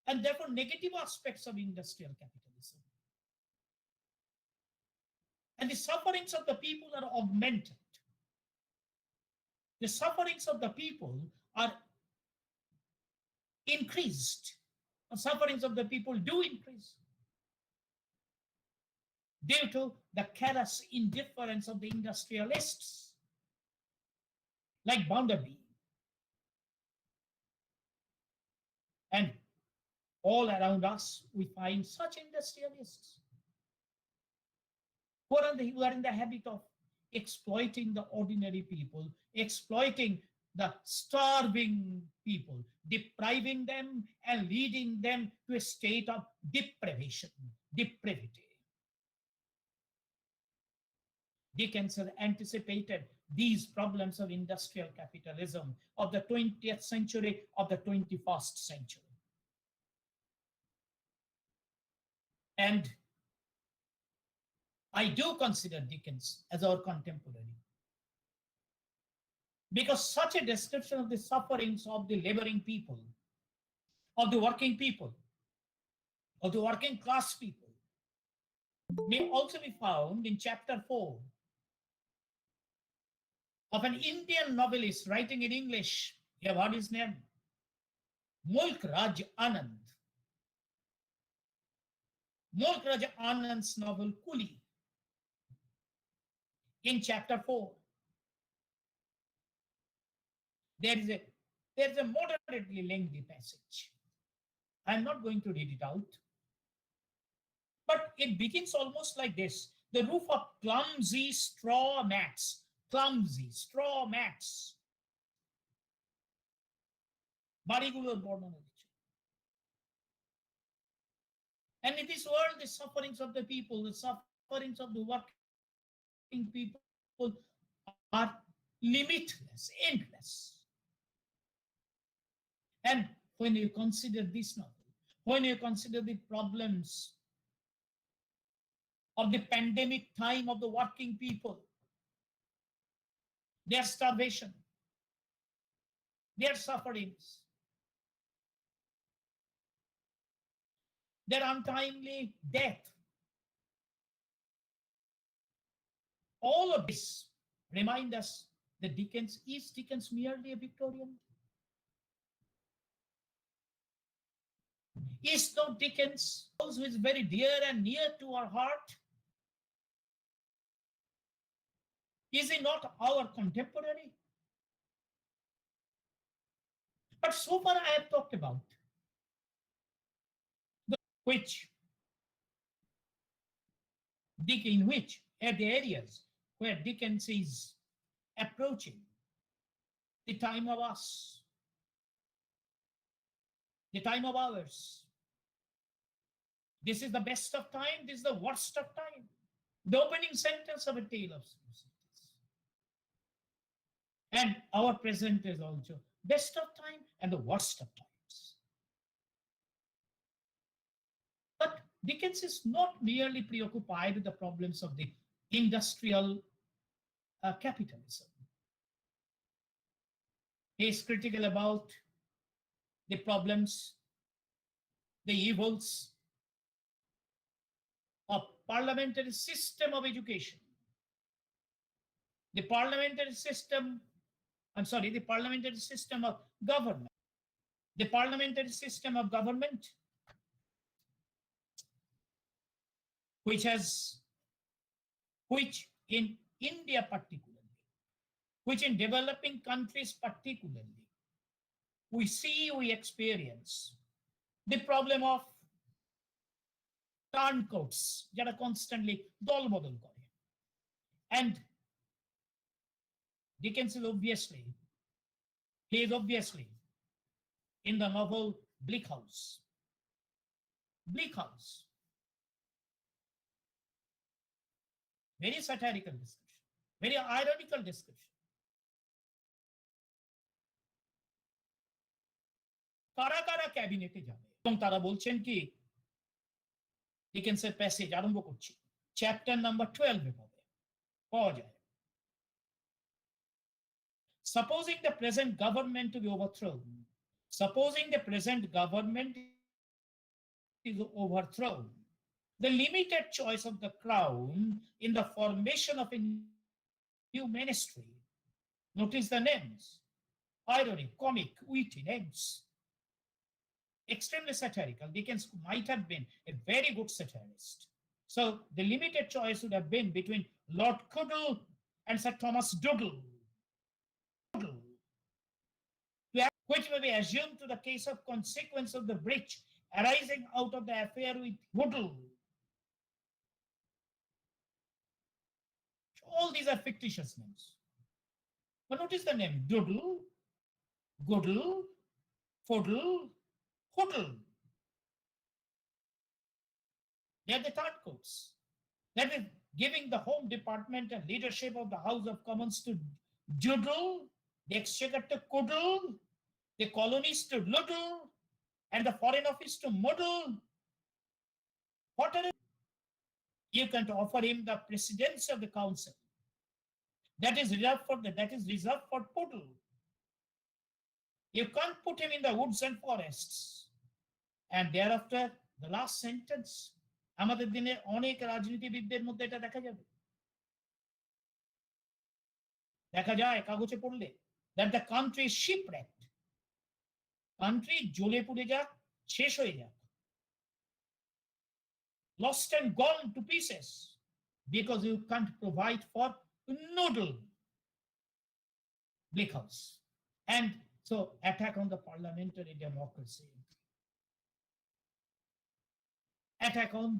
and therefore negative aspects of industrial capitalism. And the sufferings of the people are augmented. The sufferings of the people are increased. The sufferings of the people do increase due to the callous indifference of the industrialists like Bounderby. And all around us, we find such industrialists who are in the habit of exploiting the ordinary people, exploiting the starving people, depriving them and leading them to a state of deprivation, depravity. Dickens had anticipated these problems of industrial capitalism of the 20th century, of the 21st century. And I do consider Dickens as our contemporary, because such a description of the sufferings of the laboring people, of the working people, of the working class people, may also be found in chapter 4 of an Indian novelist writing in English. You have heard his name, Mulk Raj Anand. Mulk Raj Anand's novel Coolie. In chapter 4, there is a moderately lengthy passage. I'm not going to read it out, but it begins almost like this: the roof of clumsy straw mats, বাড়িগুলোর বর্ণনা দিচ্ছে। And in this world, the sufferings of the people, the sufferings of the working people are limitless, endless. And when you consider this novel, when you consider the problems of the pandemic time of the working people, their starvation, their sufferings, their untimely death, all of this remind us that is Dickens merely a Victorian? Is not Dickens who is very dear and near to our heart? Is he not our contemporary? But so far I have talked about which are the areas where Dickens is approaching the time of us, the time of ours. This is the best of time, this is the worst of time. The opening sentence of A Tale of Two Cities. And our present is also best of time and the worst of times. But Dickens is not merely preoccupied with the problems of the industrial capitalism. He is critical about the problems, the evils of parliamentary system of education, the parliamentary system of government, the parliamentary system of government, which in India particularly, which in developing countries particularly, we experience the problem of turncoats যারা constantly দলবদল করে. And Dickens is obviously in the novel Bleak House. Very satirical description, very ironical description. কারা কারা ক্যাবিনেটে যাবে এবং তারা বলছেন কি, ডিকেন্সের প্যাসেজ আরম্ভ করছি, চ্যাপ্টার নাম্বার 12 এ পাওয়া যায়। Supposing the present government to be overthrown, the limited choice of the crown in the formation of a new ministry, notice the names, irony, comic, witty names, extremely satirical. Dickens might have been a very good satirist. So the limited choice would have been between Lord Cuddle and Sir Thomas Doodle, which may be assumed to the case of consequence of the breach arising out of the affair with Woodle. All these are fictitious names. But notice the name Doodle, Goodle, Fuddle, Hoodle. They are the third courts. That is giving the Home Department and leadership of the House of Commons to Doodle, the Exchequer to Cuddle, the colonies to Luddle, and the Foreign Office to Muddle. What are you can offer him the presidency of the council? That is reserved for Poodle. You can't put him in the woods and forests. And thereafter, the last sentence, আমাদের দিনে অনেক রাজনীতিবিদদের মধ্যে এটা দেখা যাবে, দেখা যায় কাগজে পড়লে, that the country is shipwrecked. Country জ্বলে পুড়ে যাক, শেষ হয়ে যাক, lost and gone to pieces because you can't provide for noodle. Bleak House. And so attack on the parliamentary democracy, attack on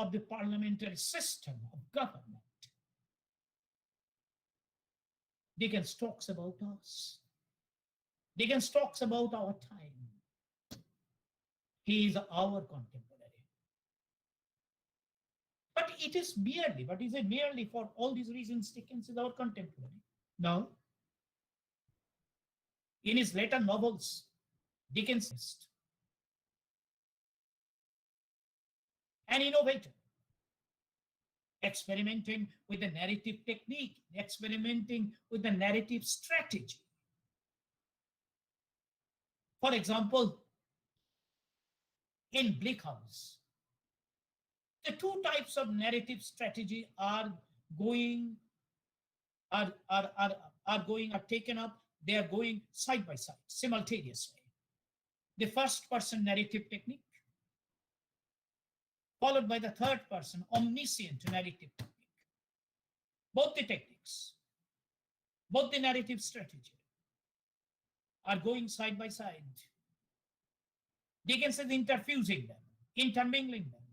of the parliamentary system of government. Dickens talks about us. Dickens talks about our time. He is our contemporary. But it is merely for all these reasons Dickens is our contemporary? No. In his later novels, Dickens is an innovator, experimenting with the narrative technique, experimenting with the narrative strategy. For example, in Bleak House, the two types of narrative strategy are taken up. They are going side by side, simultaneously. The first person narrative technique, followed by the third person omniscient narrative technique. Both the techniques, both the narrative strategy are going side by side. Dickens is interfusing them, intermingling them,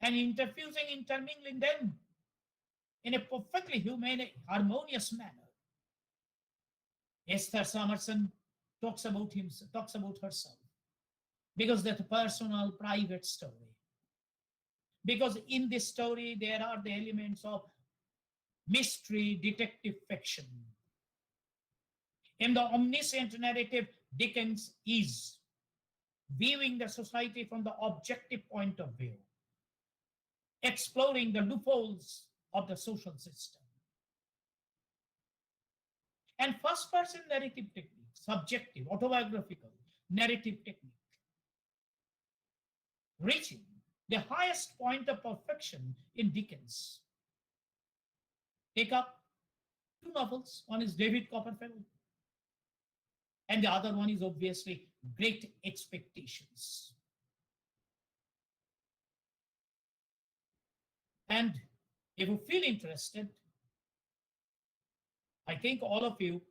and intermingling them in a perfectly humane, harmonious manner. Esther Summerson talks about herself because that's a personal, private story. Because in this story, there are the elements of mystery, detective fiction. In the omniscient narrative, Dickens is viewing the society from the objective point of view, exploring the loopholes of the social system. And first-person narrative technique, subjective, autobiographical narrative technique, reaching the highest point of perfection in Dickens. Take up two novels. One is David Copperfield, and the other one is obviously Great Expectations. And if you feel interested, I think all of you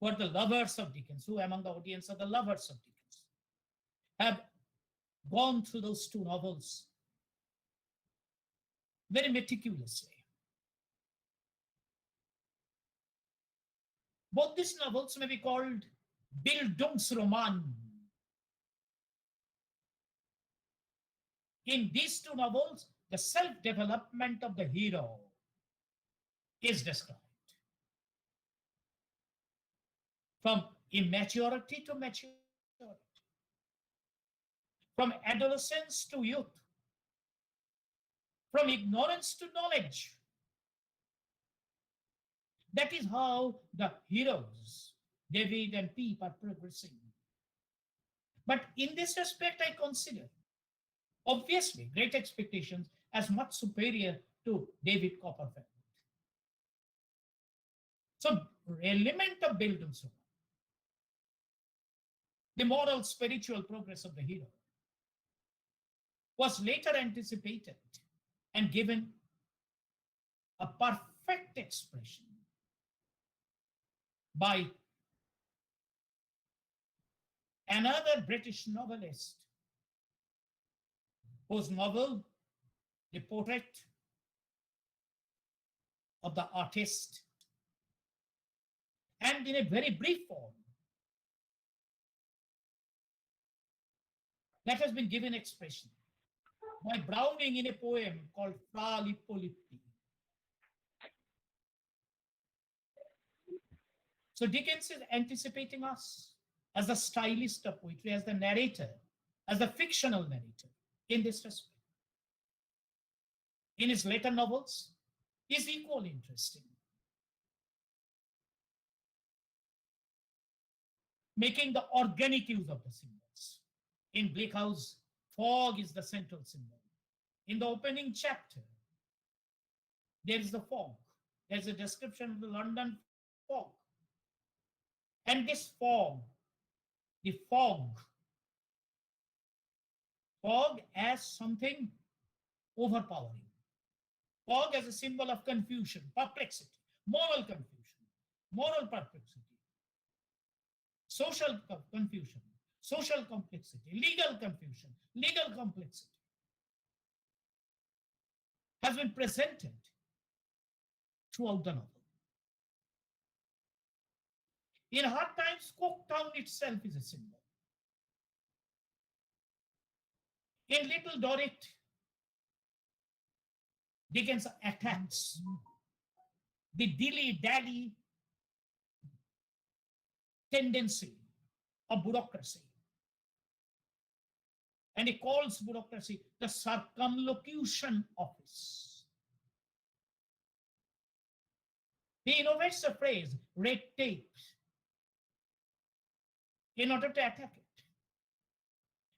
who are the lovers of Dickens, who among the audience are the lovers of Dickens, have gone through those two novels very meticulously. Both these novels may be called Bildungsroman. In these two novels, the self-development of the hero is described. From immaturity to maturity, from adolescence to youth, from ignorance to knowledge. That is how the heroes, David and Pip, are progressing. But in this respect, I consider, obviously, Great Expectations as much superior to David Copperfield. So, element of Bildungsroman, the moral spiritual progress of the hero, was later anticipated and given a perfect expression by another British novelist whose novel, The Portrait of the Artist, and in a very brief form, that has been given expression by Browning in a poem called Fra Lippo Lippi. So Dickens is anticipating us as the stylist of poetry, as the narrator, as the fictional narrator in this respect. In his later novels, is equally interesting, making the organic use of the symbols. In Bleak House, fog is the central symbol. In the opening chapter, there is the fog. There's a description of the London fog. And this fog, the fog as something overpowering. Fog as a symbol of confusion, perplexity, moral confusion, moral perplexity, social confusion, social complexity, legal confusion, legal complexity, has been presented throughout the novel. In hard times, Coketown itself is a symbol. In Little Dorrit, Dickens attacks the dilly-dally tendency of bureaucracy. And he calls bureaucracy the circumlocution office. He innovates the phrase red tape in order to attack it.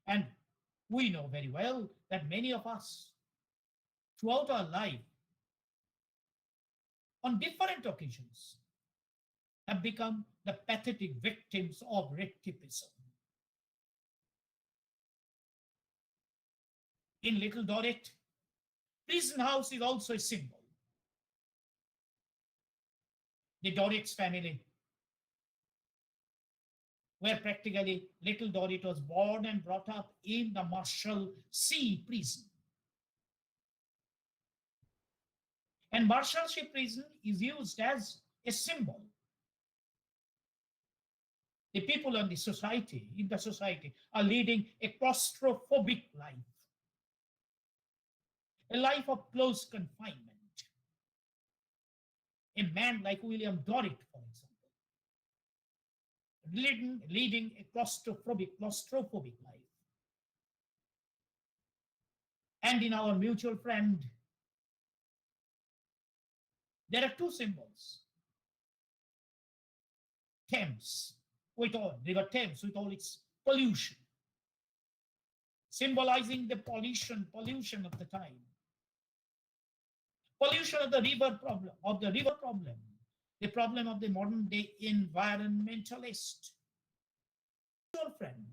And we know very well that many of us throughout our life, on different occasions, have become the pathetic victims of red tapeism. In Little Dorrit, prison house is also a symbol. The Dorrit's family, where practically Little Dorrit was born and brought up in the Marshalsea prison. And Marshalsea prison is used as a symbol. The people in the society are leading a claustrophobic life, a life of close confinement. A man like William Dorrit, for example, leading a claustrophobic life. And in our mutual friend, there are two symbols. Thames, River Thames with all its pollution, symbolizing the pollution of the time. Pollution of the river problem, the problem of the modern day environmentalist. Your friend,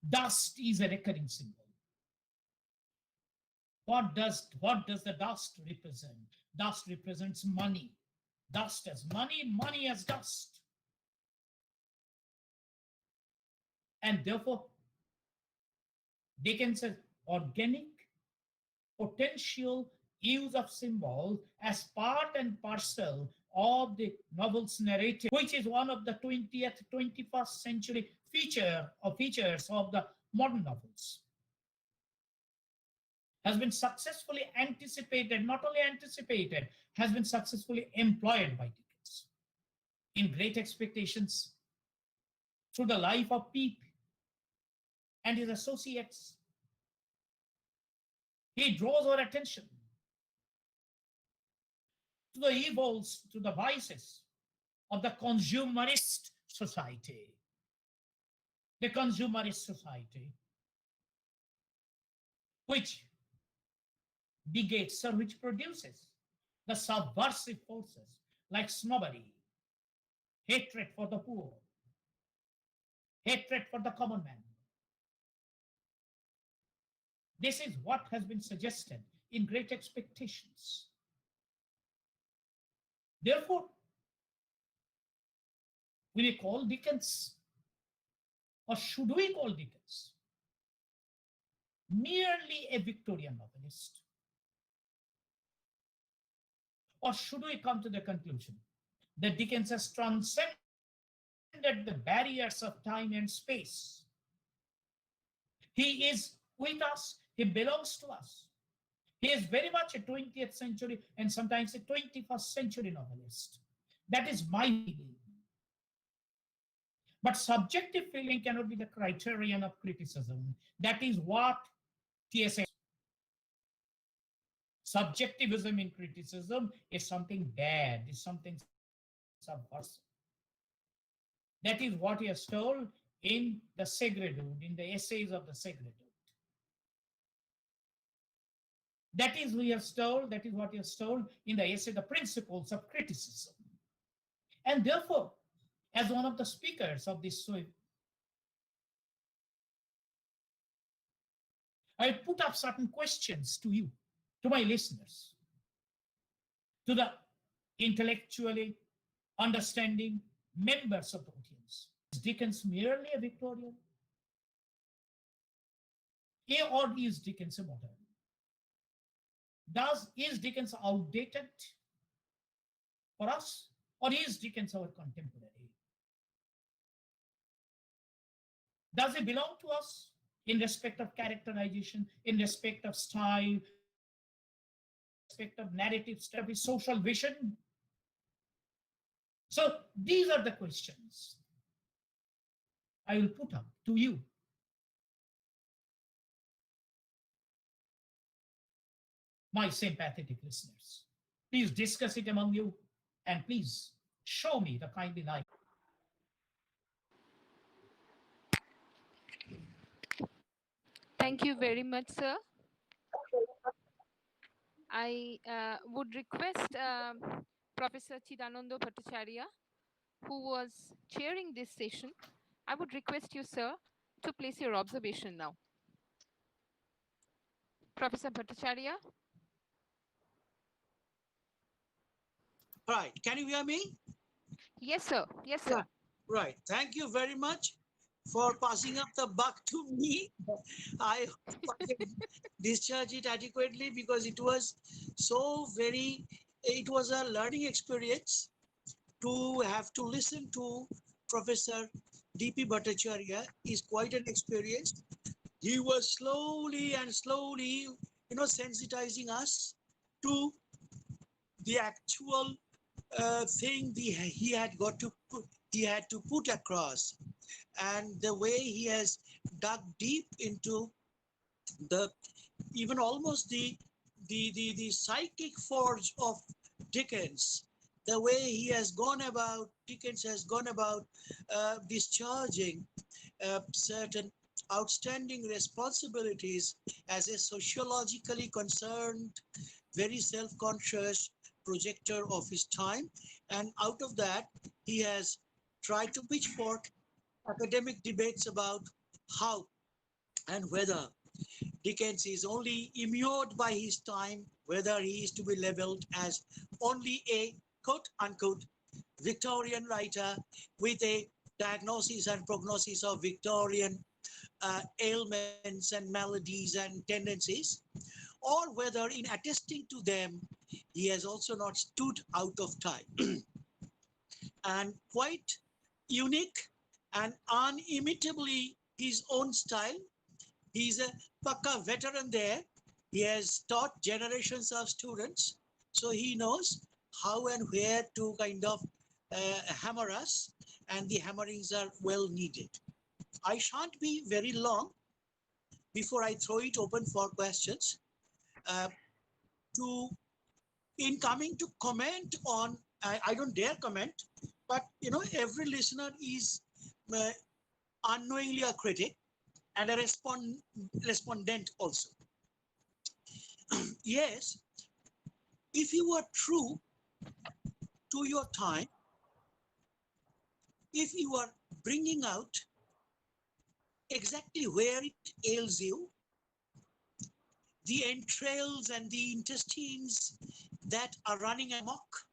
dust is a recurring symbol. What does the dust represent? Dust represents money. Dust as money, money as dust. And therefore, Dickens says organic potential use of symbols as part and parcel of the novel's narrative, which is one of the 20th, 21st century features of the modern novels, has been successfully anticipated, not only anticipated, has been successfully employed by Dickens. In Great Expectations, through the life of Pepys and his associates, he draws our attention to the evils, to the vices of the consumerist society. The consumerist society, which begets or which produces the subversive forces like snobbery, hatred for the poor, hatred for the common man. This is what has been suggested in Great Expectations. Therefore, will we call Dickens, or should we call Dickens, merely a Victorian novelist? Or should we come to the conclusion that Dickens has transcended the barriers of time and space? He is with us, he belongs to us. He is very much a 20th century and sometimes a 21st century novelist. That is my feeling. But subjective feeling cannot be the criterion of criticism. That is what TSA. Subjectivism in criticism is something bad, is something subversive. That is what he has told in the Segredude, in the essays of the Segredude. That is what he has told in the essay, The Principles of Criticism. And therefore, as one of the speakers of this show, I put up certain questions to you, to my listeners, to the intellectually understanding members of the audience. Is Dickens merely a Victorian? Or is Dickens a modern? Is Dickens outdated for us? Or is Dickens our contemporary? Does he belong to us in respect of characterization, in respect of style, in respect of narrative, of his social vision? So these are the questions I will put up to you. My sympathetic listeners, please discuss it among you and please show me the kindly light. Thank you very much, sir. I would request Professor Chidananda Bhattacharya, who was chairing this session, I would request you, sir, to place your observation now. Professor Bhattacharya. Right. Can you hear me? Yes, sir. Yes, sir. Yeah. Right. Thank you very much for passing up the buck to me. I hope I can discharge it adequately because it was it was a learning experience to have to listen to Professor D.P. Bhattacharya is quite an experience. He was slowly, sensitizing us to the actual thing he had to put across, and the way he has dug deep into the even almost the psychic forge of Dickens, the way Dickens has gone about discharging certain outstanding responsibilities as a sociologically concerned, very self-conscious projector of his time. And out of that, he has tried to pitchfork academic debates about how and whether Dickens is only immured by his time, whether he is to be labeled as only a quote-unquote Victorian writer with a diagnosis and prognosis of Victorian ailments and maladies and tendencies, or whether in attesting to them, he has also not stood out of time. And quite unique and unimitably his own style. He's a Pakka veteran there. He has taught generations of students, so he knows how and where to kind of hammer us, and the hammerings are well needed. I shan't be very long before I throw it open for questions. In coming to comment on, I don't dare comment, but every listener is unknowingly a critic and a respondent also. Yes, if you are true to your time, if you are bringing out exactly where it ails you, the entrails and the intestines that are running amok,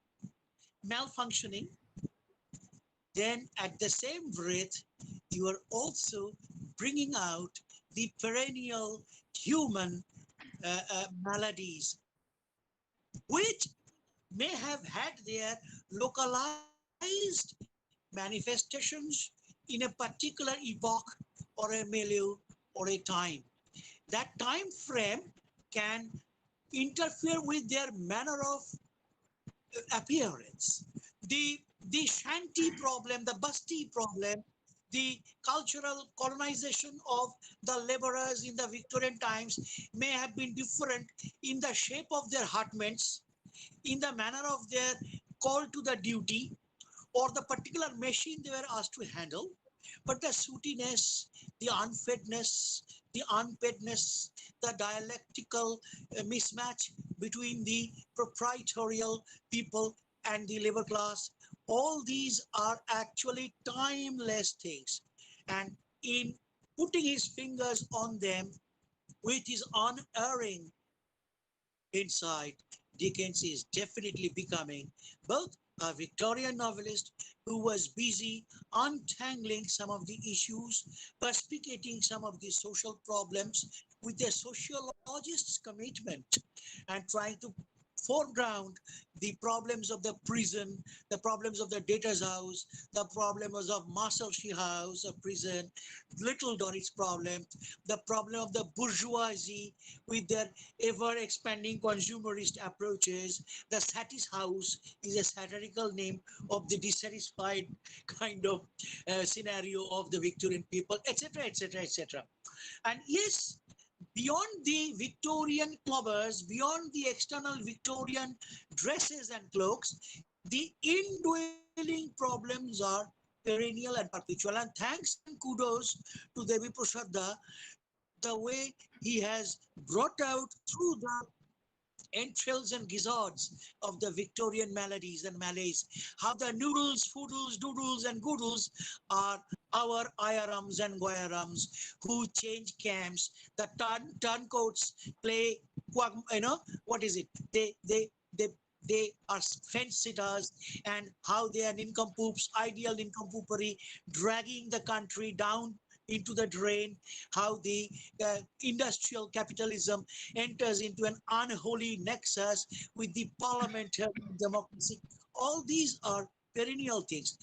malfunctioning, then at the same breath, you are also bringing out the perennial human maladies, which may have had their localized manifestations in a particular epoch or a milieu or a time. That time frame can interfere with their manner of appearance. The shanty problem, the basti problem, the cultural colonization of the laborers in the Victorian times may have been different in the shape of their hutments, in the manner of their call to the duty, or the particular machine they were asked to handle. But the sootiness, the unfedness, the unpaidness, the dialectical mismatch between the proprietorial people and the labor class, all these are actually timeless things. And in putting his fingers on them with his unerring insight, Dickens is definitely becoming both a Victorian novelist who was busy untangling some of the issues, perspicating some of the social problems with a sociologist's commitment and trying to foreground the problems of the prison, the problems of the debtor's house, the problems of Marshalsea House, a prison, Little Dorrit's problem, the problem of the bourgeoisie with their ever-expanding consumerist approaches. The Satis House is a satirical name of the dissatisfied kind of scenario of the Victorian people, etc., etc., etc. And yes, beyond the Victorian covers, beyond the external Victorian dresses and cloaks, the indwelling problems are perennial and perpetual. And thanks and kudos to Devi Prasada, the way he has brought out through the entrails and gizzards of the Victorian maladies and malaise, how the noodles, foodles, doodles, and goodles are our ayarams and goyarams who change camps. The turncoats play, what is it? They are fence sitters, and how they are nincompoops, ideal nincompoopery, dragging the country down into the drain, how the industrial capitalism enters into an unholy nexus with the parliamentary democracy. All these are perennial things.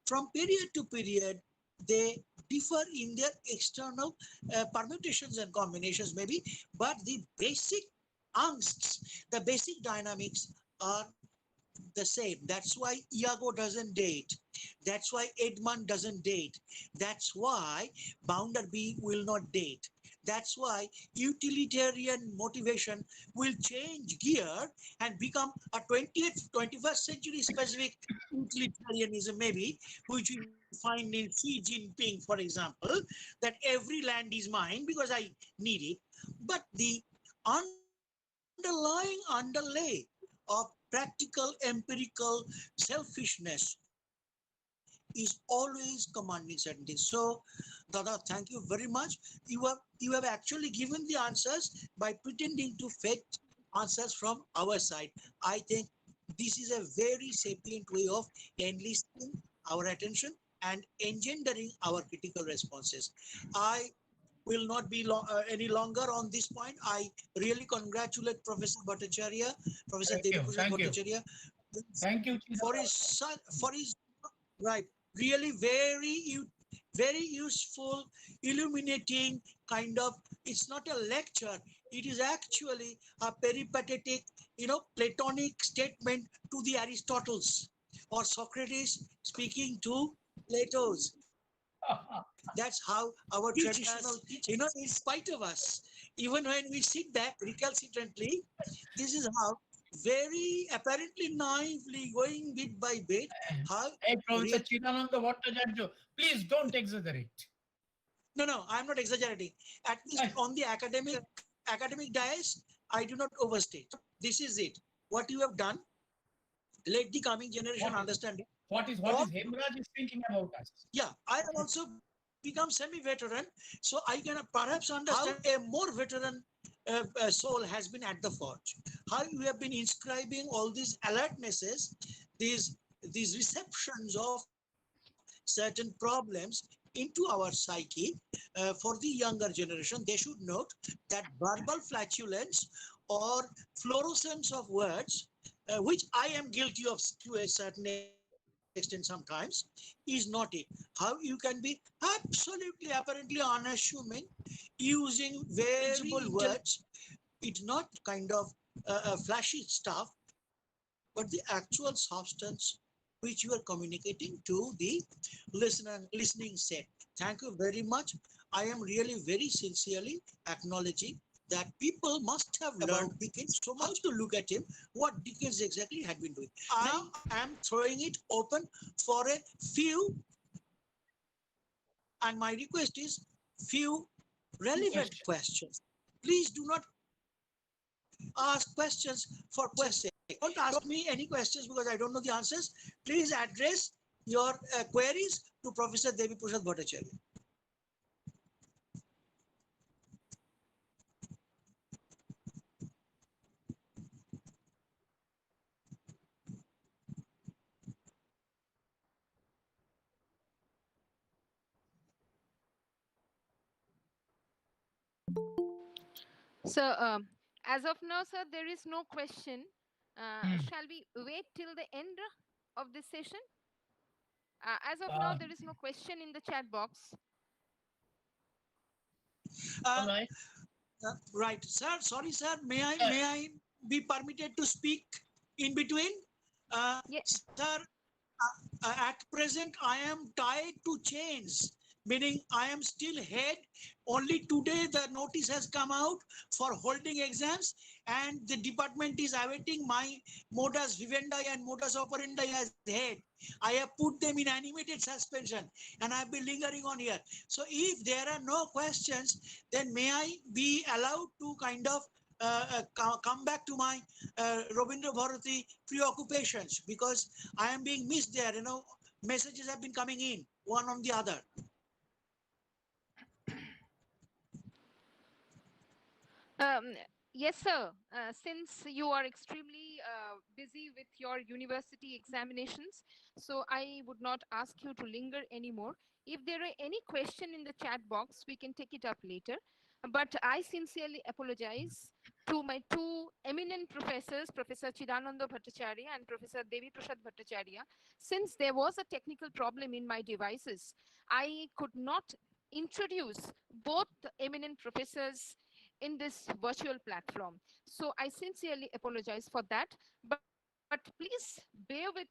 From period to period, they differ in their external permutations and combinations maybe, but the basic angsts, the basic dynamics are the same. That's why Iago doesn't date. That's why Edmund doesn't date. That's why Bounderby will not date. That's why utilitarian motivation will change gear and become a 20th, 21st century specific utilitarianism maybe, which we find in Xi Jinping, for example, that every land is mine because I need it. But the underlying underlay of practical empirical selfishness is always commanding certain things. So Dada, thank you very much. You have actually given the answers by pretending to fetch answers from our side. I think this is a very sapient way of enlisting our attention and engendering our critical responses. I will not be any longer on this point. I really congratulate Professor Bhattacharya, Professor Thank you. Deviprasad Thank you. Bhattacharya, Thank you, for Chidambaram. his son, for his right, really very useful, illuminating kind of. It's not a lecture. It is actually a peripatetic, Platonic statement to the Aristotles or Socrates speaking to Plato's. That's how our traditional, in spite of us, even when we sit back recalcitrantly, this is how very apparently naively going bit by bit, how Hey, Professor real. Chidananda Bhattacharya, please don't exaggerate. No, I'm not exaggerating. At least on the academic dais, I do not overstate. This is it. What you have done, let the coming generation What is understand it. what is All Hemraj is thinking about us? Yeah, I have also been become semi-veteran, so I can perhaps understand a more veteran soul has been at the forge. How you have been inscribing all these alertnesses, these receptions of certain problems into our psyche for the younger generation. They should note that verbal flatulence or fluorescence of words, which I am guilty of to a certain extent sometimes, is not it. How you can be absolutely apparently unassuming using very words. It's not kind of flashy stuff, but the actual substance which you are communicating to the listening set. Thank you very much. I am really very sincerely acknowledging that people must have learned Dickens so much to look at him, what Dickens exactly had been doing. I am throwing it open for a few, and my request is few relevant questions. Please do not ask questions for questions' sake. Don't ask me any questions because I don't know the answers. Please address your queries to Professor Devi Prasad Bhattacharya. So, as of now, sir, there is no question. Shall we wait till the end of this session? As of now, there is no question in the chat box. Right. Right, sir. Sorry, sir. May I be permitted to speak in between? Yes. Sir, at present, I am tied to chains, meaning I am still head. Only today the notice has come out for holding exams, and the department is awaiting my modus vivendi and modus operandi as head. I have put them in animated suspension, and I've been lingering on here. So if there are no questions, then may I be allowed to kind of come back to my Robindra Bharati preoccupations, because I am being missed there. Messages have been coming in one on the other. Yes, sir. Since you are extremely busy with your university examinations, so I would not ask you to linger anymore. If there are any question in the chat box, we can take it up later. But I sincerely apologize to my two eminent professors, Professor Chidananda Bhattacharya and Professor Devi Prasad Bhattacharya. Since there was a technical problem in my devices, I could not introduce both the eminent professors in this virtual platform. So I sincerely apologize for that. But please bear with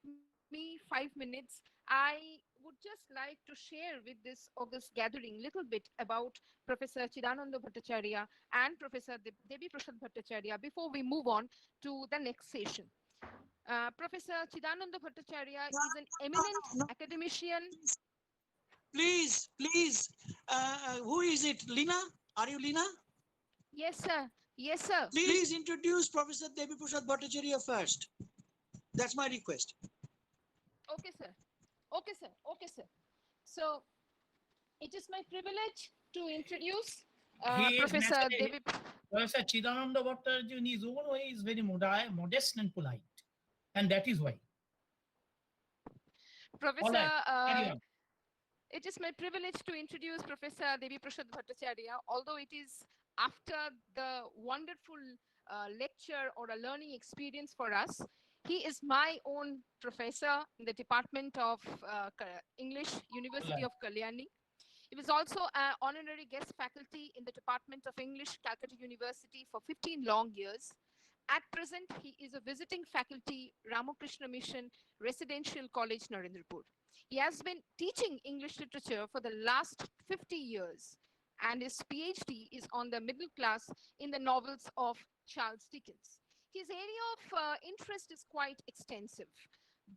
me 5 minutes. I would just like to share with this August gathering little bit about Professor Chidananda Bhattacharya and Professor Devi Prasad Bhattacharya before we move on to the next session. Professor Chidananda Bhattacharya is an eminent academician. Please, who is it? Lina? Are you Lina? Yes, sir. Yes, sir. Please introduce Professor Devi Prasad Bhattacharya first. That's my request. Okay, sir. Okay, sir. Okay, sir. So it is my privilege to introduce Professor Devi. Professor Chidananda Bhattacharya in his own way is very modest and polite. And that is why. Professor, Carry on. it is my privilege to introduce Professor Devi Prasad Bhattacharya, although it is after the wonderful lecture or a learning experience for us. He is my own professor in the Department of English, University of Kalyani. He was also an honorary guest faculty in the Department of English, Calcutta University for 15 long years. At present, he is a visiting faculty, Ramakrishna Mission Residential College, Narendrapur. He has been teaching English literature for the last 50 years, and his PhD is on the middle class in the novels of Charles Dickens. His area of interest is quite extensive.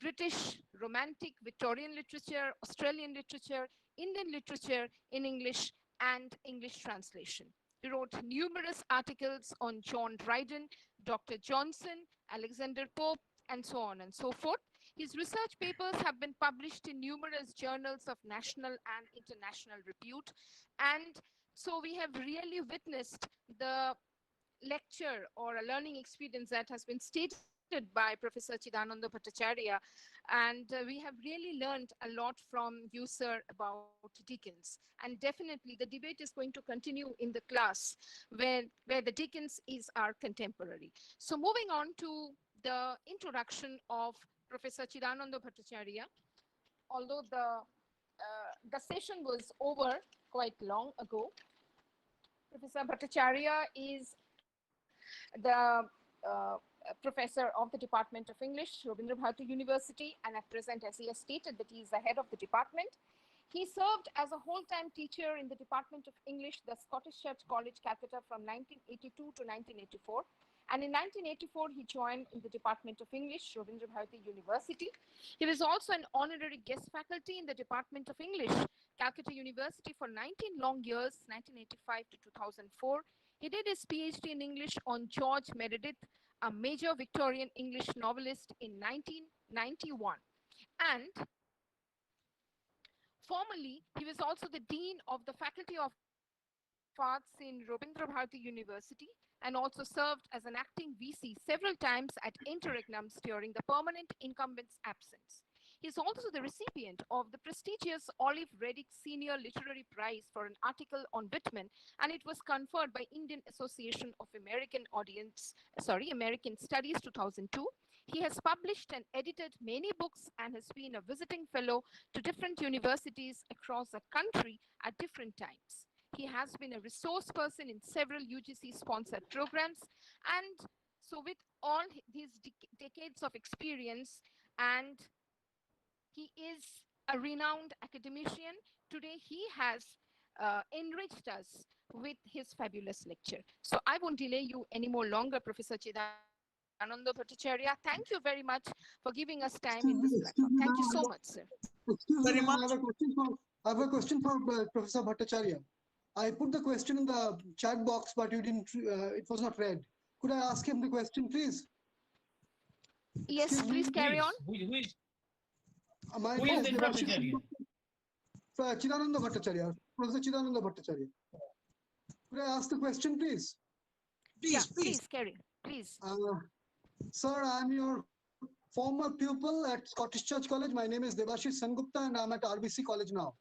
British, Romantic, Victorian literature, Australian literature, Indian literature in English, and English translation. He wrote numerous articles on John Dryden, Dr. Johnson, Alexander Pope, and so on and so forth. His research papers have been published in numerous journals of national and international repute. And so we have really witnessed the lecture or a learning experience that has been stated by Professor Chidananda Bhattacharya. And we have really learned a lot from you, sir, about Dickens. And definitely the debate is going to continue in the class where the Dickens is our contemporary. So moving on to the introduction of Professor Chidananda Bhattacharya, although the session was over quite long ago, Professor Bhattacharya is the professor of the Department of English, Rabindra Bharati University, and at present, as he has stated, that he is the head of the department. He served as a whole-time teacher in the Department of English, the Scottish Church College, Calcutta from 1982 to 1984. And in 1984, he joined in the Department of English, Rabindra Bharati University. He was also an honorary guest faculty in the Department of English, Calcutta University for 19 long years, 1985 to 2004. He did his PhD in English on George Meredith, a major Victorian English novelist, in 1991. And formerly, he was also the Dean of the Faculty of Arts in Rabindra Bharati University and also served as an acting VC several times at interregnums during the permanent incumbent's absence. He is also the recipient of the prestigious Olive Reddick Senior Literary Prize for an article on Whitman, and it was conferred by Indian Association of American Studies 2002. He has published and edited many books and has been a visiting fellow to different universities across the country at different times. He has been a resource person in several UGC-sponsored programs, and so with all these decades of experience, and he is a renowned academician. Today, he has enriched us with his fabulous lecture. So I won't delay you any more longer, Professor Chidananda Bhattacharya. Thank you very much for giving us time in this platform. Thank you so much, sir. Excuse Very me, ma'am, much. I have a question for Professor Bhattacharya. I put the question in the chat box, but you didn't. It was not read. Could I ask him the question, please? Yes, Excuse me. please carry on. My Who name is is the Bhattacharya? Chidananda Bhattacharya. Professor Chidananda Bhattacharya. Could I ask the question, please? Yeah, Please, please carry. Please. Sir, I'm your former pupil at Scottish Church College. My name is Debashish Sengupta, and I'm at RBC College now.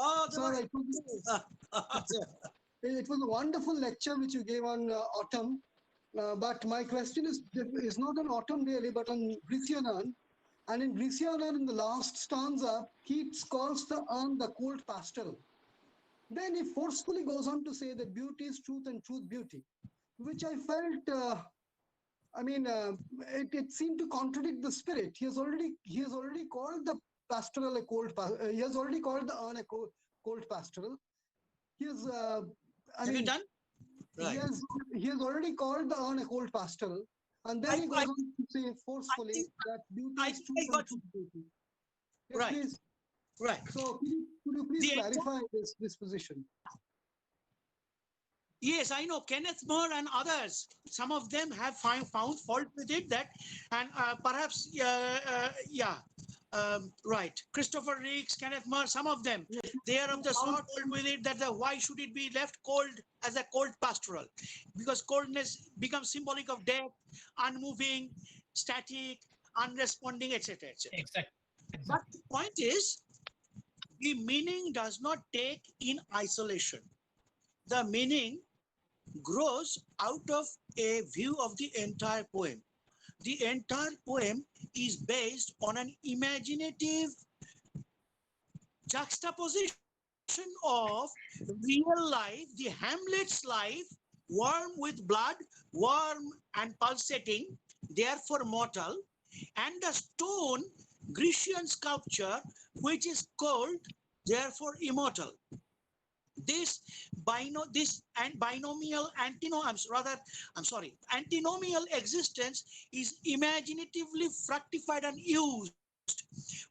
Oh, Sir, it was a wonderful lecture which you gave on autumn. But my question is not on autumn really, but on Grisyanan. And in Grisyanan, in the last stanza, Keats calls the urn the cold pastoral. Then he forcefully goes on to say that beauty is truth and truth beauty, which I felt, it seemed to contradict the spirit. He has already called the pastoral a cold. He has already called the urn a cold pastoral. He has. have you done? Right. He has already called the urn a cold pastoral, and then he goes on to say forcefully that beauty is truth and truth beauty. Yes, Right. please. Right. So could you please clarify this position? Yes, I know Kenneth More and others. Some of them have found fault with it. And perhaps, right. Christopher Riggs, Kenneth More, some of them, they are of the sort with it that why should it be left cold as a cold pastoral? Because coldness becomes symbolic of death, unmoving, static, unresponding, etc., etc. Exactly. But the point is, the meaning does not take in isolation. The meaning grows out of a view of the entire poem. The entire poem is based on an imaginative juxtaposition of real life, the Hamlet's life, warm with blood, warm and pulsating, therefore mortal, and the stone Grecian sculpture, which is cold, therefore immortal. This antinomial existence is imaginatively fructified and used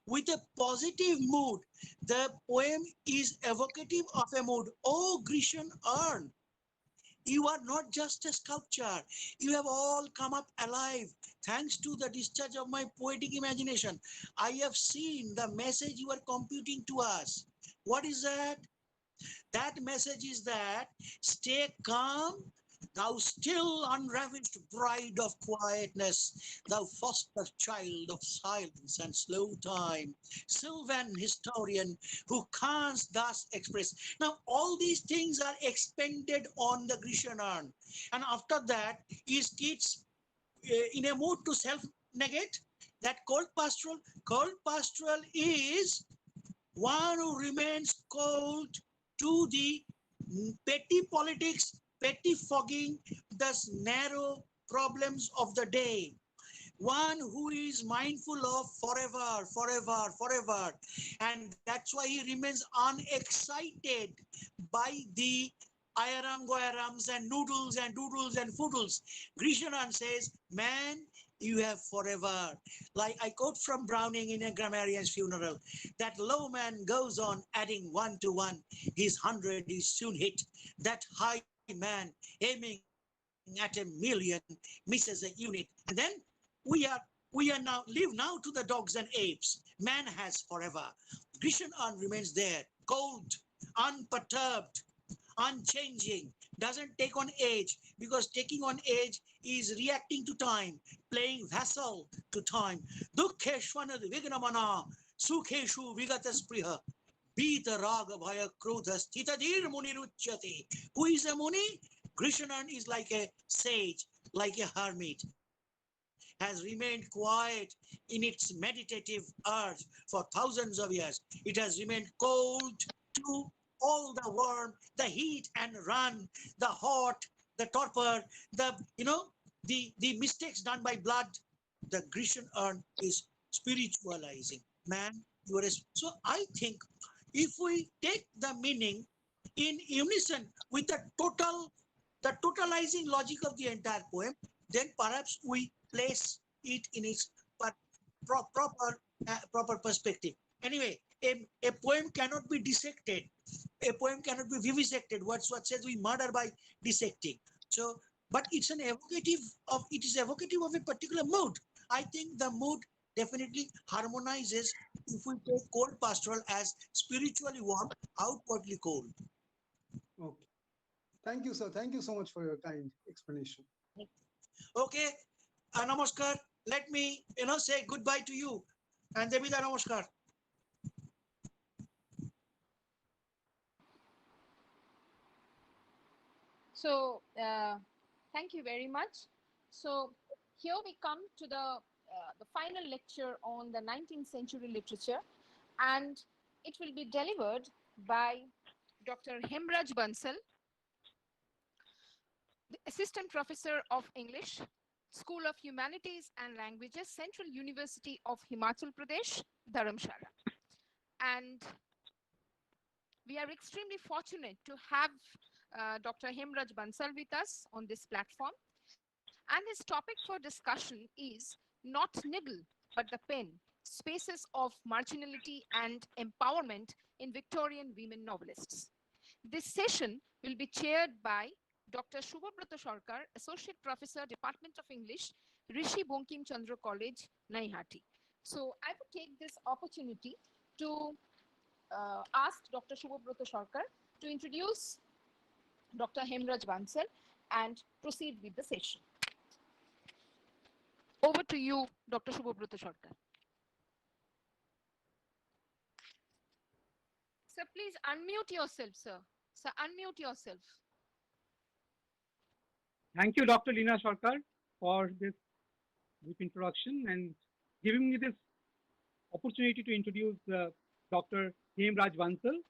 with a positive mood. The poem is evocative of a mood. Oh, Grecian urn, You are not just a sculpture. You have all come up alive thanks to the discharge of my poetic imagination. I have seen the message you are computing to us. What is that? That message is that stay calm, thou still unravished bride of quietness, thou foster child of silence and slow time, Sylvan historian who canst thus express. Now, all these things are expended on the Grecian urn. And after that, is Keats in a mood to self-negate? That cold pastoral is one who remains cold to the petty politics, pettifogging the narrow problems of the day. One who is mindful of forever, forever, forever. And that's why he remains unexcited by the goyrams and noodles and doodles and foodles. Grishanan says, man, you have forever. Like I quote from Browning in A Grammarian's Funeral, that low man goes on adding one to one. His 100 is soon hit. That high man aiming at a million misses a unit. And then we are now live now to the dogs and apes. Man has forever. Grecian urn remains there, cold, unperturbed, unchanging, doesn't take on age, because taking on age is reacting to time, playing vassal to time. Dukheshwanad vignamana, sukheshu vigataspriha, Bita raga bhaya krodha sthitadir muniruchyate. Who is a muni? Krishanan is like a sage, like a hermit, has remained quiet in its meditative urge for thousands of years. It has remained cold to all the warm, the heat and run, the hot, the torpor, the mistakes done by blood. The Grecian urn is spiritualizing. Man, you are so I think if we take the meaning in unison with the totalizing logic of the entire poem, then perhaps we place it in its proper perspective. Anyway, a poem cannot be dissected. A poem cannot be vivisected. What says we murder by dissecting. So, but it's it is evocative of a particular mood. I think the mood definitely harmonizes if we take cold pastoral as spiritually warm, outwardly cold. Okay. Thank you, sir. Thank you so much for your kind explanation. Okay, namaskar. Let me, say goodbye to you. And Devida, namaskar. So, thank you very much. So, here we come to the final lecture on the 19th century literature, and it will be delivered by Dr. Hemraj Bansal, the Assistant Professor of English, School of Humanities and Languages, Central University of Himachal Pradesh, Dharamshala. And we are extremely fortunate to have Dr. Hemraj Bansal with us on this platform. And his topic for discussion is not niggle, but the pen, spaces of marginality and empowerment in Victorian women novelists. This session will be chaired by Dr. Shubhabrata Sarkar, Associate Professor, Department of English, Rishi Bankim Chandra College, Naihati. So I would take this opportunity to ask Dr. Shubhabrata Sarkar to introduce Dr. Hemraj Bansal and proceed with the session. Over to you, Dr. Shubhabrata Sarkar. Sir, please unmute yourself, sir. Sir, unmute yourself. Thank you, Dr. Leena Sarkar, for this brief introduction and giving me this opportunity to introduce Dr. Hemraj Bansal.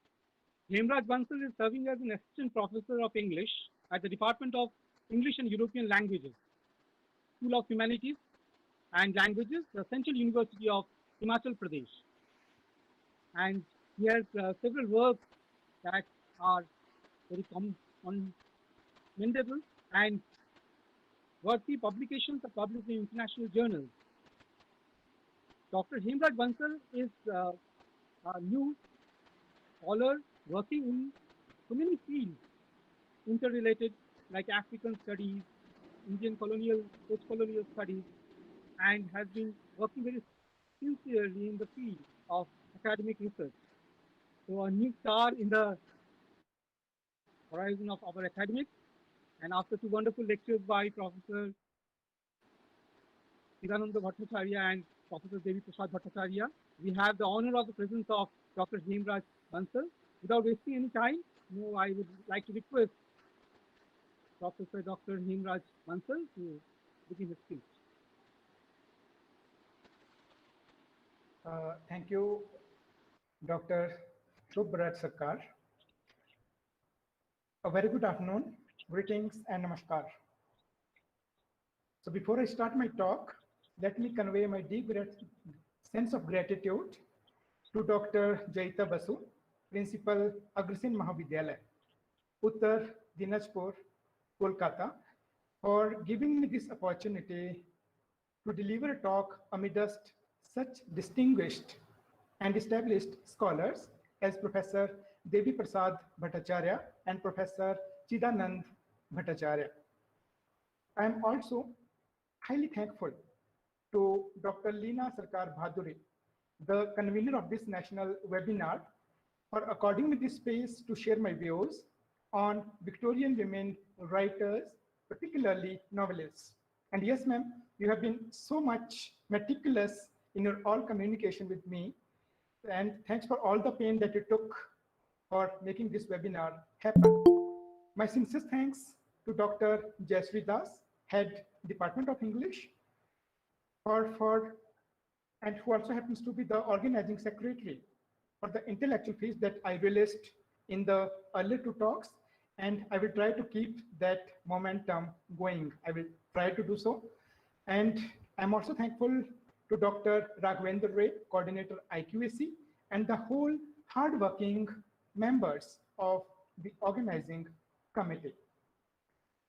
Hemraj Bansal is serving as an assistant professor of English at the Department of English and European Languages, School of Humanities and Languages, the Central University of Himachal Pradesh. And he has several works that are very commendable and worthy publications are published in international journals. Dr. Hemraj Bansal is a new scholar working in so many fields interrelated like African studies, Indian colonial, post-colonial studies, and has been working very sincerely in the field of academic research. So a new star in the horizon of our academics. And after two wonderful lectures by Professor Hirananda Bhattacharya and Professor Devi Prasad Bhattacharya, we have the honor of the presence of Dr. Hemraj Bansal. Without wasting any time, I would like to request Professor Dr. Hemraj Bansal to begin his speech. Thank you, Dr. Shubhrat Sarkar. A very good afternoon, greetings and namaskar. So before I start my talk, let me convey my deep sense of gratitude to Dr. Jaita Basu, Principal Agrasin Mahavidyalaya, Uttar Dinajpur, Kolkata, for giving me this opportunity to deliver a talk amidst such distinguished and established scholars as Professor Devi Prasad Bhattacharya and Professor Chidanand Bhattacharya. I am also highly thankful to Dr. Leena Sarkar Bhaduri, the convener of this national webinar, for according me this space to share my views on Victorian women writers, particularly novelists. And yes, ma'am, you have been so much meticulous in your all communication with me. And thanks for all the pain that you took for making this webinar happen. My sincere thanks to Dr. Jayashree Das, Head Department of English, and who also happens to be the organizing secretary for the intellectual feast that I released in the earlier two talks, and I will try to keep that momentum going. I will try to do so. And I'm also thankful to Dr. Raghavendra Ray, coordinator IQAC, and the whole hardworking members of the organizing committee.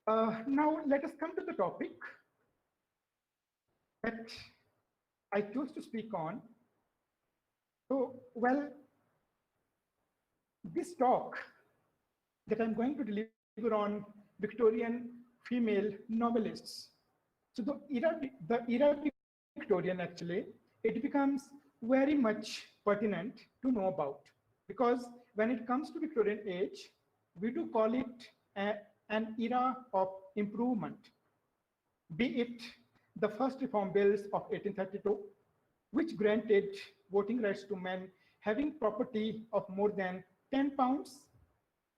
Now let us come to the topic that I chose to speak on. So, well, this talk that I'm going to deliver on Victorian female novelists. So the era Victorian, actually, it becomes very much pertinent to know about, because when it comes to Victorian age, we do call it an era of improvement, be it the first reform bills of 1832, which granted voting rights to men having property of more than 10 pounds,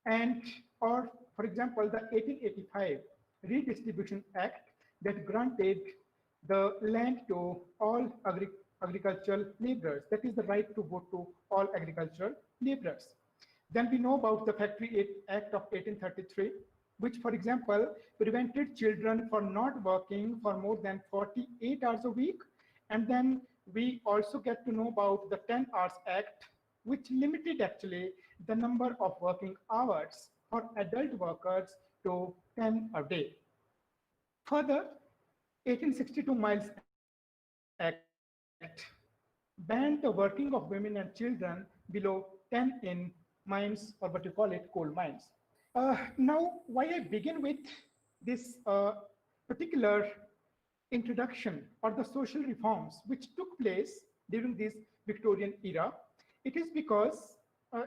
and or for example the 1885 Redistribution Act that granted the land to all agricultural laborers, that is the right to vote to all agricultural laborers. Then we know about the Factory Act of 1833, which, for example, prevented children from not working for more than 48 hours a week. And then we also get to know about the 10 Hours Act, which limited actually the number of working hours for adult workers to 10 a day. Further, 1862 Miles Act banned the working of women and children below 10 in mines, or what you call it, coal mines. Now, why I begin with this particular introduction or the social reforms which took place during this Victorian era, it is because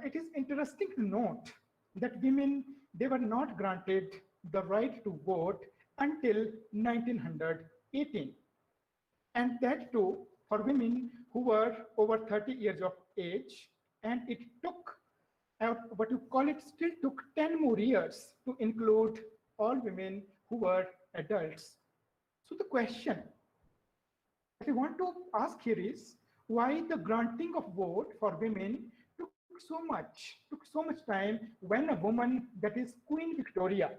it is interesting to note that women, they were not granted the right to vote until 1918. And that too for women who were over 30 years of age, and it took what you call it still took 10 more years to include all women who were adults. So the question that I want to ask here is why the granting of vote for women took so much time, when a woman, that is Queen Victoria,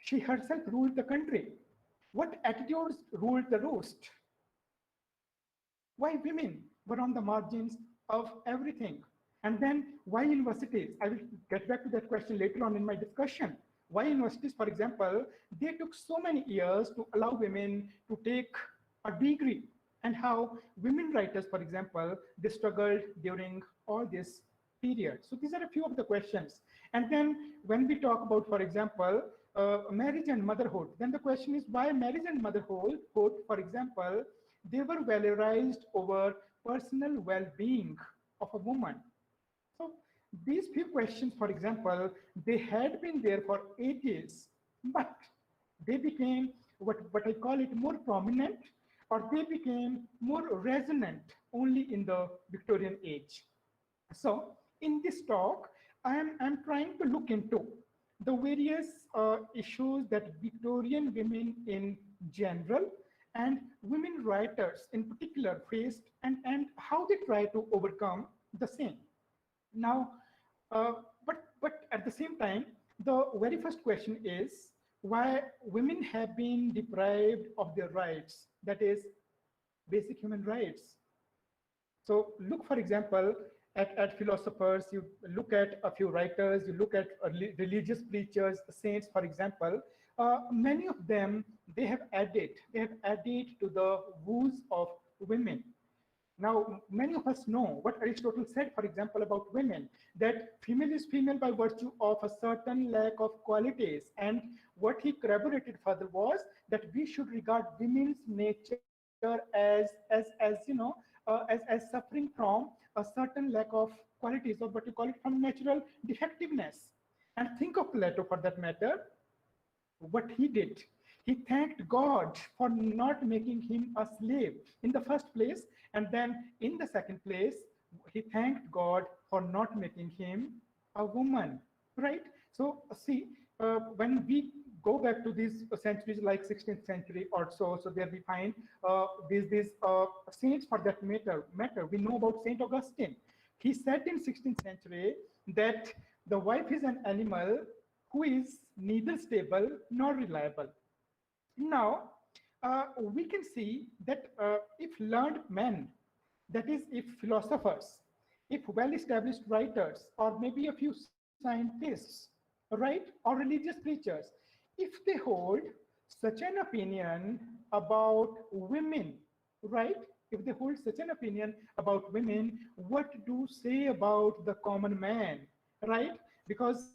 she herself ruled the country. What attitudes ruled the roost? Why women were on the margins of everything? And then why universities? I will get back to that question later on in my discussion. Why universities, for example, they took so many years to allow women to take a degree, and how women writers, for example, they struggled during all this period? So these are a few of the questions. And then when we talk about, for example, marriage and motherhood, then the question is why marriage and motherhood, for example, they were valorized over personal well-being of a woman. So these few questions, for example, they had been there for ages, but they became what I call it more prominent, or they became more resonant only in the Victorian age. So in this talk, I'm trying to look into the various issues that Victorian women in general and women writers in particular faced, and how they try to overcome the same. Now, uh, but at the same time, the very first question is why women have been deprived of their rights, that is, basic human rights. So look, for example, at philosophers, you look at a few writers, you look at religious preachers, saints, for example, many of them, they have added to the woes of women. Now, many of us know what Aristotle said, for example, about women, that female is female by virtue of a certain lack of qualities. And what he corroborated further was that we should regard women's nature as suffering from a certain lack of qualities, or what you call it, from natural defectiveness. And think of Plato for that matter, what he did. He thanked God for not making him a slave in the first place. And then in the second place, he thanked God for not making him a woman, right? So see, when we go back to these centuries like 16th century or so there we find these saints for that matter. We know about Saint Augustine. He said in 16th century that the wife is an animal who is neither stable nor reliable. Now, we can see that if learned men, that is, if philosophers, if well-established writers, or maybe a few scientists, right, or religious preachers, if they hold such an opinion about women, right, if they hold such an opinion about women, what do say about the common man, right? Because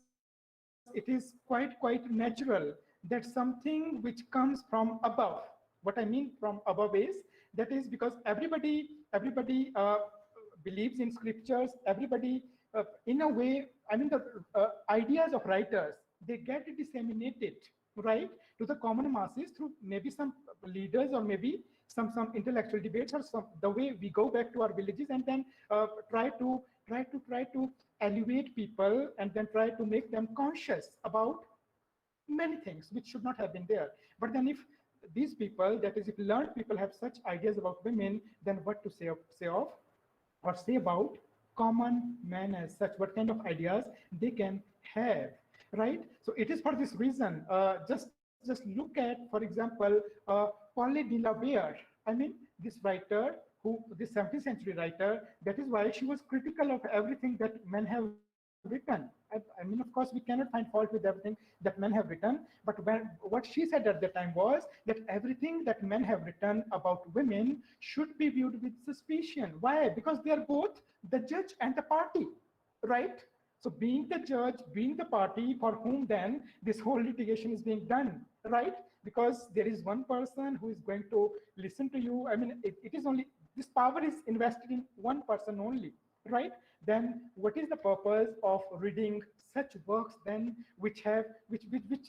it is quite natural that something which comes from above. What I mean from above is, that is because everybody believes in scriptures. Everybody, in a way, I mean, the ideas of writers, they get disseminated, right, to the common masses through maybe some leaders, or maybe some intellectual debates, or some the way we go back to our villages and then try to elevate people, and then try to make them conscious about many things which should not have been there. But then if these people, that is, if learned people have such ideas about women, then what to say of or say about common man as such? What kind of ideas they can have, right? So it is for this reason. Just look at, for example, Paule de la Beer. I mean, this writer, this 17th century writer, that is why she was critical of everything that men have written. I mean, of course, we cannot find fault with everything that men have written, but what she said at the time was that everything that men have written about women should be viewed with suspicion. Why? Because they are both the judge and the party, right? So being the judge, being the party for whom then this whole litigation is being done, right? Because there is one person who is going to listen to you. I mean, it is only, this power is invested in one person only, right? Then what is the purpose of reading such works then which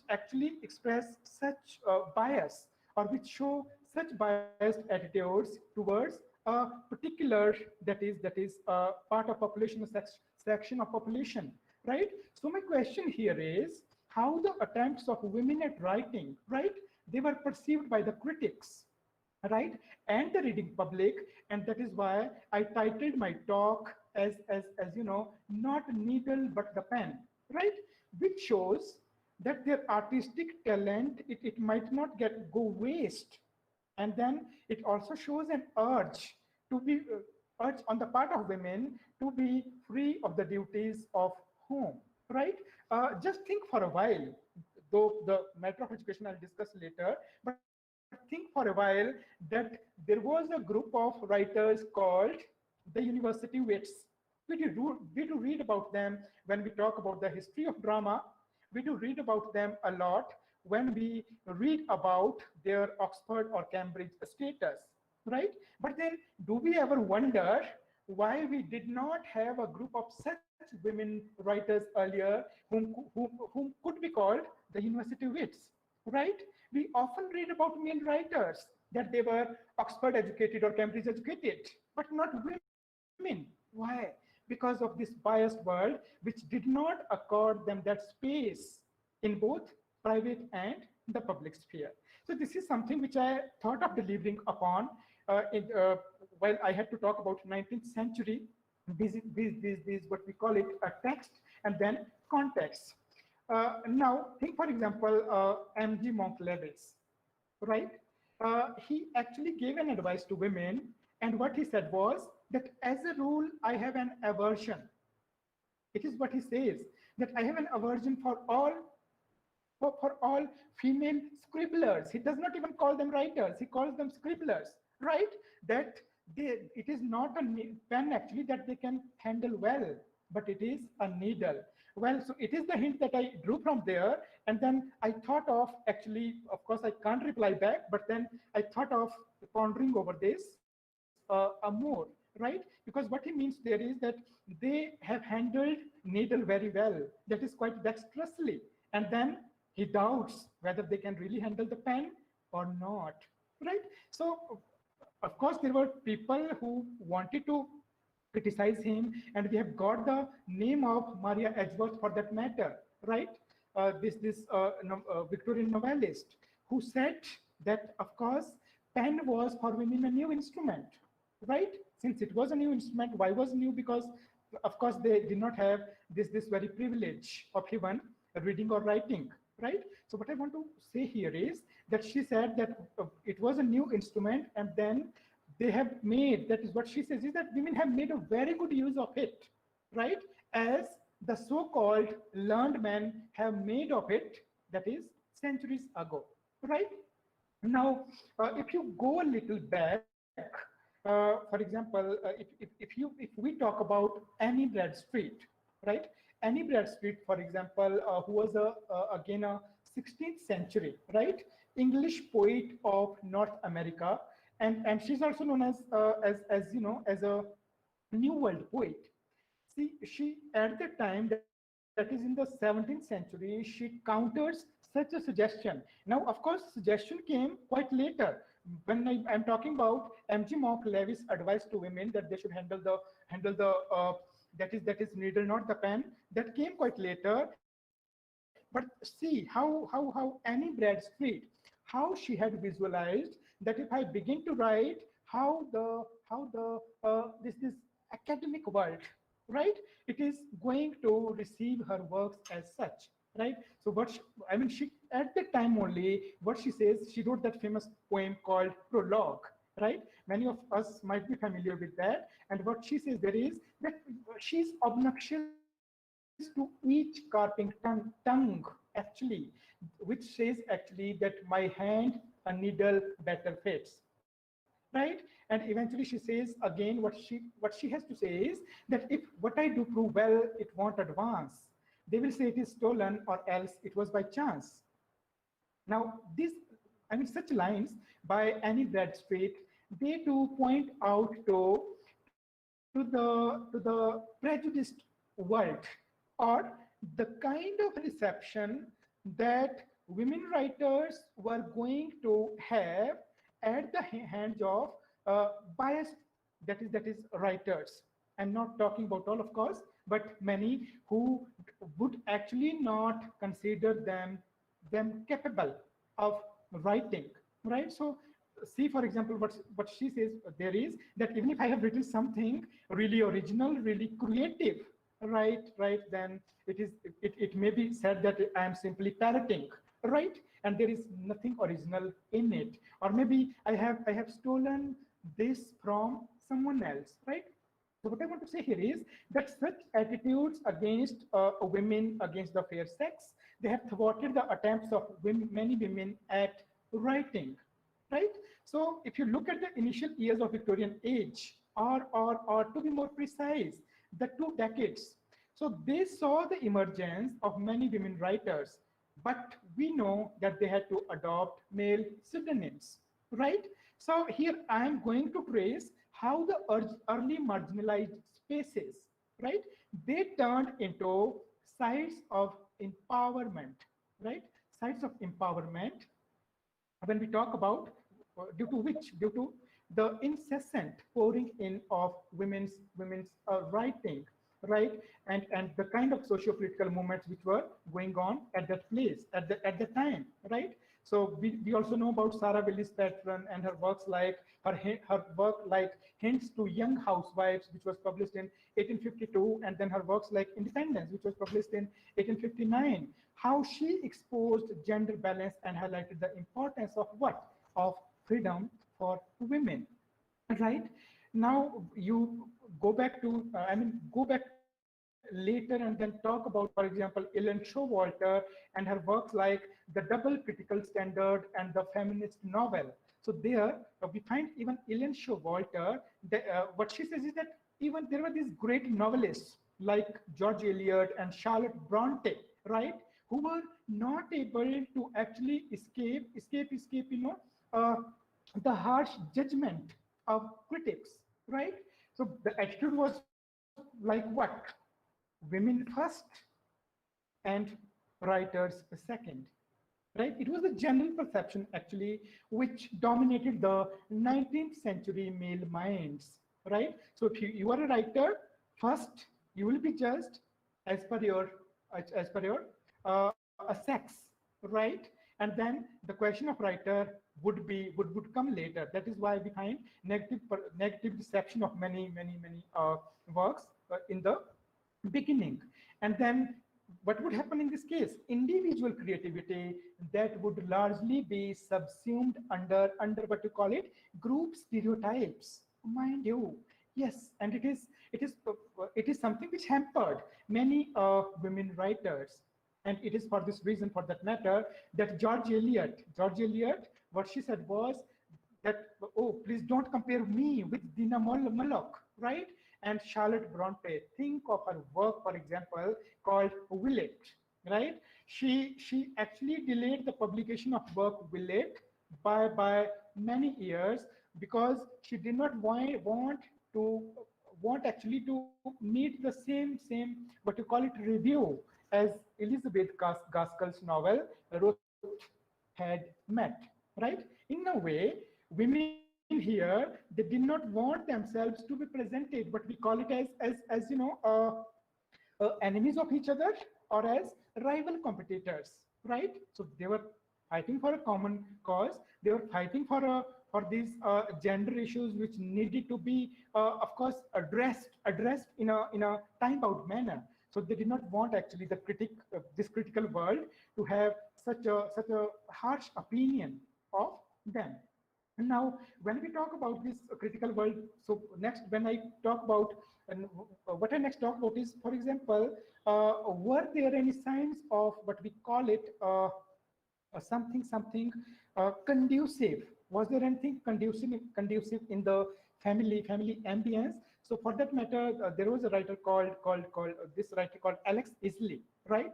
actually express such bias, or which show such biased attitudes towards a particular, that is part of population, a section of population, right? So my question here is how the attempts of women at writing, right, they were perceived by the critics, right, and the reading public. And that is why I titled my talk as you know, not needle but the pen, right, which shows that their artistic talent, it might not go waste. And then it also shows an urge to be urge on the part of women to be free of the duties of home, right? Just think for a while, though the matter of education I'll discuss later, but think for a while that there was a group of writers called the university wits, we do read about them when we talk about the history of drama. We do read about them a lot when we read about their Oxford or Cambridge status, right? But then, do we ever wonder why we did not have a group of such women writers earlier whom could be called the university wits, right? We often read about male writers that they were Oxford educated or Cambridge educated, but not women. Why? Because of this biased world, which did not accord them that space in both private and the public sphere. So this is something which I thought of delivering upon while I had to talk about 19th century. These what we call it a text and then context. Now, think for example, M.G. Monk Lewis, right? He actually gave an advice to women, and what he said was that as a rule, I have an aversion. It is what he says, that I have an aversion for all female scribblers. He does not even call them writers, he calls them scribblers, right? That it is not a pen actually that they can handle well, but it is a needle. Well, so it is the hint that I drew from there. And then I thought of actually, of course, I can't reply back, but then I thought of pondering over this more, right? Because what he means there is that they have handled needle very well. That is quite dexterously. And then he doubts whether they can really handle the pen or not, right? So, of course, there were people who wanted to criticize him, and we have got the name of Maria Edgeworth for that matter, right? Victorian novelist who said that, of course, pen was for women a new instrument, right? Since it was a new instrument, why was new? Because, of course, they did not have this very privilege of even reading or writing, right? So what I want to say here is that she said that it was a new instrument, and then they have made, that is what she says, is that women have made a very good use of it, right? As the so-called learned men have made of it, that is centuries ago, right? Now, if you go a little back, for example, if we talk about Annie Bradstreet, right? Annie Bradstreet, for example, who was again a 16th century, right? English poet of North America, and she's also known as you know, as a New World poet. See, she at the time, that is in the 17th century, she counters such a suggestion. Now, of course, suggestion came quite later. When I'm talking about M.G. Monk Lewis' advice to women that they should handle the that is needle, not the pen, that came quite later. But see how Annie Bradstreet, how she had visualized that if I begin to write, how this academic world, right? It is going to receive her works as such, right? So what I mean, she at that time only, what she says, she wrote that famous poem called Prologue, right? Many of us might be familiar with that. And what she says there is that she's obnoxious to each carping tongue actually, which says actually that my hand a needle better fits, right? And eventually she says again, what she has to say is that if what I do prove well, it won't advance. They will say it is stolen, or else it was by chance. Now, I mean, such lines by Annie Bradstreet, they do point out to the prejudiced world, or the kind of reception that women writers were going to have at the hands of biased, that is writers. I'm not talking about all, of course, but many who would actually not consider them capable of writing, right? So see, for example, what she says there is that even if I have written something really original, really creative, right, then it may be said that I am simply parroting, right? And there is nothing original in it. Or maybe I have stolen this from someone else, right? So what I want to say here is that such attitudes against women, against the fair sex, they have thwarted the attempts of many women at writing, right? So if you look at the initial years of Victorian age, or to be more precise, the 2 decades. So they saw the emergence of many women writers, but we know that they had to adopt male pseudonyms, right? So here I am going to trace how the early marginalized spaces, right, they turned into sites of empowerment, right? Sites of empowerment when we talk about due to the incessant pouring in of women's writing, right, and the kind of socio-political movements which were going on at that place at the time, right? So we also know about Sarah Willis Patron and her works like her work like Hints to Young Housewives, which was published in 1852, and then her works like Independence, which was published in 1859. How she exposed gender balance and highlighted the importance of what? Of freedom for women, right? Now you go back to, go back later and then talk about, for example, Ellen Showalter and her works like The Double Critical Standard and the Feminist Novel. So there we find even Ellen Showalter, what she says is that even there were these great novelists like George Eliot and Charlotte Bronte, right, who were not able to actually escape, the harsh judgment of critics, right? So the attitude was like what? Women first and writers second, right? It was the general perception actually which dominated the 19th century male minds, right? So if you are a writer, first you will be judged as per your a sex, right? And then the question of writer would come later. That is why we find negative reception of many works in the beginning. And then what would happen in this case? Individual creativity that would largely be subsumed under what you call it, group stereotypes, mind you. Yes, and it is something which hampered many women writers. And it is for this reason, for that matter, that George Eliot, what she said was that, oh, please don't compare me with Dina Moloch, right? And Charlotte Bronte, think of her work, for example, called Willet, right? She actually delayed the publication of work Willet by many years because she did not want actually to meet the same what you call it review as Elizabeth Gaskell's novel Ruth had met, right? In a way, women here, they did not want themselves to be presented, but we call it as enemies of each other or as rival competitors, right? So they were fighting for a common cause. They were fighting for these gender issues which needed to be, of course, addressed in a time-bound manner. So they did not want actually this critical world to have such a harsh opinion of them. And now, when we talk about this critical world, so next, when I talk about, and what I next talk about is, for example, were there any signs of what we call it something conducive? Was there anything conducive in the family ambience? So for that matter, there was a writer called Alex Isley, right?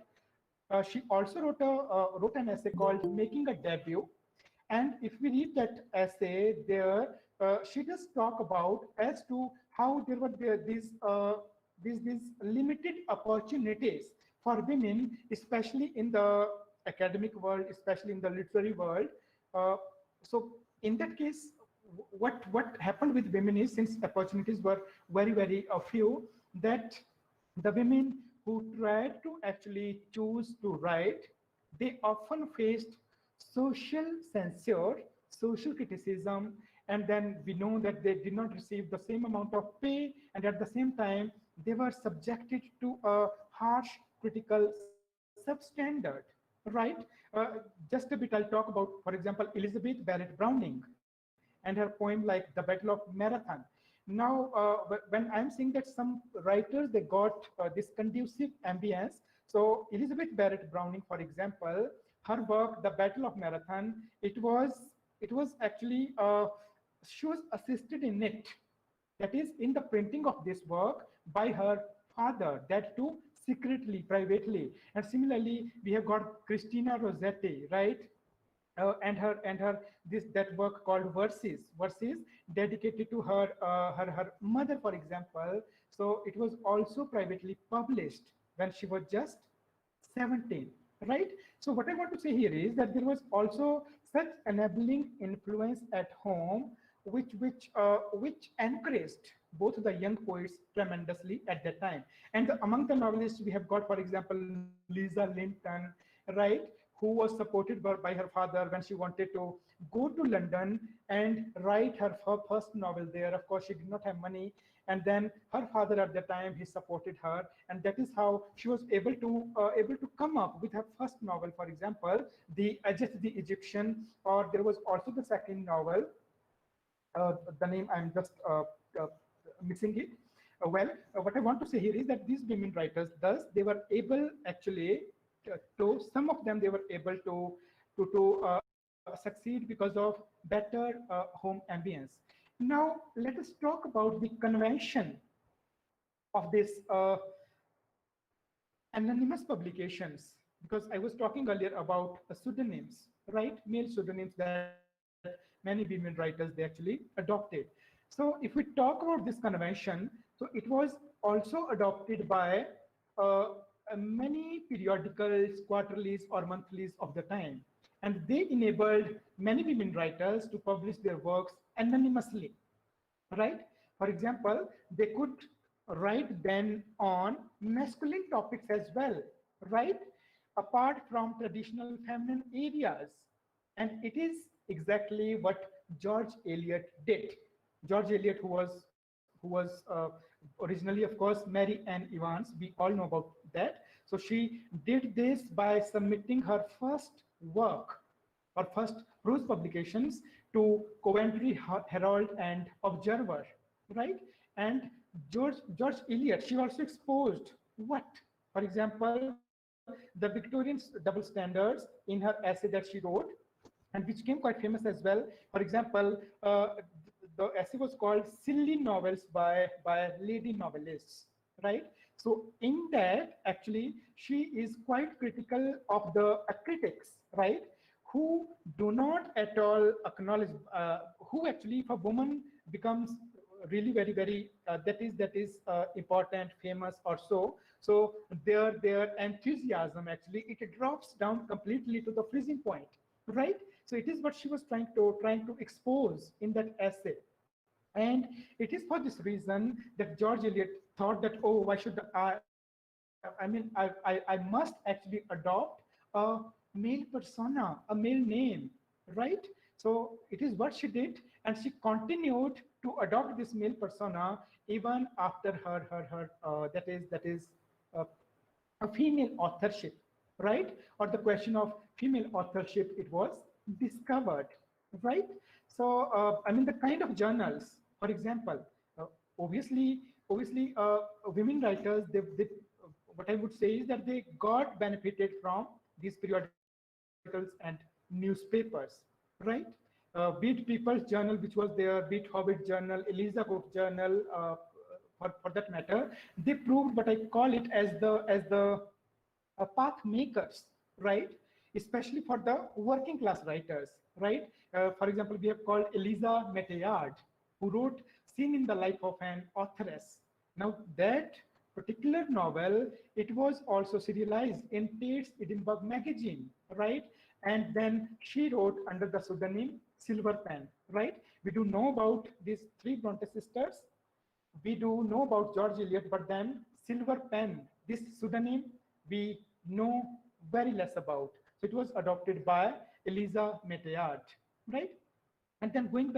She also wrote an essay called "Making a Debut." And if we read that essay there, she does talk about as to how there were these limited opportunities for women, especially in the academic world, especially in the literary world. So in that case, what happened with women is, since opportunities were very few, that the women who tried to actually choose to write, they often faced social censure, social criticism, and then we know that they did not receive the same amount of pay, and at the same time, they were subjected to a harsh critical substandard, right? Just a bit, I'll talk about, for example, Elizabeth Barrett Browning and her poem like The Battle of Marathon. Now, when I'm saying that some writers, they got this conducive ambience. So Elizabeth Barrett Browning, for example, her work, The Battle of Marathon, it was actually, she was assisted in it. that is in the printing of this work by her father, that too secretly, privately. And similarly, we have got Christina Rossetti, right? And her this that work called verses dedicated to her mother, for example. So it was also privately published when she was just 17, right? So what I want to say here is that there was also such enabling influence at home, which encouraged both the young poets tremendously at that time. And among the novelists, we have got, for example, Lisa Linton, right, who was supported by her father when she wanted to go to London and write her first novel there. Of course, she did not have money, and then her father at the time, he supported her, and that is how she was able to come up with her first novel. For example, the Ajit the Egyptian, or there was also the second novel. The name I'm just uh, mixing it. What I want to say here is that these women writers, thus they were able actually to some of them, they were able to succeed because of better home ambience. Now let us talk about the convention of this anonymous publications, because I was talking earlier about pseudonyms, right? Male pseudonyms that many women writers they actually adopted. So if we talk about this convention, so it was also adopted by uh, many periodicals, quarterlies, or monthlies of the time, and they enabled many women writers to publish their works anonymously, right? For example, they could write then on masculine topics as well, right? Apart from traditional feminine areas. And it is exactly what George Eliot did. George Eliot, who was originally, of course, Mary Ann Evans. We all know about that. So she did this by submitting her first work or first prose publications to Coventry Herald and Observer, right? And George Eliot, she also exposed what? For example, the Victorian double standards in her essay that she wrote, and which became quite famous as well. For example, the essay was called "Silly Novels by Lady Novelists," right? So in that, actually, she is quite critical of the critics, right? Who do not at all acknowledge, who actually, if a woman becomes really very that is important, famous, or so their enthusiasm actually it drops down completely to the freezing point, right? So it is what she was trying to expose in that essay. And it is for this reason that George Eliot thought that, oh, why should I must actually adopt a male persona, a male name, right? So it is what she did, and she continued to adopt this male persona even after her that is uh, a female authorship, right? Or the question of female authorship, it was discovered, right? So, the kind of journals, for example, uh, obviously, obviously, women writers, what I would say is that they got benefited from these periodicals and newspapers, right? Be it People's Journal, which was there, be it Hobbit Journal, Eliza Cook Journal, for that matter, they proved what I call it as the path makers, right? Especially for the working class writers, right? For example, we have called Eliza Meteyard, who wrote Scene in the Life of an Authoress. Now, that particular novel, it was also serialized in Tate's Edinburgh magazine, right? And then she wrote under the pseudonym Silver Pen, right? We do know about these three Bronte sisters. We do know about George Eliot, but then Silver Pen, this pseudonym, we know very less about. So it was adopted by Eliza Meteyard, right? And then going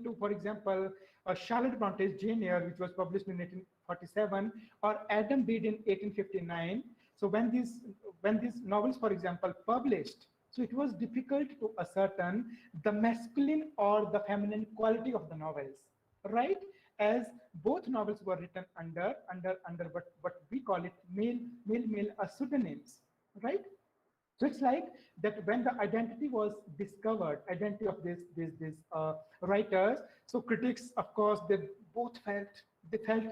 to, for example, Charlotte Bronte's Jane Eyre, which was published in 1847, or Adam Bede in 1859. So when these novels, for example, published, so it was difficult to ascertain the masculine or the feminine quality of the novels, right? As both novels were written under what we call it male pseudonyms, right? So it's like that when the identity was discovered, identity of these writers. So critics, of course, both felt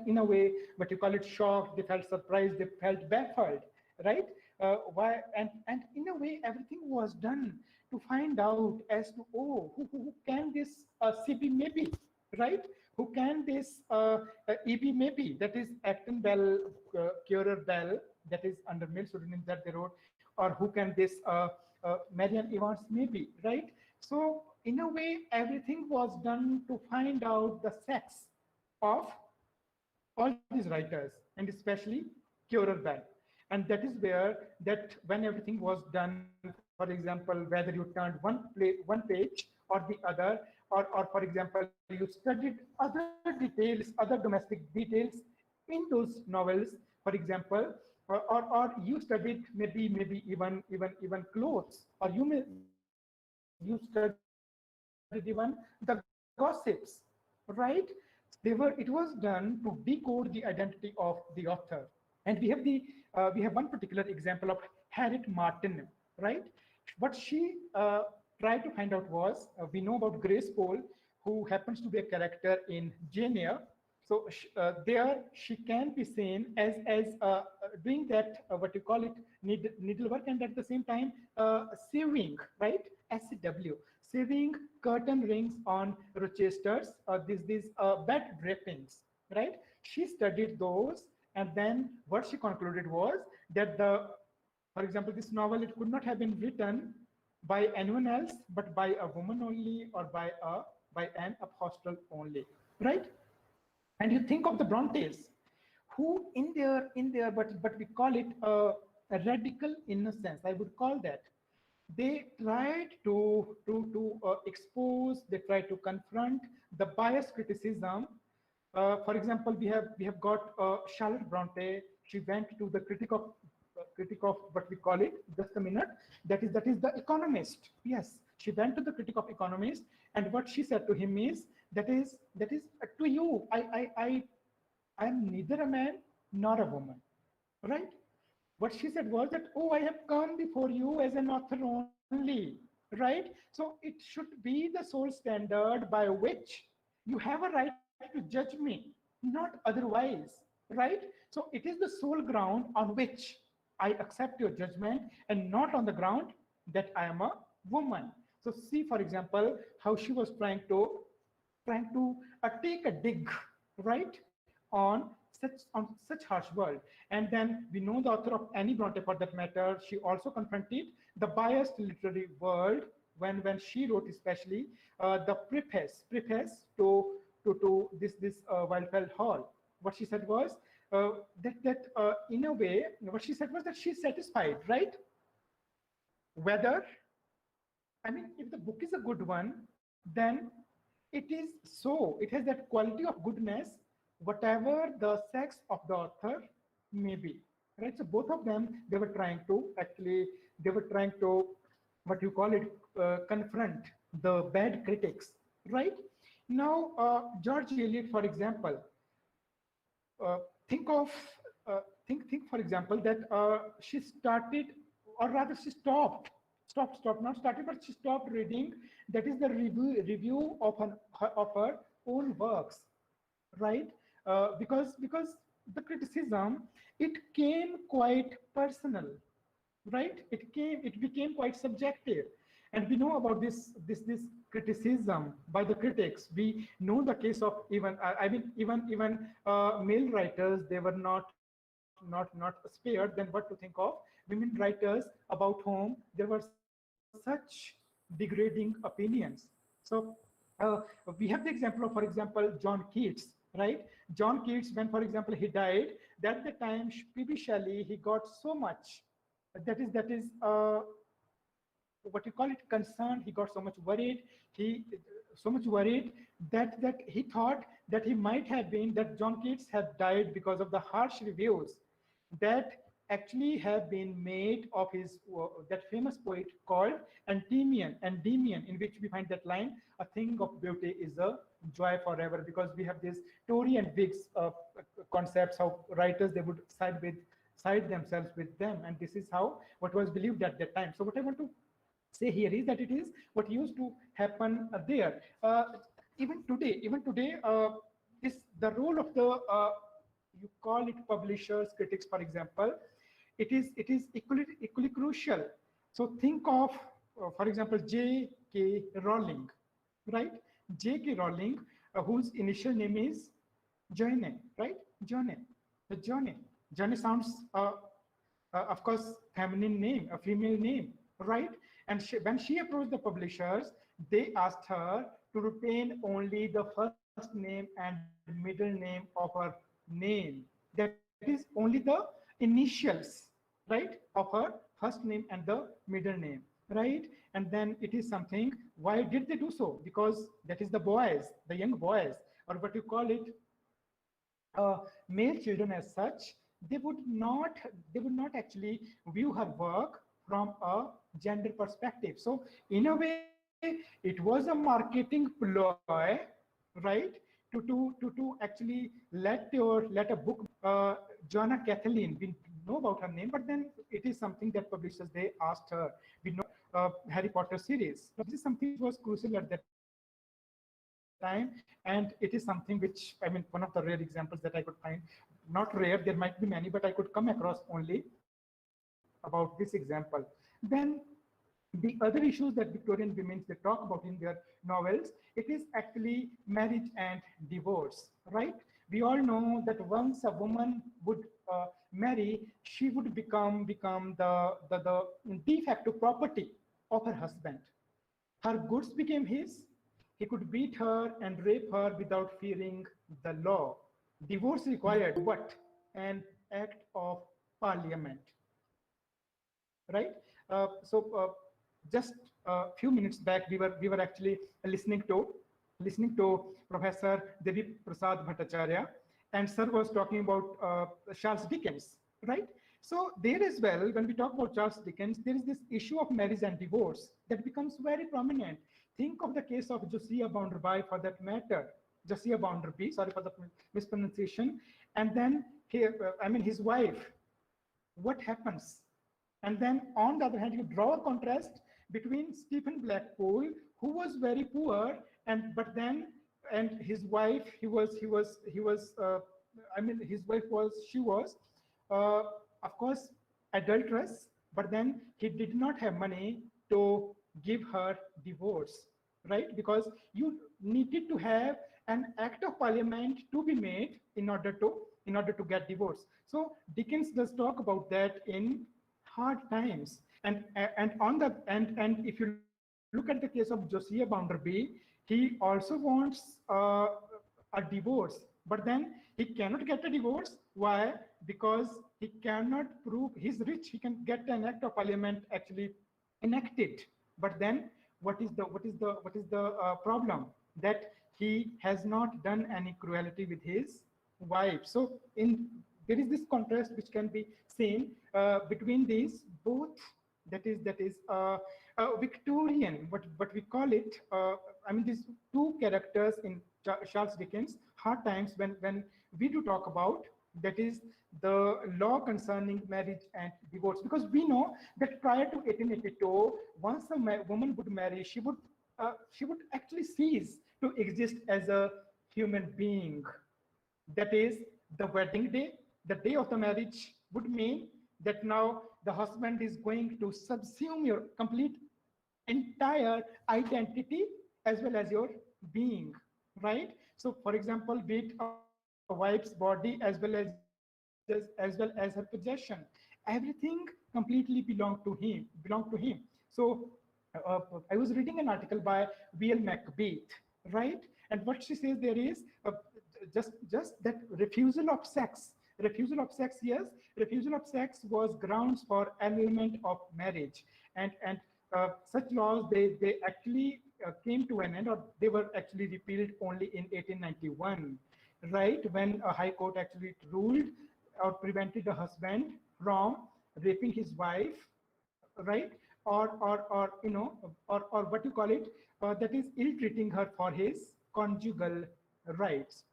in a way, what you call it, shocked, they felt surprised, they felt baffled, right? Why? And in a way, everything was done to find out as to, oh, who can this CB maybe, right? Who can this EB maybe, that is Acton Bell, Curer Bell, that is under male pseudonym that they wrote, or who can this Marian Evans maybe, right? So in a way, everything was done to find out the sex of all these writers, and especially Curer Bell. And that is where that when everything was done, for example, whether you turned one page or the other, or for example, you studied other details, other domestic details in those novels, for example, or you studied maybe even clothes, or you studied even the gossips, right? It was done to decode the identity of the author. And we have we have one particular example of Harriet Martin, right? What she tried to find out was, we know about Grace Poole, who happens to be a character in Jane Eyre. So there she can be seen as doing that, what you call it, needlework, and at the same time sewing, right? SCW, sewing curtain rings on Rochesters, these bed drapings, right? She studied those, and then what she concluded was that for example, this novel, it could not have been written by anyone else but by a woman only, or by an apostle only, right? And you think of the Brontes, who in their but we call it a radical innocence, I would call that. They tried to expose, they tried to confront the bias criticism. For example, we have got Charlotte Bronte. She went to the critic of what we call it, just a minute, that is the Economist. Yes, she went to the critic of Economist, and what she said to him is, that is to you, I am neither a man nor a woman, right? What she said was that, oh, I have come before you as an author only, right? So it should be the sole standard by which you have a right to judge me, not otherwise, right? So it is the sole ground on which I accept your judgment, and not on the ground that I am a woman. So see, for example, how she was trying to take a dig, right, on such harsh world. And then we know the author of Annie Bronte, for that matter, she also confronted the biased literary world when she wrote, especially the preface to this Wildfell Hall. What she said was that in a way, what she said was that she's satisfied, right? Whether, I mean, if the book is a good one, then it has that quality of goodness, whatever the sex of the author may be, right? So both of them, they were trying to, what you call it, confront the bad critics, right? Now, George Eliot, for example, uh, think of, think, for example, that she started, or rather she stopped, not started, but she stopped reading. That is the review of her own works, right? Because the criticism, it came quite personal, right? It became quite subjective, and we know about this criticism by the critics. We know the case of even male writers. They were not spared. Then what to think of women writers about whom there were such degrading opinions. So uh, we have the example of, for example, John Keats, right? John Keats, when, for example, he died, at the time, P.B. Shelley, he got so much, that is what you call it, concerned. He got so much worried. He so much worried that he thought that he might have been, that John Keats had died because of the harsh reviews that actually have been made of his that famous poet called Endymion, in which we find that line, "A thing of beauty is a joy forever," because we have this Tory and Whigs concepts, how writers, they would side themselves with them, and this is how what was believed at that time. So what I want to say here is that it is what used to happen there. Even today, this the role of the you call it publishers, critics, for example, it is equally crucial. So think of, for example, J.K. Rowling, right? J.K. Rowling, whose initial name is Joanne, right? Joanne. The Joanne. Joanne sounds, of course, feminine name, a female name, right? And when she approached the publishers, they asked her to retain only the first name and middle name of her name. That is only the initials, right, of her first name and the middle name, right? And then it is something. Why did they do so? Because that is the boys, the young boys, or what you call it, male children as such. They would not actually view her work from a gender perspective. So in a way, it was a marketing ploy, right, to actually let a book, Joanna Kathleen, we know about her name, but then it is something that publishers, they asked her. We know Harry Potter series. So this is something which was crucial at that time, and it is something which, I mean, one of the rare examples that I could find. Not rare, there might be many, but I could come across only about this example. Then the other issues that Victorian women, they talk about in their novels, it is actually marriage and divorce, right? We all know that once a woman would marry, she would become the de facto property of her husband. Her goods became his. He could beat her and rape her without fearing the law. Divorce required what? An act of parliament, right? So just a few minutes back, we were actually listening to Professor Devi Prasad Bhattacharya, and Sir was talking about Charles Dickens, right? So there as well, when we talk about Charles Dickens, there is this issue of marriage and divorce that becomes very prominent. Think of the case of Josiah Bounderby, for that matter. Josiah Bounderby, sorry for the mispronunciation. And then here, I mean, his wife. What happens? And then on the other hand, you draw a contrast between Stephen Blackpool, who was very poor, and his wife, his wife was, uh, of course, adulteress, but then he did not have money to give her divorce, right? Because you needed to have an act of parliament to be made in order to get divorce. So Dickens does talk about that in Hard Times. And if you look at the case of Josiah Bounderby, he also wants a divorce, but then he cannot get a divorce. Why? Because he cannot prove he's rich. He can get an act of parliament actually enacted, but then what is the problem? That he has not done any cruelty with his wife. So in there is this contrast which can be seen between these both. That is Victorian, what we call it. I mean, these two characters in Charles Dickens' Hard Times, when we do talk about, that is the law concerning marriage and divorce, because we know that prior to 1882, once a woman would marry, she would actually cease to exist as a human being. That is, the wedding day, the day of the marriage, would mean that now the husband is going to subsume your complete entire identity as well as your being, right? So for example, be it a wife's body as well as her possession, everything completely belonged to him. So I was reading an article by V.L. Macbeth, right? And what she says there is just that refusal of sex, yes, refusal of sex was grounds for annulment of marriage. And such laws, they actually came to an end, or they were actually repealed only in 1891, right, when a high court actually ruled or prevented the husband from raping his wife, right, or what you call it, that is ill-treating her for his conjugal rights,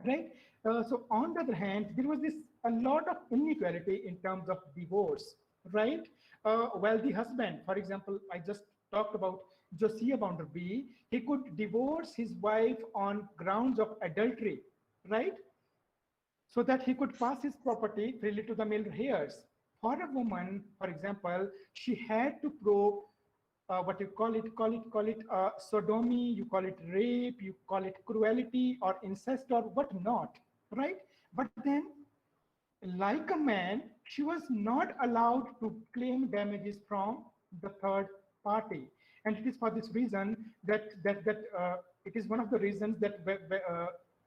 right? So on the other hand, there was this a lot of inequality in terms of divorce, right? Well, the husband, for example, I just talked about Josiah Bounderby, he could divorce his wife on grounds of adultery, right? So that he could pass his property freely to the male heirs. For a woman, for example, she had to prove what you call it sodomy, you call it rape, you call it cruelty or incest or what not, right? But then, like a man, she was not allowed to claim damages from the third party, and it is for this reason that it is one of the reasons that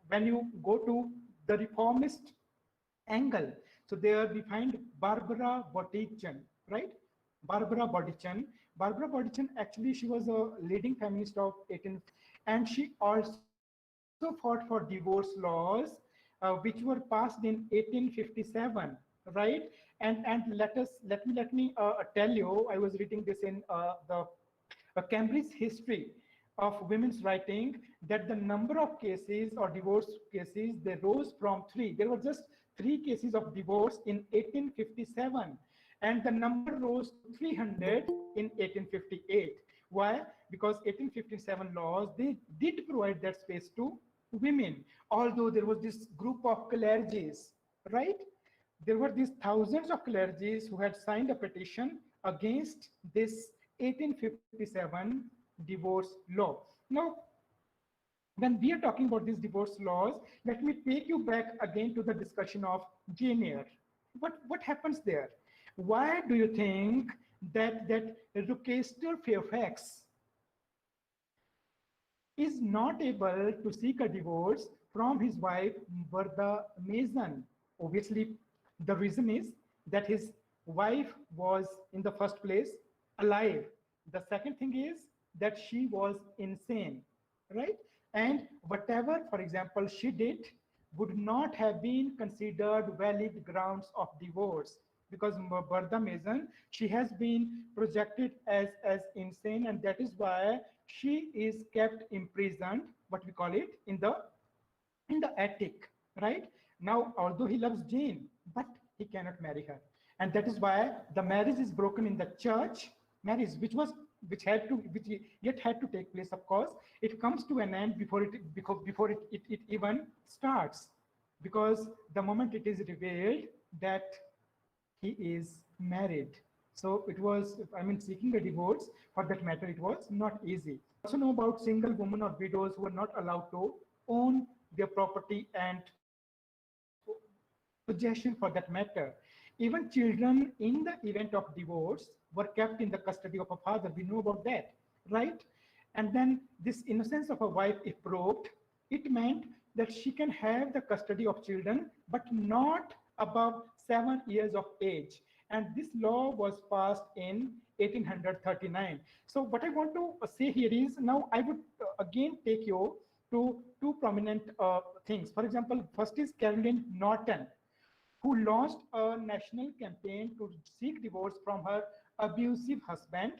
when you go to the reformist angle, so there we find Barbara Bottichin, right? Barbara Bottichin. Barbara Bottichin, actually, she was a leading feminist of 18, and she also fought for divorce laws, which were passed in 1857, right? And let me tell you, I was reading this in the Cambridge history of women's writing, that the number of cases or divorce cases, they rose from three. There were just three cases of divorce in 1857, and the number rose to 300 in 1858. Why? Because 1857 laws, they did provide that space to women, although there was this group of clergies, right? There were these thousands of clergies who had signed a petition against this 1857 divorce law. Now, when we are talking about these divorce laws, let me take you back again to the discussion of Jane Eyre. What happens there? Why do you think that Rochester Fairfax is not able to seek a divorce from his wife, Bertha Mason? Obviously, the reason is that his wife was, in the first place, alive. The second thing is that she was insane, right? And whatever, for example, she did would not have been considered valid grounds of divorce, because Bertha Mason, she has been projected as insane, and that is why she is kept imprisoned, what we call it, in the attic, right? Now, although he loves Jane, but he cannot marry her. And that is why the marriage is broken in the church marriage, which yet had to take place, of course. It comes to an end before it even starts, because the moment it is revealed that he is married. So it was, I mean, seeking a divorce, for that matter, it was not easy. Also know about single women or widows who were not allowed to own their property and possession, for that matter. Even children in the event of divorce were kept in the custody of a father. We know about that, right? And then this innocence of a wife, if proved, it meant that she can have the custody of children, but not above 7 years of age. And this law was passed in 1839. So what I want to say here is, now I would again take you to two prominent things. For example, first is Caroline Norton, who launched a national campaign to seek divorce from her abusive husband.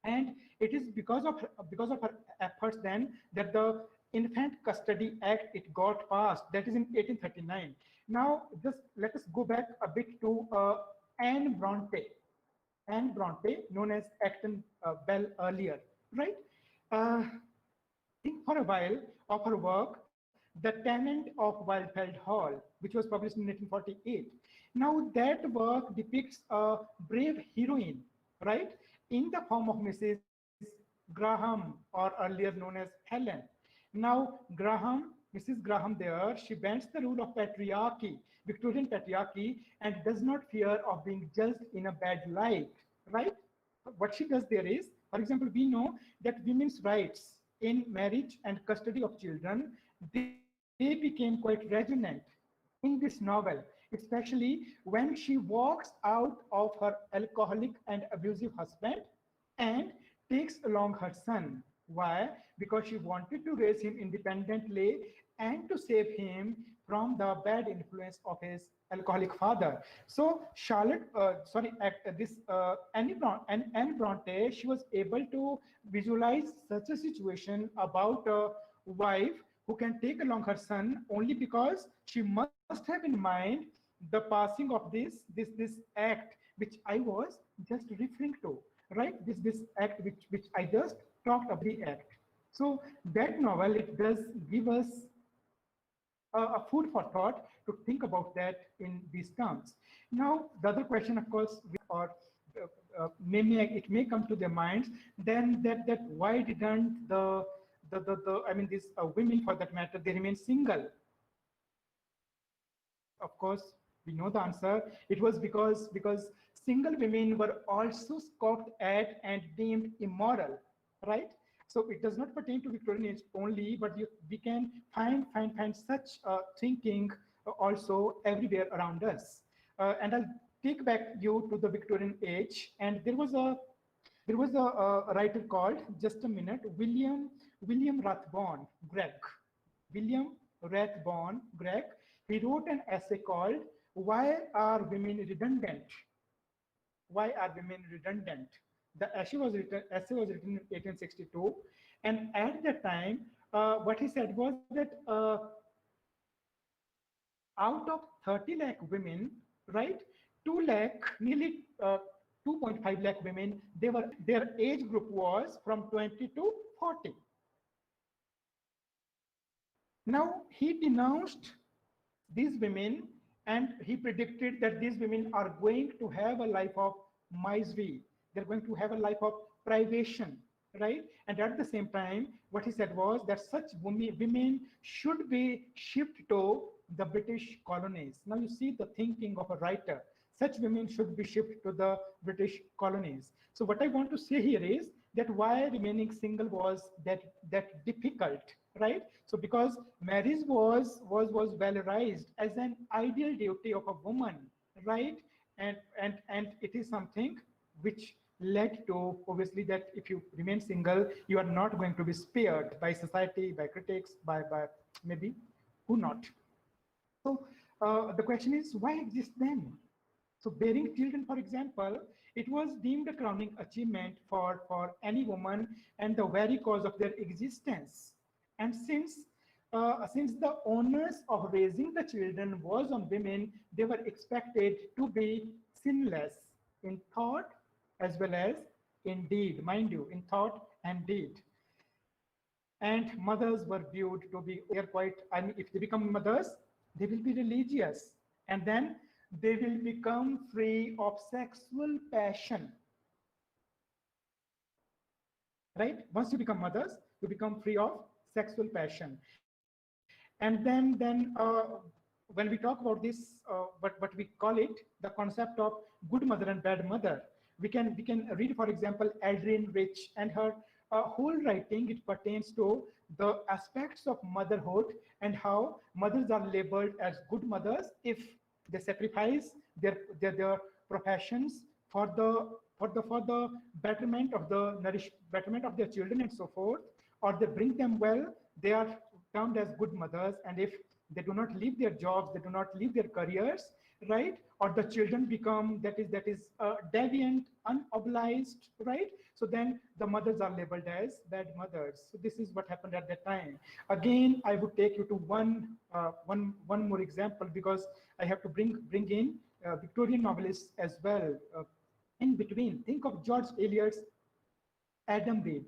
And it is because of her efforts then that the Infant Custody Act, it got passed. That is in 1839. Now, just let us go back a bit to Anne Bronte. Anne Bronte, known as Acton Bell earlier, right? Think for a while of her work, The Tenant of Wildfeld Hall, which was published in 1848. Now, that work depicts a brave heroine, right, in the form of Mrs. Graham, or earlier known as Helen. Now, Mrs. Graham there, she bends the rule of patriarchy, Victorian patriarchy, and does not fear of being judged in a bad light, right? What she does there is, for example, we know that women's rights in marriage and custody of children, they became quite resonant in this novel, especially when she walks out of her alcoholic and abusive husband and takes along her son. Why? Because she wanted to raise him independently and to save him from the bad influence of his alcoholic father. So Anne Bronte, she was able to visualize such a situation about a wife who can take along her son only because she must have in mind the passing of this act which I was just referring to, right? This act which I just talked about, the act. So that novel, it does give us a food for thought to think about that in these terms. Now, the other question, of course, or it may come to their minds, then that why didn't I mean, these women, for that matter, they remain single? Of course, we know the answer. It was because single women were also scoffed at and deemed immoral, right? So it does not pertain to Victorian age only, but we can find such thinking also everywhere around us. And I'll take back you to the Victorian age, and there was a writer called, just a minute, William Rathbone Gregg. William Rathbone Gregg. He wrote an essay called "Why Are Women Redundant?" Why are women redundant? The essay was written in 1862, and at that time, what he said was that out of 30 lakh women, right, 2 lakh, nearly 2.5 lakh women, their age group was from 20 to 40. Now, he denounced these women, and he predicted that these women are going to have a life of misery. They're going to have a life of privation, right? And at the same time, what he said was that such women should be shipped to the British colonies. Now you see the thinking of a writer. Such women should be shipped to the British colonies. So what I want to say here is that why remaining single was that difficult, right? So because marriage was valorized as an ideal duty of a woman, right? And it is something which led to, obviously, that if you remain single, you are not going to be spared by society, by critics, by maybe who not. So the question is, why exist then? So bearing children, for example, it was deemed a crowning achievement for any woman and the very cause of their existence. And since the onus of raising the children was on women, they were expected to be sinless in thought as well as in deed, mind you, in thought and deed. And mothers were viewed to be, they're quite, I mean, if they become mothers, they will be religious, and then they will become free of sexual passion. Right? Once you become mothers, you become free of sexual passion. And then when we talk about this, what we call it, the concept of good mother and bad mother, we can read, for example, Aldrin Rich, and her whole writing, it pertains to the aspects of motherhood and how mothers are labeled as good mothers if they sacrifice their professions for the betterment of betterment of their children and so forth, or they bring them well, they are termed as good mothers. And if they do not leave their jobs, they do not leave their careers, right, or the children become that is deviant, unobliged, right, so then the mothers are labeled as bad mothers. So this is what happened at that time. Again, I would take you to one more example, because I have to bring in Victorian novelists as well in between. Think of George Eliot's Adam Reed.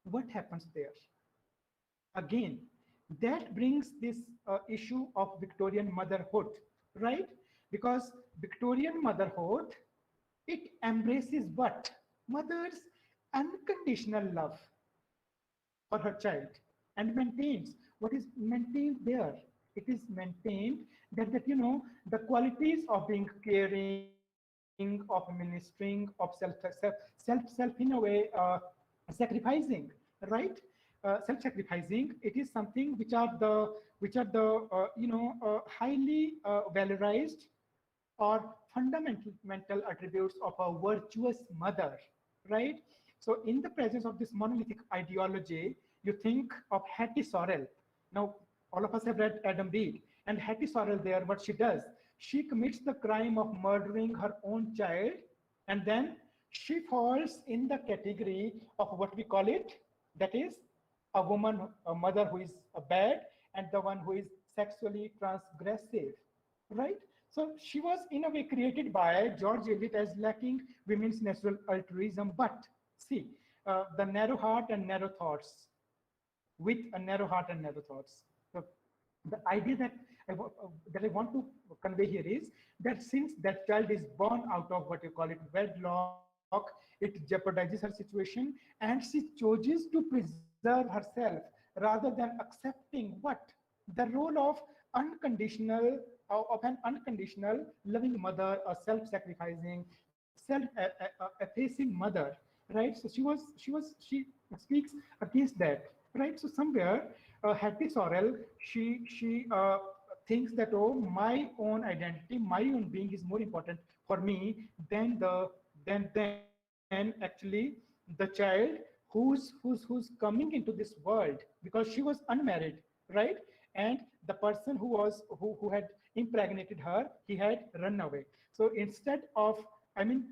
What happens there? Again, that brings this issue of Victorian motherhood, right? Because Victorian motherhood, it embraces what? Mother's unconditional love for her child, and maintains what is maintained there. It is maintained that the qualities of being caring, of ministering, of self in a way sacrificing, right? Self-sacrificing. It is something which are the highly valorized or fundamental attributes of a virtuous mother, right? So in the presence of this monolithic ideology, you think of Hattie Sorrell. Now, all of us have read Adam Reed, and Hattie Sorrell there, what she does, she commits the crime of murdering her own child, and then she falls in the category of what we call it, that is a woman, a mother who is bad, and the one who is sexually transgressive, right? So she was in a way created by George Eliot as lacking women's natural altruism. But see, the narrow heart and narrow thoughts, with a narrow heart and narrow thoughts. So The idea that that I want to convey here is that since that child is born out of what you call it wedlock, it jeopardizes her situation, and she chooses to preserve herself rather than accepting what the role of unconditional of an unconditional loving mother, a self-sacrificing, self-effacing mother, right? So she speaks against that, right? So somewhere, Hattie Sorrell, she thinks that, oh, my own identity, my own being is more important for me than then actually the child who's coming into this world, because she was unmarried, right? And the person who had impregnated her, he had run away. So instead of, I mean,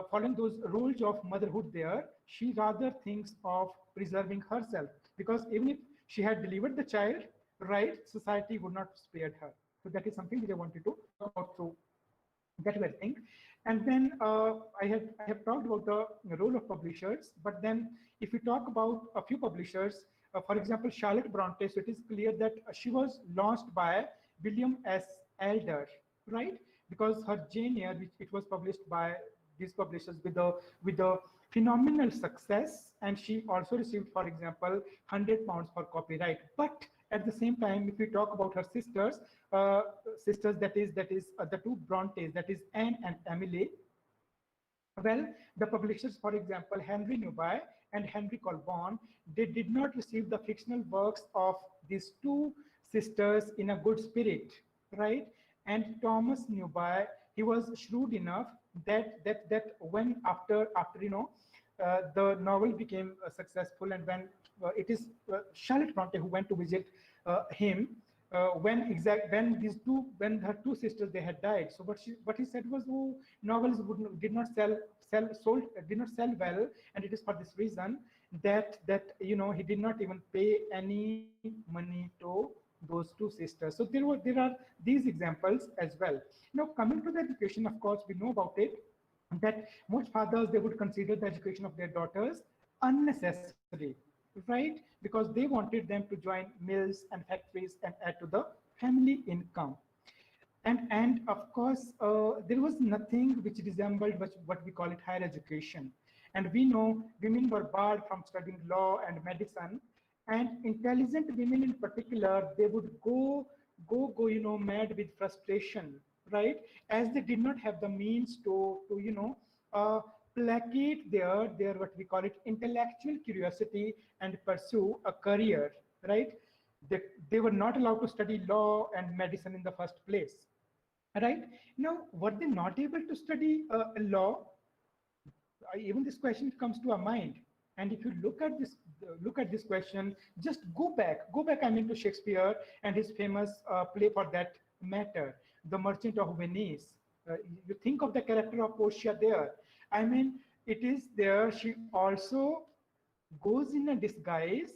following those rules of motherhood there, she rather thinks of preserving herself, because even if she had delivered the child, right, society would not spare her. So that is something that I wanted to talk about through that very thing. And then I have talked about the role of publishers, but then if we talk about a few publishers, for example, Charlotte Bronte, so it is clear that she was launched by William S. Elder, right? Because her Jane Eyre, which it was published by these publishers with a phenomenal success, and she also received, for example, £100 for copyright. But at the same time, if we talk about her sisters, that is the two Brontes, that is Anne and Emily. Well, the publishers, for example, Henry Newby and Henry Colburn, they did not receive the fictional works of these two sisters in a good spirit, right? And Thomas Newby, he was shrewd enough that when after the novel became successful, and when it is Charlotte Bronte who went to visit him when her two sisters, they had died. So what he said was, oh, novels did not did not sell well, and it is for this reason that he did not even pay any money to those two sisters. So there are these examples as well. Now, coming to the education, of course, we know about it, that most fathers, they would consider the education of their daughters unnecessary, right? Because they wanted them to join mills and factories and add to the family income. And of course, there was nothing which resembled what we call it higher education. And we know women were barred from studying law and medicine, and intelligent women in particular, they would go mad with frustration, right? As they did not have the means to uh, placate their what we call it intellectual curiosity and pursue a career, right? They were not allowed to study law and medicine in the first place, right? Now, were they not able to study law? Even this question comes to our mind. And if you look at this question, just go back, I mean, to Shakespeare and his famous play for that matter, The Merchant of Venice. You think of the character of Portia there. I mean, it is there. She also goes in a disguise,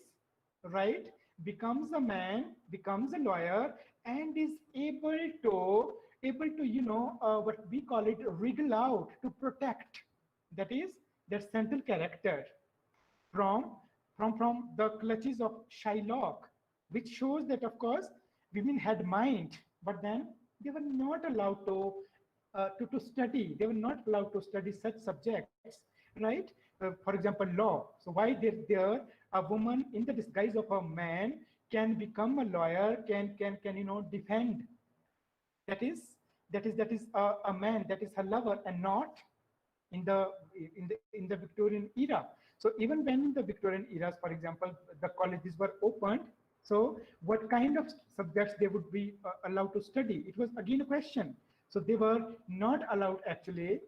right? Becomes a man, becomes a lawyer, and is able to what we call it wriggle out to protect. That is their central character from from the clutches of Shylock, which shows that, of course, women had mind, but then they were not allowed to study. They were not allowed to study such subjects, right? For example, law. So why there a woman in the disguise of a man can become a lawyer, can defend. That is a man, that is her lover, and not in the Victorian era. So even when in the Victorian eras, for example, the colleges were opened, so what kind of subjects they would be allowed to study? It was again a question. So they were not allowed actually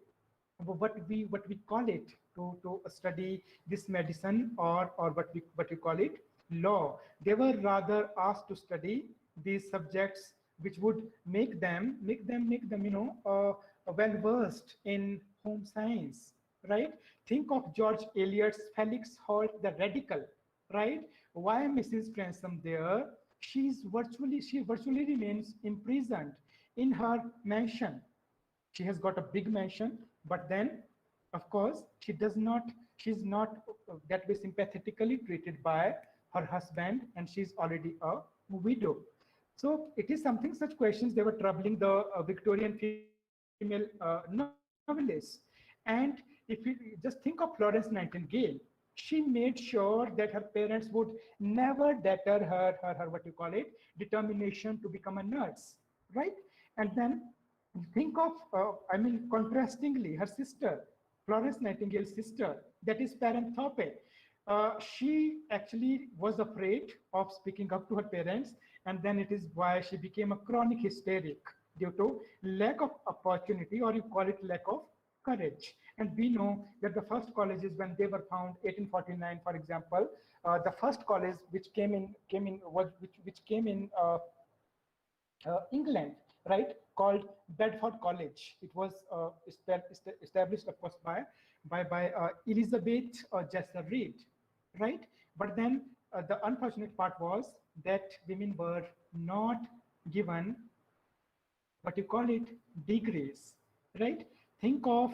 what we call it to study this medicine, or what we call it law. They were rather asked to study these subjects which would make them well versed in home science, right? Think of George Eliot's Felix Holt the Radical, right? Why Mrs. Transome there? She virtually remains imprisoned in her mansion. She has got a big mansion, but then, of course, she's not that way sympathetically treated by her husband, and she's already a widow. So it is something, such questions, they were troubling the Victorian female novelists. And if you just think of Florence Nightingale, she made sure that her parents would never deter her what you call it, determination to become a nurse, right? And then think of, contrastingly, her sister, Florence Nightingale's sister, that is Paranthrope. She actually was afraid of speaking up to her parents, and then it is why she became a chronic hysteric due to lack of opportunity, or you call it lack of courage. And we know that the first colleges, when they were found, 1849, for example, the first college which came in England, right, called Bedford College. It was established, of course, by Elizabeth Jesser Reed, right? But then the unfortunate part was that women were not given, what you call it, degrees, right? Think of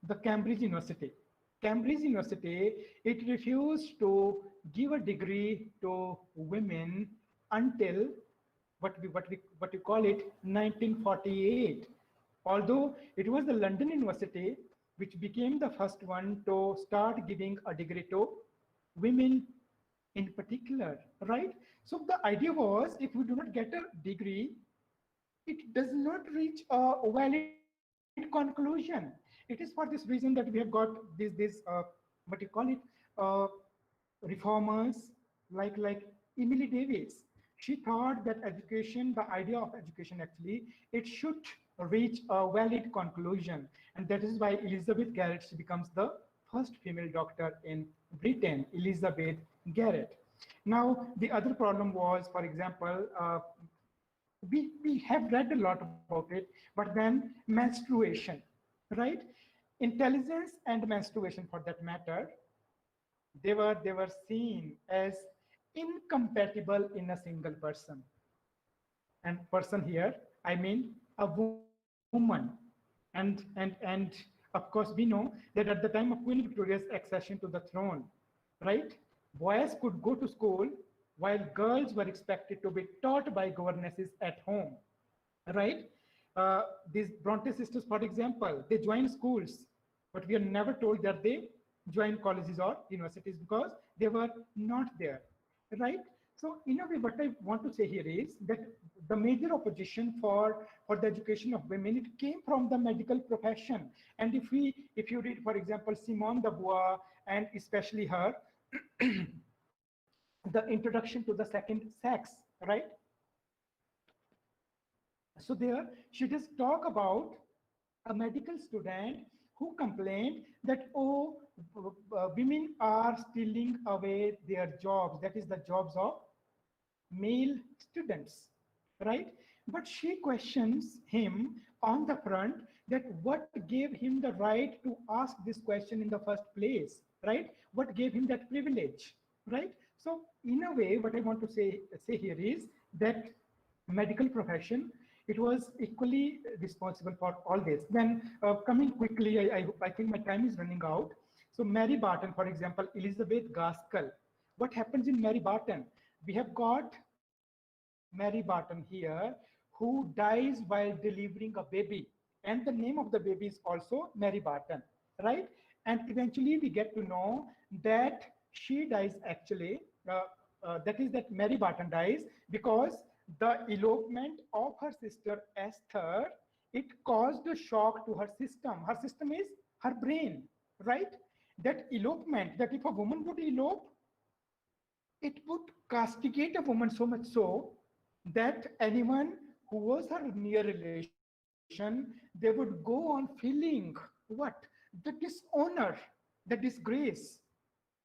the Cambridge University. Cambridge University, it refused to give a degree to women until what you call it, 1948. Although it was the London University which became the first one to start giving a degree to women in particular, right? So the idea was, if we do not get a degree, it does not reach a valid conclusion. It is for this reason that we have got these what you call it, uh, reformers like Emily Davis. She thought that education, the idea of education actually, it should reach a valid conclusion. And that is why Elizabeth Garrett, she becomes the first female doctor in Britain, Elizabeth Garrett. Now, the other problem was, for example, we have read a lot about it, but then menstruation, right? Intelligence and menstruation, for that matter, they were seen as incompatible in a single person. And person here, I mean a woman. And of course, we know that at the time of Queen Victoria's accession to the throne, right, boys could go to school while girls were expected to be taught by governesses at home, right? These Bronte sisters, for example, they joined schools, but we are never told that they joined colleges or universities because they were not there, right? So in a way, what I want to say here is that the major opposition for the education of women, it came from the medical profession. And if you read, for example, Simone de Beauvoir, and especially her, the introduction to the second sex, right? So there, she just talk about a medical student who complained that, oh, women are stealing away their jobs. That is the jobs of male students, right? But she questions him on the front that what gave him the right to ask this question in the first place, right? What gave him that privilege, right? So in a way, what I want to say here is that medical profession, it was equally responsible for all this. Then coming quickly, I think my time is running out. So Mary Barton, for example, Elizabeth Gaskell. What happens in Mary Barton? We have got Mary Barton here, who dies while delivering a baby. And the name of the baby is also Mary Barton, right? And eventually we get to know that she dies actually, that is that Mary Barton dies because the elopement of her sister Esther, it caused a shock to her system. Her system is her brain, right? That elopement, that if a woman would elope, it would castigate a woman so much so that anyone who was her near relation, they would go on feeling what? The dishonor, the disgrace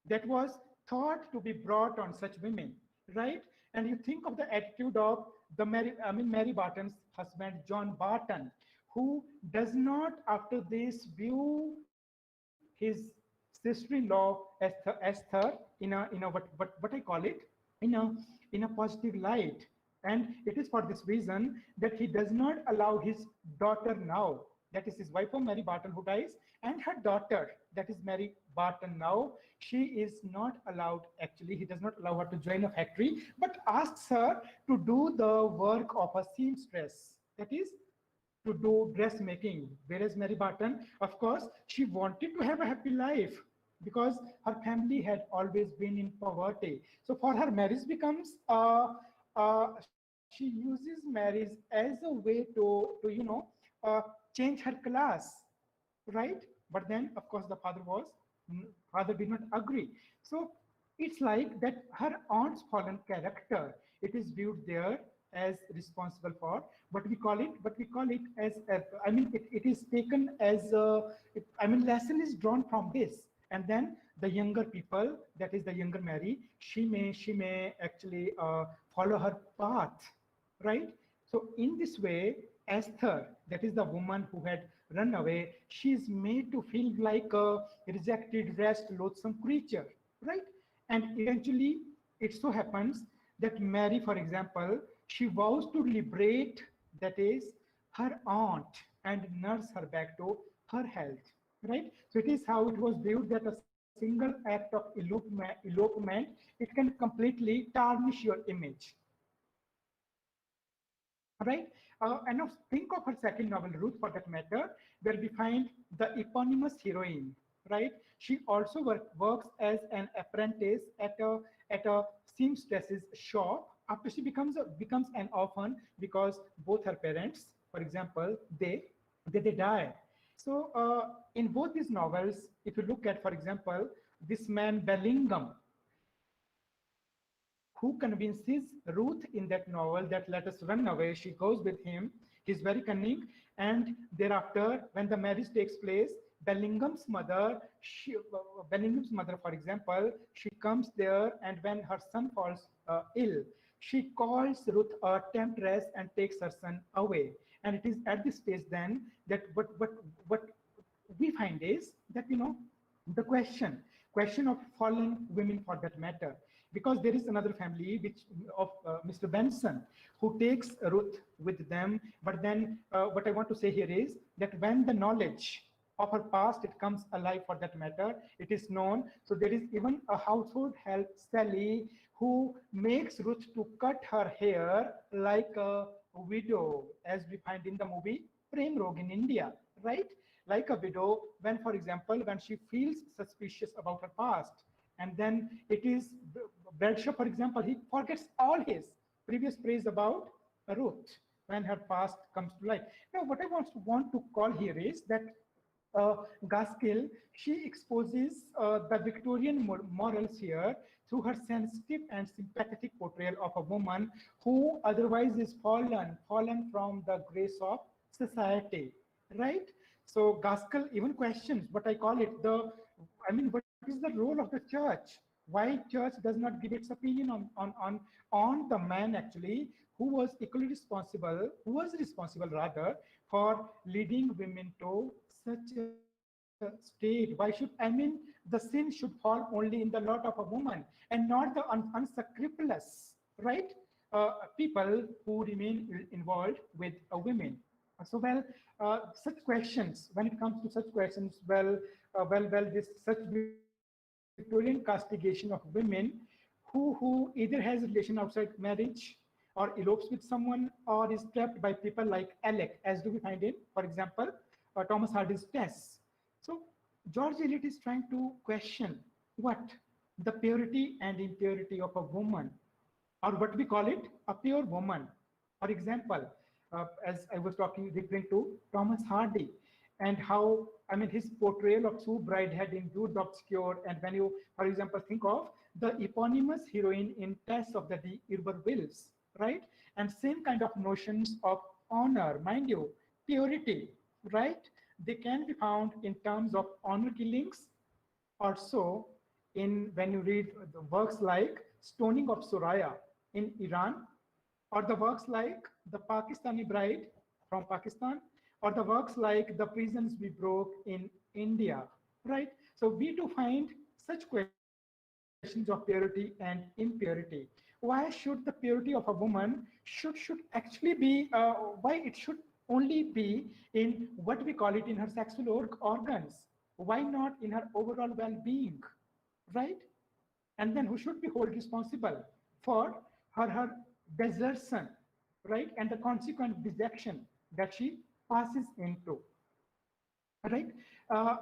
that was thought to be brought on such women, right? And you think of the attitude of the Mary Barton's husband, John Barton, who does not, after this, view his sister-in-law Esther in a what I call it, in a positive light. And it is for this reason that he does not allow his daughter now, that is his wife of Mary Barton, who dies, and her daughter, that is Mary Barton now, she is not allowed, actually, he does not allow her to join a factory, but asks her to do the work of a seamstress, that is, to do dressmaking. Whereas Mary Barton, of course, she wanted to have a happy life because her family had always been in poverty. So for her, marriage becomes she uses marriage as a way to change her class, right? But then, of course, the father did not agree. So it's like that her aunt's fallen character, it is viewed there as responsible for, but we call it as I mean, it is taken as I mean, lesson is drawn from this. And then the younger people, that is the younger Mary, she may actually follow her path, right? So in this way, Esther, that is the woman who had run away, she is made to feel like a rejected, rest, loathsome creature, right? And eventually, it so happens that Mary, for example, she vows to liberate, that is, her aunt and nurse her back to her health, right? So it is how it was viewed that a single act of elopement, it can completely tarnish your image, right? And now think of her second novel, Ruth, for that matter, where we find the eponymous heroine, right? She also works as an apprentice at a seamstress's shop after she becomes an orphan because both her parents, for example, they die. So in both these novels, if you look at, for example, this man Bellingham, who convinces Ruth in that novel that let us run away. She goes with him. He's very cunning. And thereafter, when the marriage takes place, Bellingham's mother, for example, she comes there, and when her son falls ill, she calls Ruth a temptress and takes her son away. And it is at this stage then that what we find is that, the question of fallen women, for that matter, because there is another family which of Mr. Benson, who takes Ruth with them. But then what I want to say here is that when the knowledge of her past, it comes alive, for that matter, it is known. So there is even a household help, Sally, who makes Ruth to cut her hair like a widow, as we find in the movie Prem Rogue in India, right? Like a widow, when, for example, when she feels suspicious about her past. And then it is Bradshaw, for example, he forgets all his previous praise about Ruth when her past comes to light. Now, what I want to call here is that Gaskill, she exposes the Victorian morals here through her sensitive and sympathetic portrayal of a woman who otherwise is fallen from the grace of society, right? So Gaskell even questions what I call it what is the role of the church? Why church does not give its opinion on the man actually who was responsible rather for leading women to such a state? Why should, the sin should fall only in the lot of a woman and not the unscrupulous, right? People who remain involved with women. So, such questions, when it comes to such questions, this such Victorian castigation of women who either has a relation outside marriage or elopes with someone or is trapped by people like Alec, as do we find in, for example, Thomas Hardy's Tess. So George Eliot is trying to question what? The purity and impurity of a woman, or what we call it, a pure woman. For example, as I was referring to Thomas Hardy, and how, his portrayal of Sue Bridehead in Jude Obscure, and when you, for example, think of the eponymous heroine in Tess of the D'Urbervilles, right? And same kind of notions of honor, mind you, purity, right? They can be found in terms of honor killings, also in when you read the works like Stoning of Soraya in Iran, or the works like The Pakistani Bride from Pakistan, or the works like The Prisons We Broke in India, right? So we do find such questions of purity and impurity. Why should the purity of a woman should actually be why it should only be in what we call it in her sexual organs? Why not in her overall well-being, right? And then who should be held responsible for her desertion, right? And the consequent dejection that she passes into, right? Now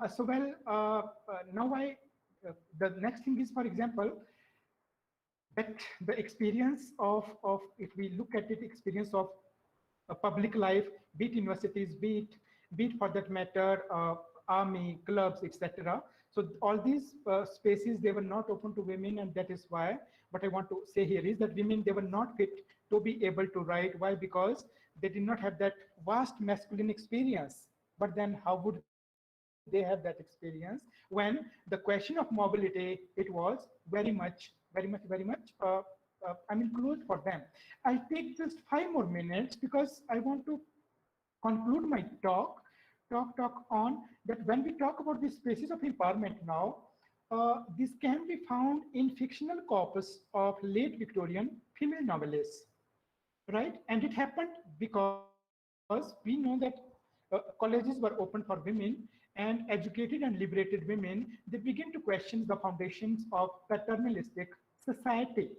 the next thing is, for example, that the experience of if we look at it, experience of public life, be it universities, be it for that matter, army, clubs, etc. So all these spaces, they were not open to women, and that is why what I want to say here is that women, they were not fit to be able to write. Why? Because they did not have that vast masculine experience. But then how would they have that experience when the question of mobility, it was very much closed for them. I'll take just 5 more minutes because I want to conclude my talk on that. When we talk about these spaces of empowerment now, this can be found in fictional corpus of late Victorian female novelists, right? And it happened because we know that colleges were open for women, and educated and liberated women, they begin to question the foundations of paternalistic society,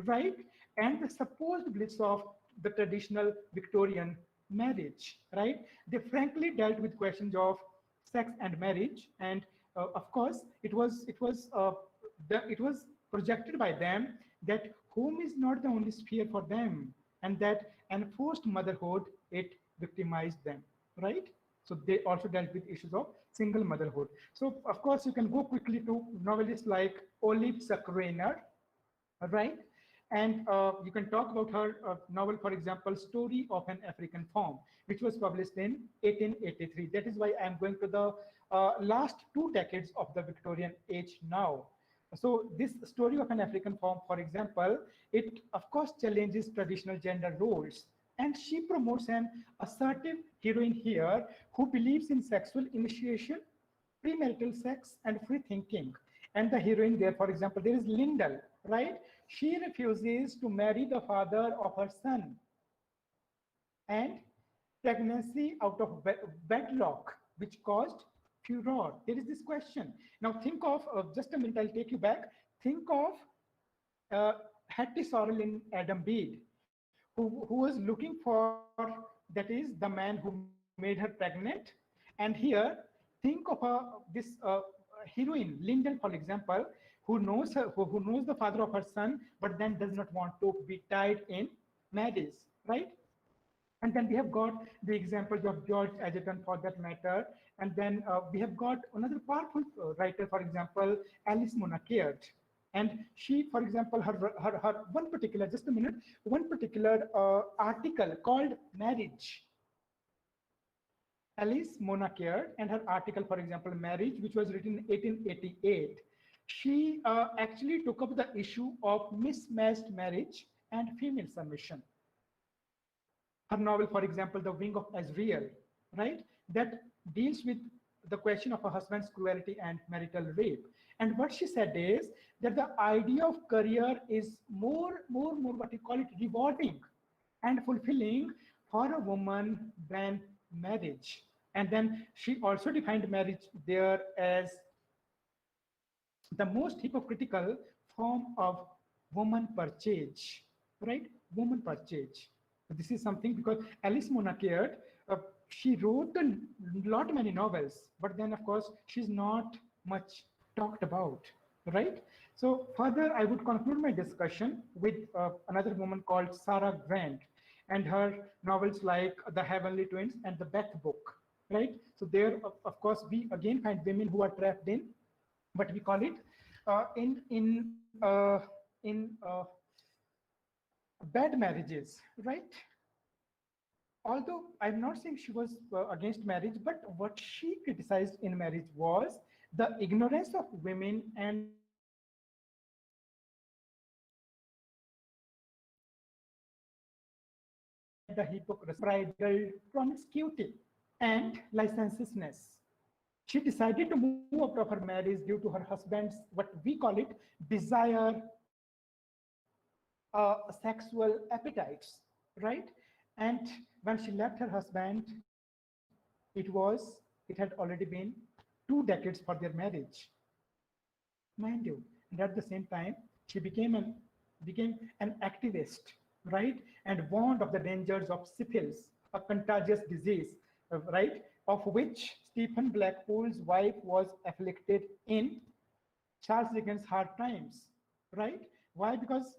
right? And the supposed bliss of the traditional Victorian marriage, right? They frankly dealt with questions of sex and marriage, and of course, it was projected by them that home is not the only sphere for them, and that enforced motherhood, it victimized them, right? So they also dealt with issues of single motherhood. So of course, you can go quickly to novelists like Olive Sacrainer, right? And you can talk about her novel, for example, Story of an African Farm, which was published in 1883. That is why I'm going to the last 2 decades of the Victorian age now. So this Story of an African Farm, for example, it of course challenges traditional gender roles. And she promotes an assertive heroine here who believes in sexual initiation, premarital sex, and free thinking. And the heroine there, for example, there is Lyndall, right? She refuses to marry the father of her son. And pregnancy out of wedlock, which caused furor. There is this question. Now think of, just a minute, I'll take you back. Think of Hattie Sorrell in Adam Bede, who was looking for, that is the man who made her pregnant. And here, think of this heroine, Lyndall, for example, who knows the father of her son, but then does not want to be tied in marriage, right? And then we have got the examples of George Egerton, for that matter. And then we have got another powerful writer, for example, Alice Mona Caird. And she, for example, her one particular, just a minute, one particular article called Marriage. Alice Mona Caird and her article, for example, Marriage, which was written in 1888. She actually took up the issue of mismatched marriage and female submission. Her novel, for example, The Wing of Azrael, right? That deals with the question of a husband's cruelty and marital rape. And what she said is that the idea of career is more what you call it, rewarding and fulfilling for a woman than marriage. And then she also defined marriage there as the most hypocritical form of woman purchase, right? Woman purchase. This is something because Alice Mona Caird, she wrote a lot many novels, but then of course she's not much talked about, right? So further, I would conclude my discussion with another woman called Sarah Grant and her novels like The Heavenly Twins and The Beth Book, right? So there, of course, we again find women who are trapped in what we call it bad marriages, right? Although I'm not saying she was against marriage, but what she criticized in marriage was the ignorance of women and the hypocrisy bridal promiscuity and licentiousness. She decided to move out of her marriage due to her husband's, what we call it, desire, sexual appetites, right? And when she left her husband, it had already been 2 decades for their marriage, mind you. And at the same time, she became an activist, right? And warned of the dangers of syphilis, a contagious disease, right? Of which Stephen Blackpool's wife was afflicted in Charles Dickens' hard times, right? Why? Because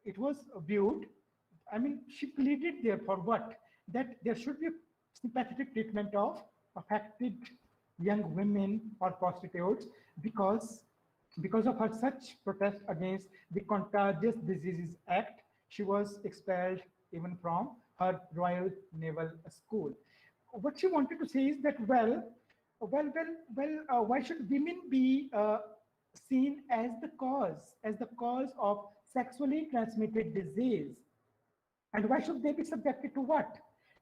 it was viewed, I mean, she pleaded there for what? That there should be sympathetic treatment of affected young women or prostitutes because of her such protest against the Contagious Diseases Act, she was expelled even from her Royal Naval School. What she wanted to say is that, why should women be seen as the cause of sexually transmitted disease? And why should they be subjected to what?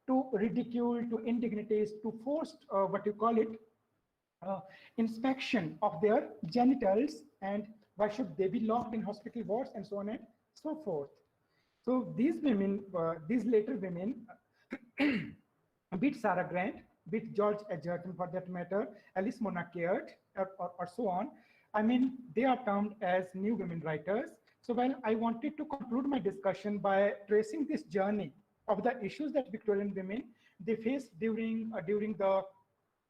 To ridicule, to indignities, to forced, what you call it, uh, inspection of their genitals, and why should they be locked in hospital wards and so on and so forth. So these women, these later women, be it Sarah Grant, be it George Edgerton for that matter, Alice Mona Caird, or so on, I mean, they are termed as new women writers. So, well, I wanted to conclude my discussion by tracing this journey of the issues that Victorian women they faced during the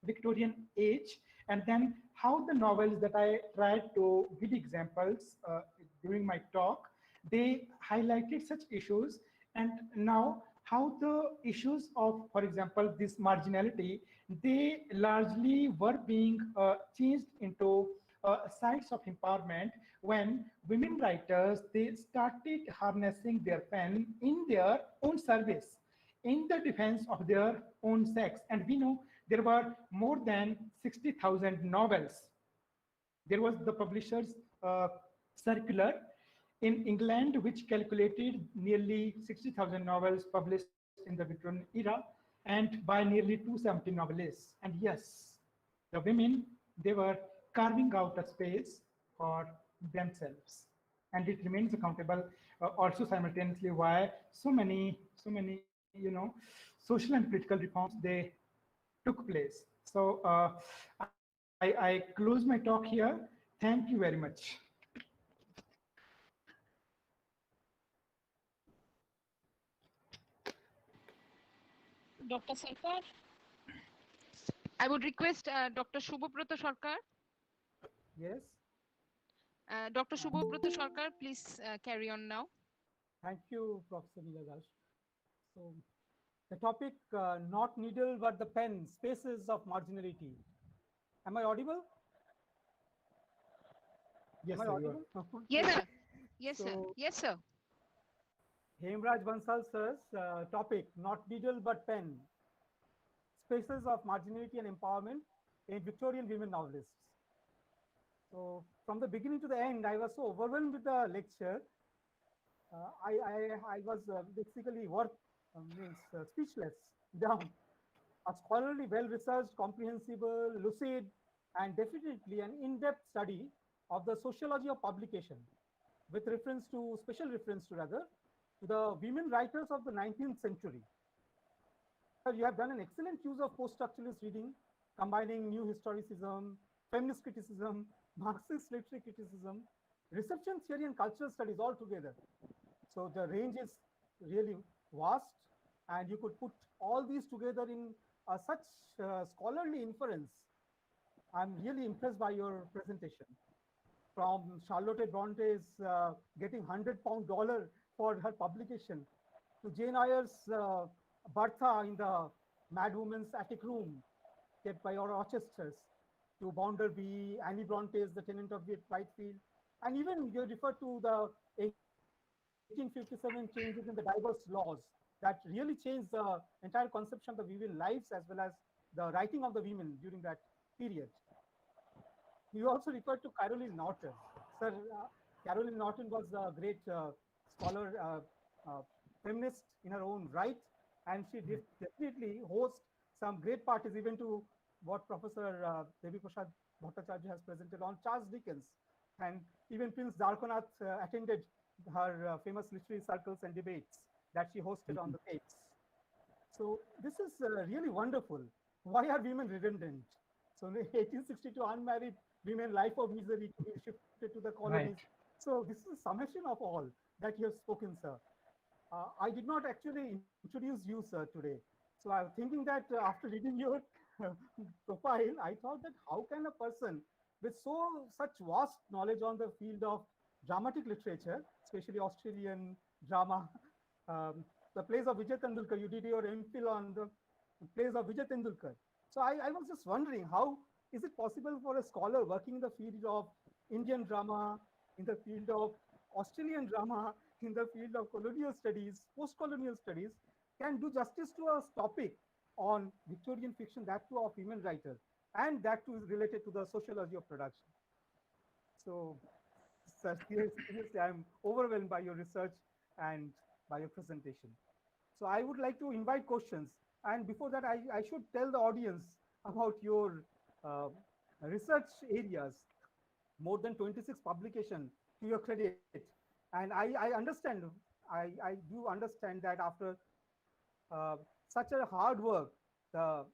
Victorian age, and then how the novels that I tried to give examples during my talk, they highlighted such issues, and now how the issues of, for example, this marginality, they largely were being changed into sites of empowerment when women writers they started harnessing their pen in their own service, in the defense of their own sex. And we know there were more than 60,000 novels. There was the publisher's circular in England, which calculated nearly 60,000 novels published in the Victorian era, and by nearly 270 novelists. And yes, the women, they were carving out a space for themselves. And it remains accountable also simultaneously why so many, social and political reforms, they took place. So I close my talk here. Thank you very much. Dr. Sarkar, I would request Dr. Shubhobrata Sarkar. Yes. Dr. Shubhobrata Sarkar, please carry on now. Thank you, Professor Nilagash. So, the topic, not needle but the pen, spaces of marginality. Am I audible? Yes, Am I sir, audible? Yes, sir. Yes, So, sir. Yes, sir. Hemraj Bansal sir's topic, not needle but pen, spaces of marginality and empowerment in Victorian women novelists. So, from the beginning to the end, I was so overwhelmed with the lecture. I was basically speechless, down. A scholarly, well-researched, comprehensible, lucid, and definitely an in-depth study of the sociology of publication, with special reference to the women writers of the 19th century. So you have done an excellent use of post-structuralist reading, combining new historicism, feminist criticism, Marxist literary criticism, reception theory, and cultural studies all together. So the range is really vast, and you could put all these together in such scholarly inference. I'm really impressed by your presentation. From Charlotte Bronte's getting £100 for her publication, to Jane Eyre's Bertha in the Madwoman's attic room, kept by our Rochesters, to Bounderby, Annie Bronte's The Tenant of Whitefield, and even you refer to the 1857 changes in the divorce laws that really changed the entire conception of the women lives as well as the writing of the women during that period. You also referred to Caroline Norton. Sir, Caroline Norton was a great scholar, feminist in her own right, and she definitely hosts some great parties, even to what Professor Devi Prasad Bhattacharya has presented on Charles Dickens. And even Prince Darkonath attended her famous literary circles and debates that she hosted on the tapes. So this is really wonderful. Why are women redundant? So in 1862, unmarried women, life of misery to be shifted to the colonies. Right. So this is a summation of all that you have spoken, sir. I did not actually introduce you, sir, today. So I was thinking that after reading your profile, I thought that how can a person with such vast knowledge on the field of dramatic literature, especially Australian drama, um, the plays of Vijay Tendulkar, you did your MPhil on the plays of Vijay Tendulkar. So I was just wondering, how is it possible for a scholar working in the field of Indian drama, in the field of Australian drama, in the field of colonial studies, post-colonial studies, can do justice to a topic on Victorian fiction, that too of women writers, and that too is related to the sociology of production. So, sir, seriously, I'm overwhelmed by your research and by your presentation. So I would like to invite questions. And before that, I should tell the audience about your uh, research areas, more than 26 publications to your credit. And I understand, I do understand that after such a hard work, the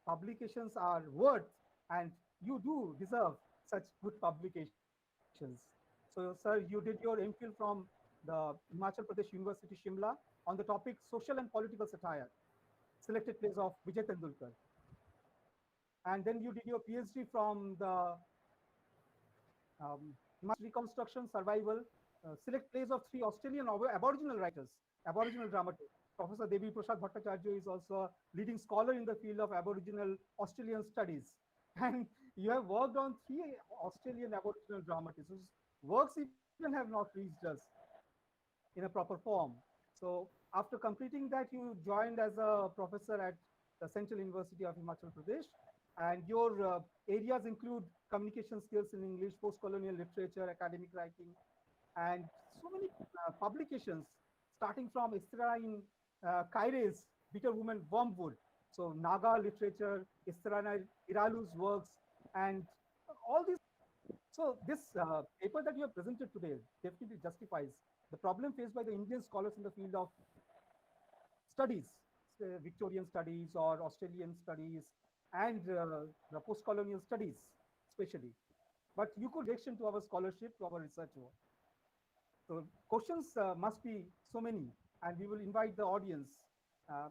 publications are worth, and you do deserve such good publications. So, sir, you did your MPhil from the Himachal Pradesh University, Shimla, on the topic social and political satire, selected plays of Vijay Tendulkar. And then you did your PhD from the Reconstruction, Survival, select plays of three Australian Aboriginal writers, Aboriginal dramatists. Professor Devi Prasad Bhattacharya is also a leading scholar in the field of Aboriginal Australian studies. And you have worked on three Australian Aboriginal dramatists whose works even have not reached us in a proper form. So after completing that, you joined as a professor at the Central University of Himachal Pradesh. And your areas include communication skills in English, post-colonial literature, academic writing, and so many publications, starting from Istara in Kaire's Bitter Woman Wormwood. So Naga literature, Istarana Iralu's works, and all these. So this paper that you have presented today definitely justifies the problem faced by the Indian scholars in the field of studies, Victorian studies or Australian studies, and the post-colonial studies, especially. But you could direction to our scholarship, to our research work. So questions must be so many, and we will invite the audience. Uh,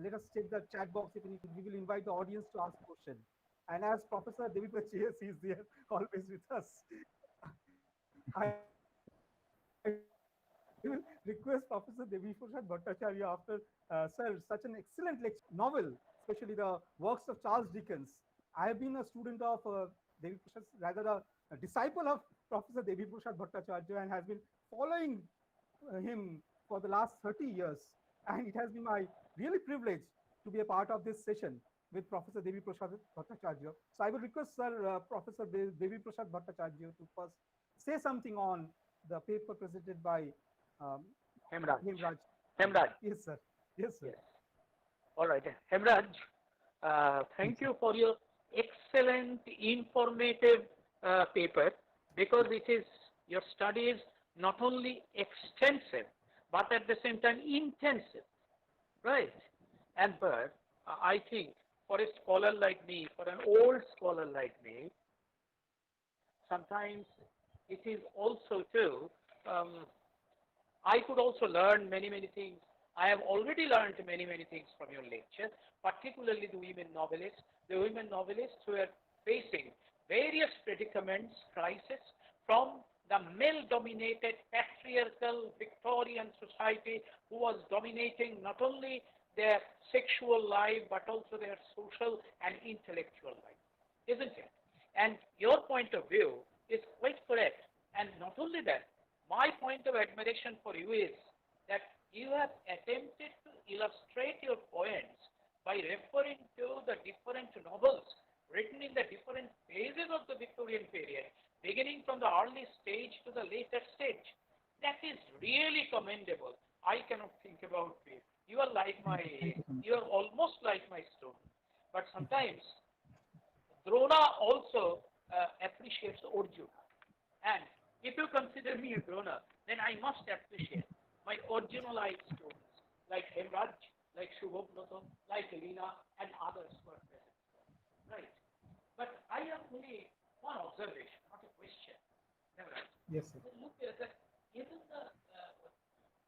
Let us check the chat box. If we will invite the audience to ask questions. And as Professor Devi Prasad is there always with us, I will request Professor Devi Prasad Bhattacharya after, sir, such an excellent novel, especially the works of Charles Dickens. I have been a student of Devi Prasad, rather a disciple of Professor Devi Prasad Bhattacharya, and has been following him for the last 30 years. And it has been my really privilege to be a part of this session with Professor Devi Prasad Bhattacharya. So I will request Sir Professor Devi Prasad Bhattacharya to first say something on the paper presented by Hemraj. Hemraj. Hemraj. Yes, sir. Yes, sir. Yes. All right. Hemraj, thank you for your excellent, informative paper, because it is, your study is not only extensive, but at the same time intensive, right? And but I think for a scholar like me, for an old scholar like me, sometimes it is also too, I could also learn many, many things. I have already learned many, many things from your lecture, particularly the women novelists who are facing various predicaments, crises from the male-dominated patriarchal Victorian society, who was dominating not only their sexual life, but also their social and intellectual life, isn't it? And your point of view is quite correct. And not only that, my point of admiration for you is that you have attempted to illustrate your points by referring to the different novels written in the different phases of the Victorian period, beginning from the early stage to the later stage. That is really commendable. I cannot think about it. You are almost like my student. But sometimes Drona also appreciates Arjuna. And if you consider me a Drona, then I must appreciate my Arjuna-like students, like Hemraj, like Shubhobnoto, like Lina, and others were present. Right. But I have only one observation, not a question. Nevertheless, Yes, sir. look at that. Even the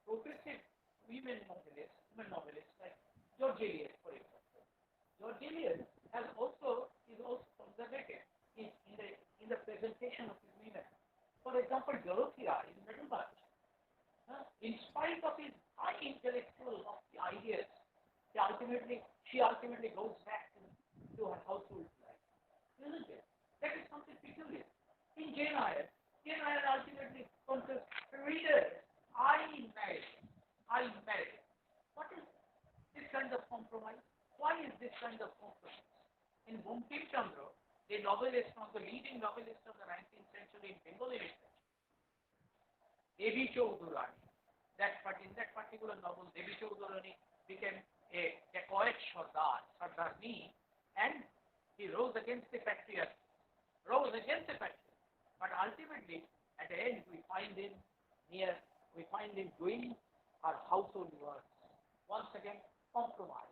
progressive women novelists like George Eliot, for example. George Eliot is also conservative in the presentation of his women. For example, Dorothea in Middlemarch, in spite of his high intellectual lofty ideas, she ultimately goes back to her household life, isn't it? That is something peculiar. In Jane Eyre ultimately confesses, readers, I married. I married. What is this kind of compromise? Why is this kind of compromise? In Bankim Chandra, the novelist, one of the leading novelists of the 19th century in Bengali literature, Devi Chaudhurani, in that particular novel, Devi Chaudhurani became a dacoit Sardarni, and he rose against the patriarchy. But ultimately, at the end, we find him doing our household work. Once again, compromise.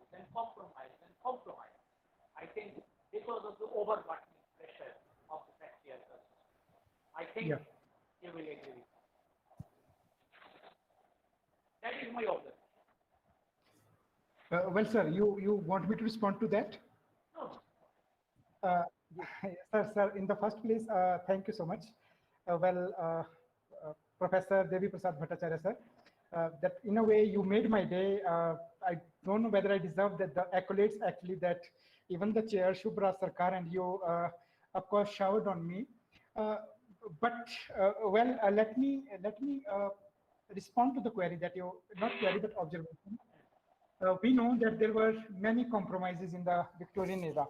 I think because of the overburdening pressure of the patriarchal system. I think you will agree with me. That is my observation. Well, sir, you want me to respond to that? No. Sir, in the first place, thank you so much. Professor Devi Prasad Bhattacharya, sir, that in a way you made my day. I don't know whether I deserve that the accolades actually that even the chair Shubhra Sarkar and you, of course, showered on me. Let me respond to the query that you, not query but observation. We know that there were many compromises in the Victorian era.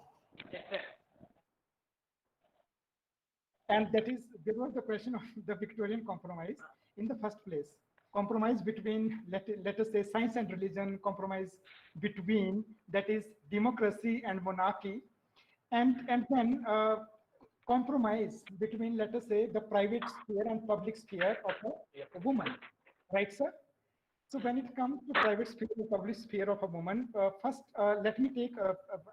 And that is, there was the question of the Victorian compromise in the first place. Compromise between, let us say, science and religion, compromise between, that is, democracy and monarchy, and then compromise between, let us say, the private sphere and public sphere of a woman. Right, sir? So when it comes to private sphere or public sphere of a woman, first let me take,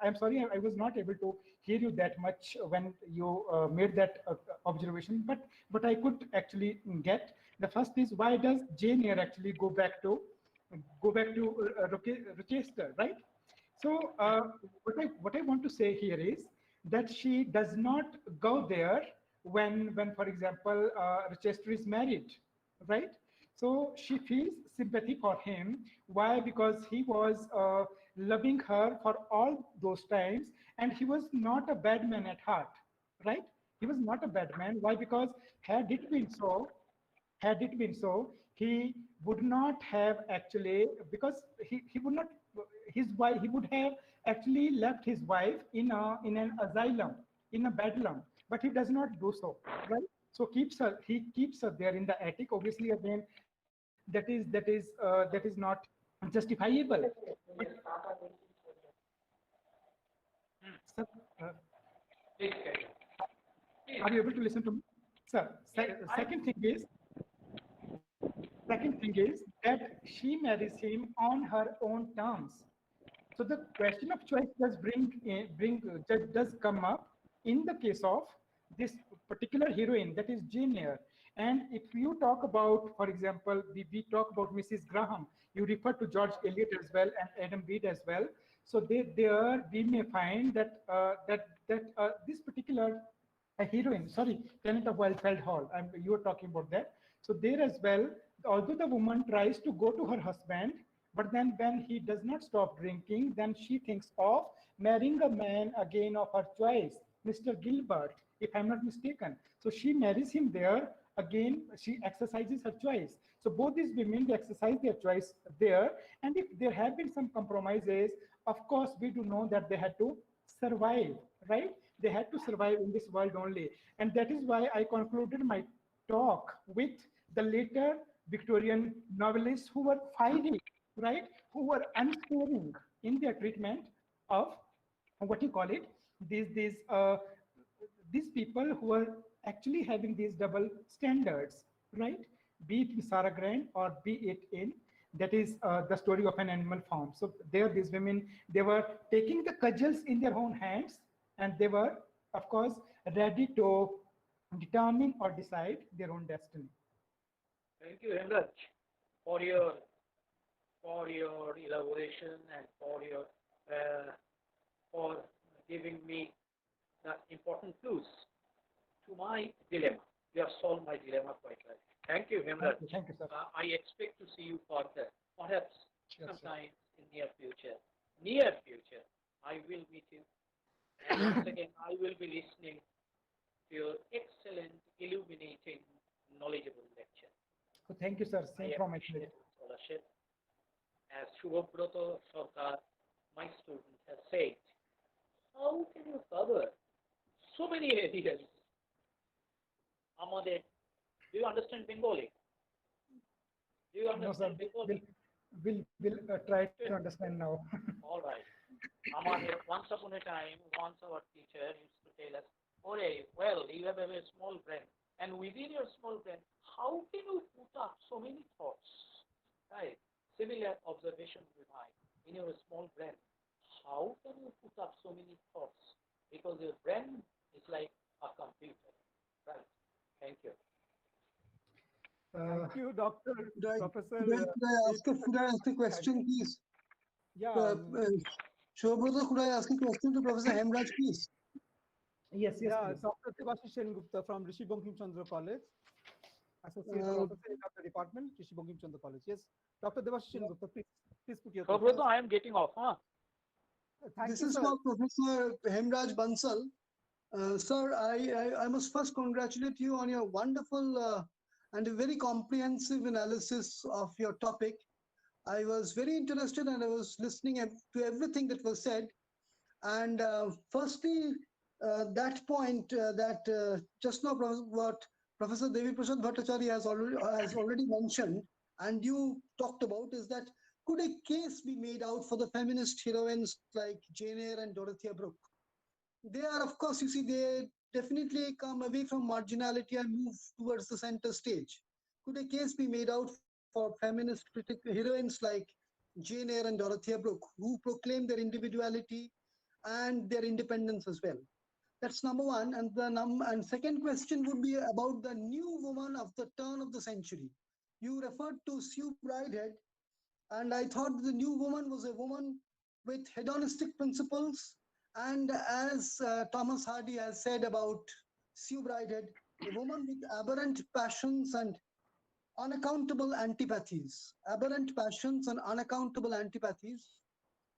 I'm sorry, I was not able to hear you that much when you made that observation, but I could actually get. The first is, why does Jane Eyre actually go back to Rochester, right? So what I want to say here is that she does not go there when for example, Rochester is married, right? So she feels sympathy for him. Why? Because he was loving her for all those times, and he was not a bad man at heart, right? He was not a bad man. Why? Because had it been so, he would not have actually, because he would not, his wife, he would have actually left his wife in an asylum, in a bedlam, but he does not do so, right? So he keeps her there in the attic. Obviously, again, that is not justifiable. Sir, are you able to listen to me, sir? Second thing is that she marries him on her own terms. So the question of choice does come up in the case of this particular heroine, that is Jane Eyre. And if you talk about, for example, we talk about Mrs. Graham, you refer to George Eliot as well and Adam Bede as well. So there we may find that this particular heroine, sorry, Tenant of Wildfeld Hall, you were talking about that. So there as well, although the woman tries to go to her husband, but then when he does not stop drinking, then she thinks of marrying a man again of her choice, Mr. Gilbert, if I'm not mistaken. So she marries him there. Again, she exercises her choice. So both these women, they exercise their choice there. And if there have been some compromises, of course, we do know that they had to survive, right? They had to survive in this world only. And that is why I concluded my talk with the later Victorian novelists who were fiery, right? Who were unsparing in their treatment of what you call it, these people who are actually having these double standards, right? Be it in Sarah Grant or be it in that is the story of an animal farm. So there, these women, they were taking the cudgels in their own hands, and they were, of course, ready to determine or decide their own destiny. Thank you, Hemraj, for your elaboration and for giving me the important clues to my dilemma. You have solved my dilemma quite right. Thank you, Hemraj. Thank you, sir. I expect to see you further, perhaps Sure, sometime in near future. Near future, I will meet you. And once again, I will be listening to your excellent, illuminating, knowledgeable lecture. So thank you, sir. I Same from my appreciate side. scholarship. As Shubhabroto Sarkar, my student, has said, how can you cover so many areas? Amade, do you understand Bengali? Do you No, sir. understand Bengali? We'll try to understand now. All right. Amade, once upon a time, once our teacher used to tell us, okay, well, you have a very small brain. And within your small brain, how can you put up so many thoughts? Right? Similar observation with mine. In your small brain, how can you put up so many thoughts? Because your brain is like a computer. Right? Thank you. Thank you, Dr. Professor. Could I ask a question, please? Yeah. Shobhata, could I ask a question to Professor Hemraj, please? Yes, Yeah, please. Dr. Debashish Gupta from Rishi Bankim Chandra College, Associate Professor in the Department, Rishi Bankim Chandra College. Yes, Dr. Debashish Gupta, please put your question. Shobhata, I am getting off, huh? Thank This you, is sir. for Professor Hemraj Bansal. Sir, I must first congratulate you on your wonderful and a very comprehensive analysis of your topic. I was very interested and I was listening to everything that was said. And firstly, that point that just now what Professor Devi Prasad Bhattacharya has already mentioned and you talked about is that could a case be made out for the feminist heroines like Jane Eyre and Dorothea Brooke? They are, of course, you see, they definitely come away from marginality and move towards the center stage. Could a case be made out for feminist heroines like Jane Eyre and Dorothea Brooke, who proclaim their individuality and their independence as well? That's number one. And the second question would be about the new woman of the turn of the century. You referred to Sue Bridehead, and I thought the new woman was a woman with hedonistic principles. And as Thomas Hardy has said about Sue Bridehead, a woman with aberrant passions and unaccountable antipathies,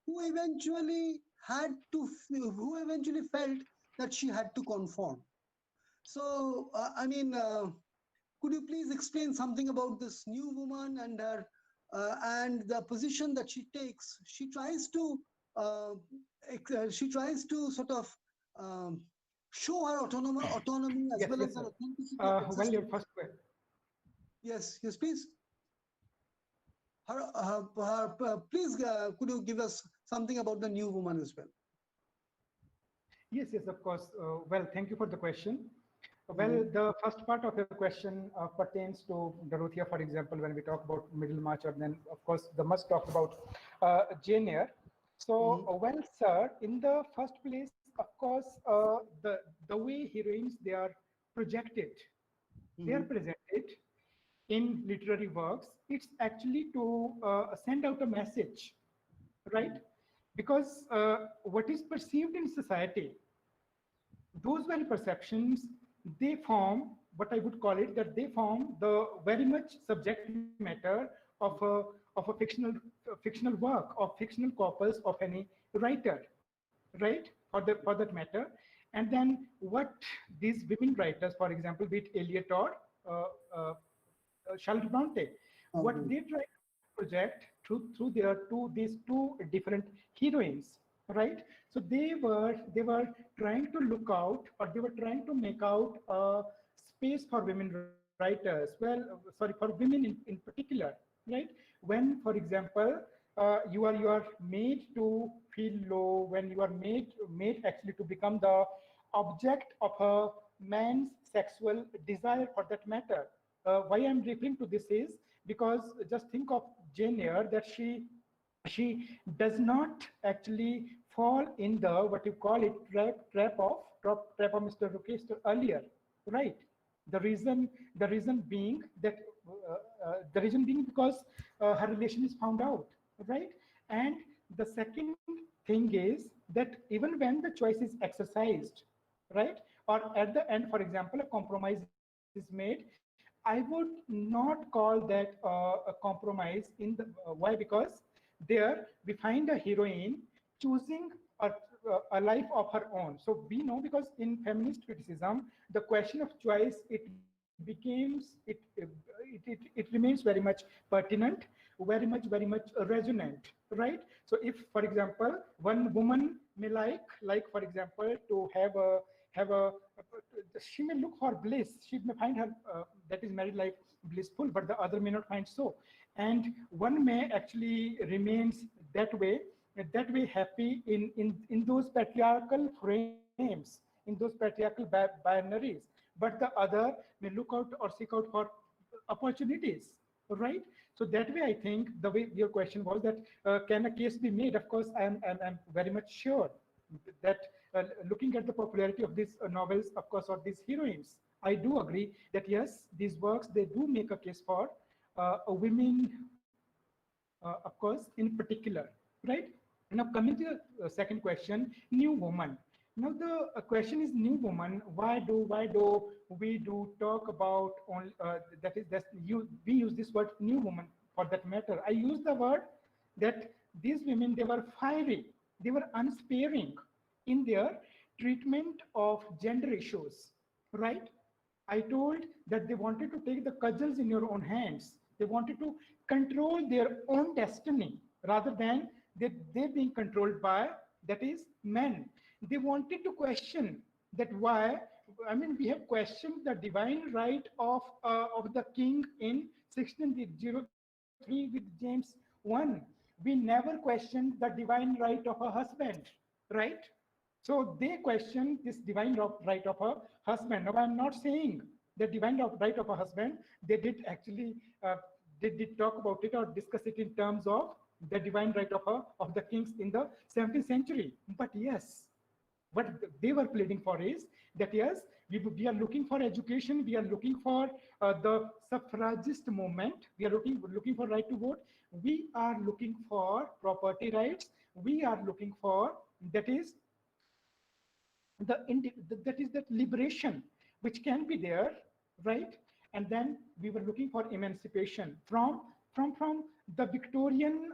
who eventually who eventually felt that she had to conform. So, could you please explain something about this new woman and her and the position that she takes? She tries to sort of show her autonomy as Yes, well yes, as her sir. authenticity of Well, existence. your first question. Yes, please. Please, could you give us something about the new woman as well? Yes, of course. Well, thank you for the question. Well, the first part of your question pertains to Dorothea, for example, when we talk about Middlemarch, or then, of course, the must talk about Jane Eyre. So, well, sir, in the first place, of course, the way heroines, they are projected, they are presented in literary works, it's actually to send out a message, right? Because what is perceived in society, those very perceptions, they form what I would call it, that they form the very much subject matter of a fictional work, of fictional corpus of any writer, right? For that matter. And then what these women writers, for example, be it Eliot or uh, uh, Charlotte Bronte, what they try to project through these two different heroines, right? So they were trying to look out, or they were trying to make out a space for women writers. Well, sorry, for women in particular, right? When, for example, you are made to feel low, when you are made actually to become the object of a man's sexual desire, for that matter. Why I'm referring to this is because just think of Jane Eyre that she does not actually fall in the what you call it trap of Mr. Rochester earlier, right? The reason being that the reason being because her relation is found out, right? And the second thing is that even when the choice is exercised, right, or at the end, for example, a compromise is made, I would not call that a compromise in the why, because there we find a heroine choosing a life of her own. So we know, because in feminist criticism, the question of choice, it remains very much pertinent, very much resonant, right? So if, for example, one woman may like for example, to have a she may look for bliss, she may find her that is married life blissful, but the other may not find so, and one may actually remains that way happy in those patriarchal frames, in those patriarchal binaries, but the other may look out or seek out for opportunities, right? So that way, I think the way your question was that can a case be made? Of course, I'm very much sure that looking at the popularity of these novels, of course, or these heroines, I do agree that yes, these works, they do make a case for a women, of course, in particular, right? Now, coming to the second question, new woman. Now, the question is new woman. Why do we do talk about only that is that you we use this word new woman for that matter? I use the word that these women, they were fiery, they were unsparing in their treatment of gender issues, right? I told that they wanted to take the cudgels in your own hands. They wanted to control their own destiny rather than they being controlled by, that is, men. They wanted to question that why. I mean, we have questioned the divine right of the king in 1603 with James I. We never questioned the divine right of a husband, right? So they question this divine right of a husband. Now, I'm not saying the divine right of a husband. They did actually they did talk about it or discuss it in terms of the divine right of the kings in the 17th century. But yes, what they were pleading for is that yes, we are looking for education, we are looking for the suffragist movement, we are looking for right to vote, we are looking for property rights, we are looking for, that is that is that liberation which can be there, right? And then we were looking for emancipation from the Victorian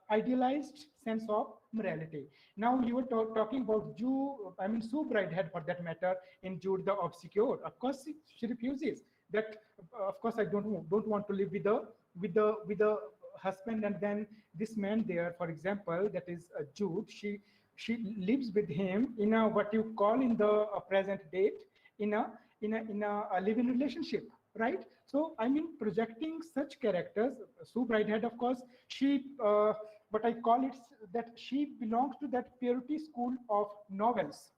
idealized sense of morality. Now you were talking about Sue Bridehead, for that matter, in Jude the Obscure. Of course, she refuses that. Of course, I don't want to live with the husband, and then this man there, for example, that is Jude. She lives with him in a what you call in the present date in a living relationship, right? So I mean, projecting such characters. Sue Bridehead, of course, she what I call it, that she belongs to that purity school of novels,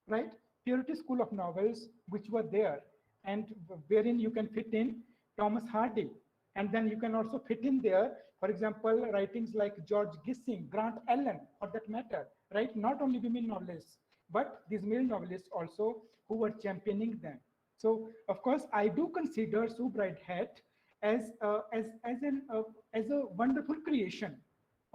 right? Purity school of novels which were there, and wherein you can fit in Thomas Hardy, and then you can also fit in there, for example, writings like George Gissing, Grant Allen, for that matter, right? Not only women novelists, but these male novelists also who were championing them. So, of course, I do consider Sue Bridehead as as a wonderful creation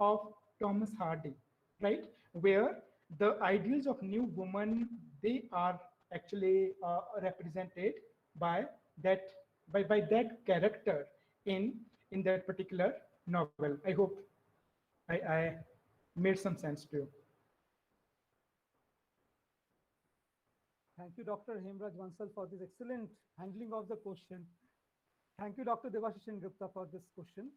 of Thomas Hardy, right? Where the ideals of new woman, they are actually represented by that by that character in that particular novel. I hope I made some sense to you. Thank you, Dr. Hemraj Bansal, for this excellent handling of the question. Thank you, Dr. Devashishan Gupta, for this question.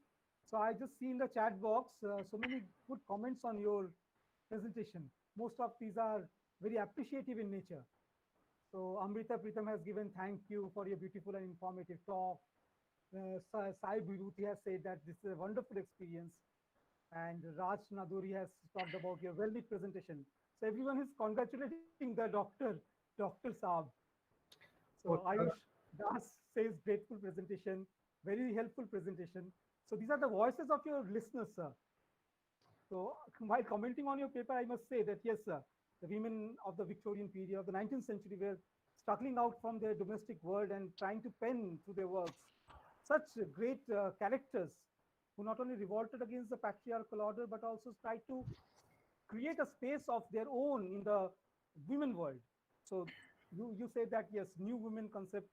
So I just see in the chat box so many good comments on your presentation. Most of these are very appreciative in nature. So Amrita Pritam has given thank you for your beautiful and informative talk. Sai Biruti has said that this is a wonderful experience. And Raj Naduri has talked about your well-lit presentation. So everyone is congratulating the Dr. Saab. So Ayush Das says grateful presentation, very helpful presentation. So these are the voices of your listeners, sir. So while commenting on your paper, I must say that yes, sir, the women of the Victorian period of the 19th century were struggling out from their domestic world and trying to pen through their works such great characters who not only revolted against the patriarchal order but also tried to create a space of their own in the women world. So you say that yes, new women concept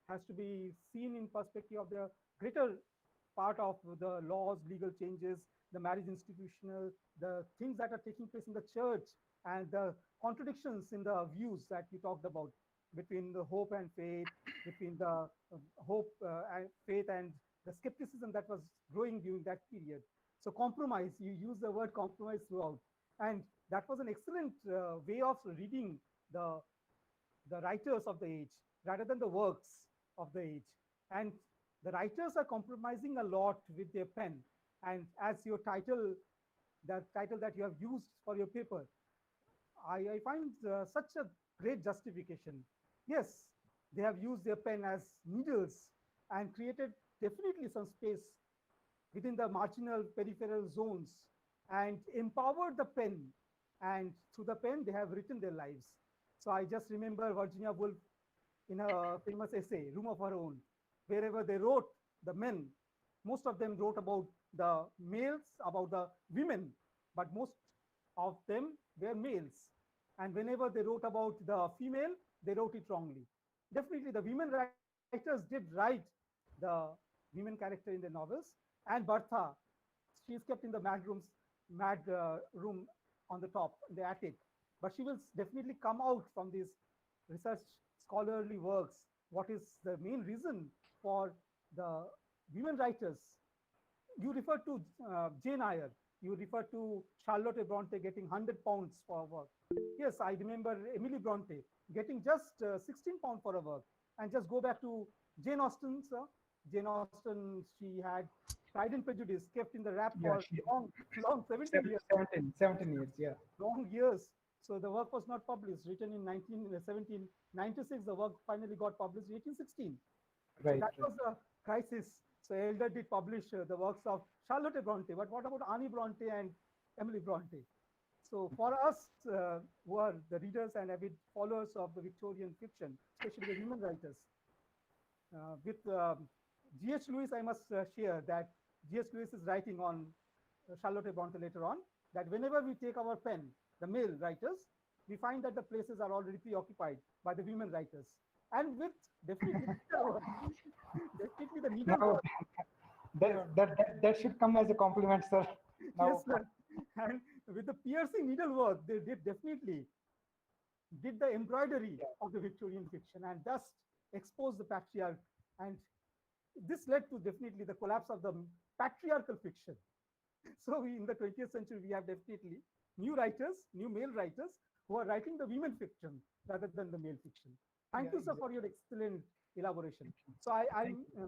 has to be seen in perspective of the greater part of the laws, legal changes, the marriage institutional, the things that are taking place in the church, and the contradictions in the views that you talked about between the hope and faith, between the hope and faith and the skepticism that was growing during that period. So compromise, you use the word compromise throughout. And that was an excellent way of reading the writers of the age rather than the works of the age. And the writers are compromising a lot with their pen. And as your title, the title that you have used for your paper, I find such a great justification. Yes, they have used their pen as needles and created definitely some space within the marginal peripheral zones and empowered the pen. And through the pen, they have written their lives. So I just remember Virginia Woolf in a famous essay, Room of Her Own, wherever they wrote the men, most of them wrote about the males, about the women, but most of them were males. And whenever they wrote about the female, they wrote it wrongly. Definitely, the women writers did write the women character in the novels. And Bertha, she is kept in the mad room on the top, in the attic. But she will definitely come out from these research scholarly works. What is the main reason for the women writers? You refer to Jane Eyre. You refer to Charlotte Bronte getting £100 for work. Yes, I remember Emily Bronte getting just £16 for a work. And just go back to Jane Austen, sir. Jane Austen, she had Pride and Prejudice kept in the wrap Yeah, for long 17 years. 17 years, yeah. Long years. So the work was not published, written in 1796. The work finally got published in 1816. So Right, that right. was a crisis. So Elder did publish the works of Charlotte Bronte, but what about Annie Bronte and Emily Bronte? So for us who are the readers and avid followers of the Victorian fiction, especially the women writers, with G.H. Lewis, I must share that G.H. Lewis is writing on Charlotte Bronte later on, that whenever we take our pen, the male writers, we find that the places are already preoccupied by the women writers. And with definitely, definitely the needlework. That, Yes. that should come as a compliment, sir. Yes, Now, sir. And with the piercing needlework, they did definitely did the embroidery of the Victorian fiction and thus exposed the patriarch. And this led to definitely the collapse of the patriarchal fiction. So in the 20th century, we have definitely new writers, new male writers who are writing the women fiction rather than the male fiction. Thank you, sir, for your excellent elaboration. So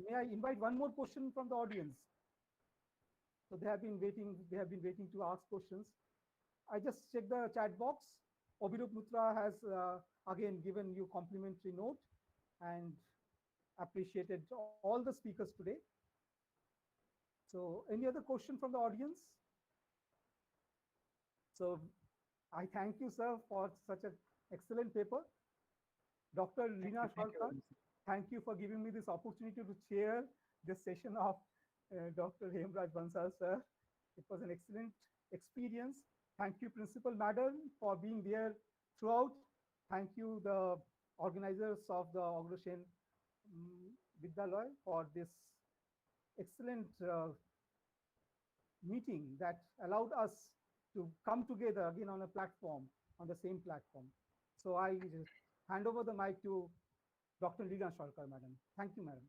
may I invite one more question from the audience? So they have been waiting. They have been waiting to ask questions. I just checked the chat box. Obirup Mutra has again given you complimentary note and appreciated all the speakers today. So any other question from the audience? So I thank you, sir, for such an excellent paper. Dr. Lina Sharkar, thank you for giving me this opportunity to chair this session of Dr. Hemraj Bansal, sir. It was an excellent experience. Thank you, Principal Madam, for being there throughout. Thank you, the organizers of the Agroshen Vidyalaya, for this excellent meeting that allowed us to come together again on a platform, on the same platform. So I hand over the mic to Dr. Lina Sharkar, madam. Thank you, madam.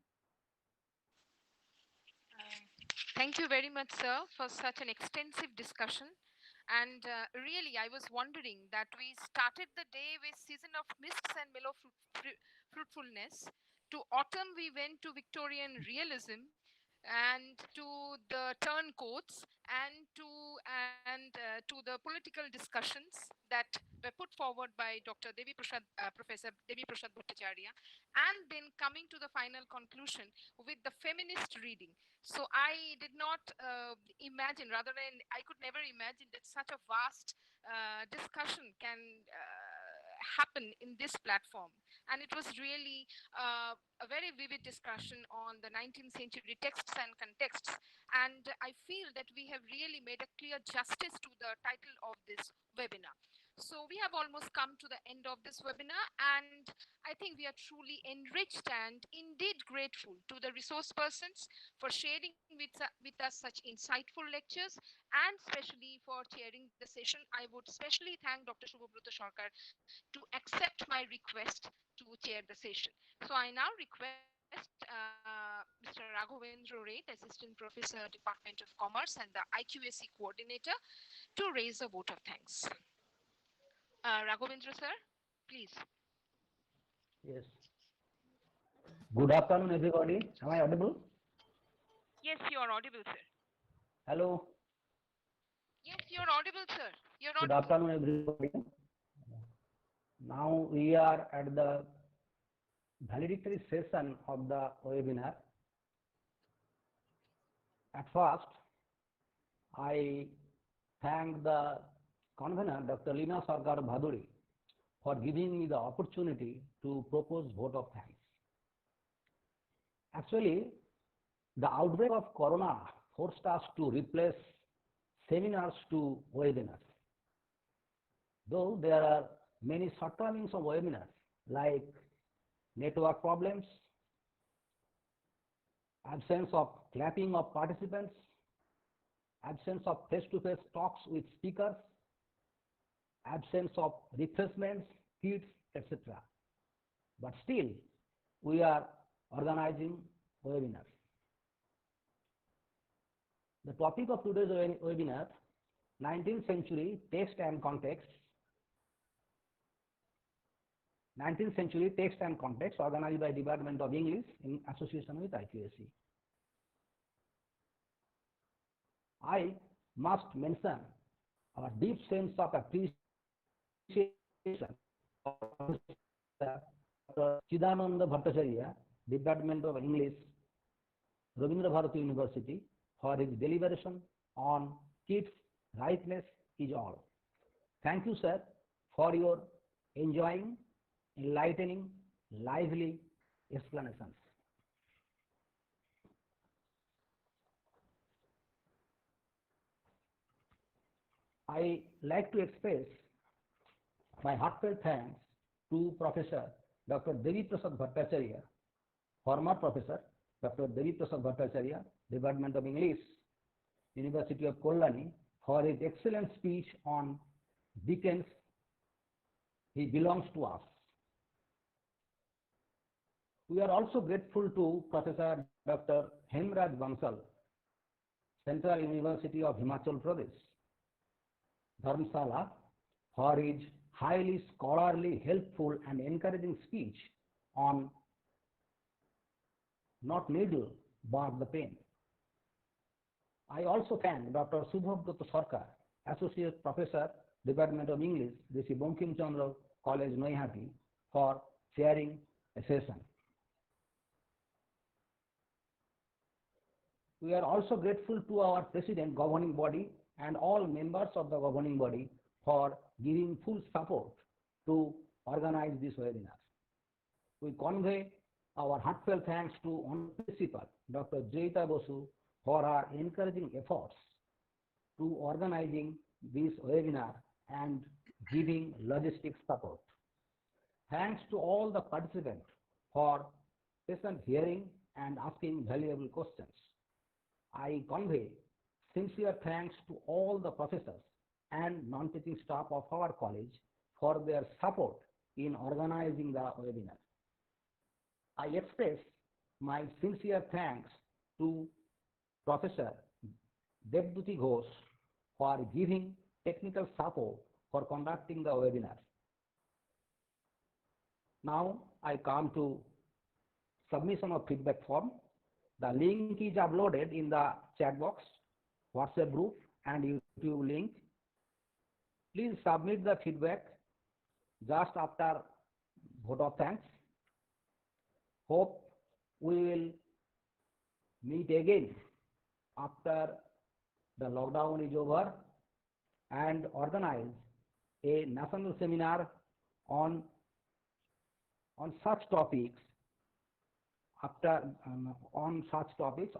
Thank you very much, sir, for such an extensive discussion. And really, I was wondering that we started the day with season of mists and mellow fruitfulness. To autumn, we went to Victorian realism and to the turncoats. to the political discussions that were put forward by Professor Devi Prasad Bhattacharya, and then coming to the final conclusion with the feminist reading. So I did not imagine, rather than I could never imagine that such a vast discussion can happen in this platform. And it was really a very vivid discussion on the 19th century texts and contexts. And I feel that we have really made a clear justice to the title of this webinar. So we have almost come to the end of this webinar, and I think we are truly enriched and indeed grateful to the resource persons for sharing with us such insightful lectures, and especially for chairing the session. I would especially thank Dr. Shubhobroto Sarkar to accept my request to chair the session. So I now request Mr. Raghavendra Ray, the Assistant Professor, Department of Commerce and the IQAC Coordinator, to raise a vote of thanks. Raghavendra sir, please. Yes. Good afternoon, everybody. Am I audible? Yes, you are audible, sir. Hello. Yes, you're audible, sir. You're Good audible. afternoon, everybody. Now we are at the valedictory session of the webinar. At first, I thank the convener, Dr. Lina Sarkar Bhaduri, for giving me the opportunity to propose vote of thanks. Actually, the outbreak of corona forced us to replace seminars to webinars. Though there are many shortcomings of webinars like network problems, absence of clapping of participants, absence of face-to-face talks with speakers, absence of refreshments, kits, etc. But still, we are organizing webinars. The topic of today's webinar, 19th century text and context. 19th century text and context, organized by Department of English in association with IQAC. I must mention our deep sense of appreciation of Dr. Chidananda Bhattacharya, Department of English, Rabindra Bharati University, for his deliberation on kids' rightness is all. Thank you, sir, for your enjoying, enlightening, lively explanations. I like to express my heartfelt thanks to Professor Dr. Devi Prasad Bhattacharya, former Professor Dr. Devi Prasad Bhattacharya, Department of English, University of Kolkata, for his excellent speech on Dickens. He belongs to us. We are also grateful to Professor Dr. Hemraj Bansal, Central University of Himachal Pradesh, Dharamsala, for his highly scholarly, helpful and encouraging speech on not needle but the pen. I also thank Dr. Shubhobroto Sarkar, Associate Professor, Department of English, Rishi Bankim Chandra College, Noihati, for chairing a session. We are also grateful to our President, governing body, and all members of the governing body for giving full support to organize this webinar. We convey our heartfelt thanks to Honorable Principal, Dr. Jaita Bosu, for her encouraging efforts to organizing this webinar and giving logistics support. Thanks to all the participants for patient hearing and asking valuable questions. I convey sincere thanks to all the professors and non-teaching staff of our college for their support in organizing the webinar. I express my sincere thanks to Professor Dept Ghosh for giving technical support for conducting the webinar. Now I come to submission of feedback form. The link is uploaded in the chat box. WhatsApp group and YouTube link. Please submit the feedback just after vote of thanks. Hope we will meet again after the lockdown is over and organize a national seminar on such topics after on such topics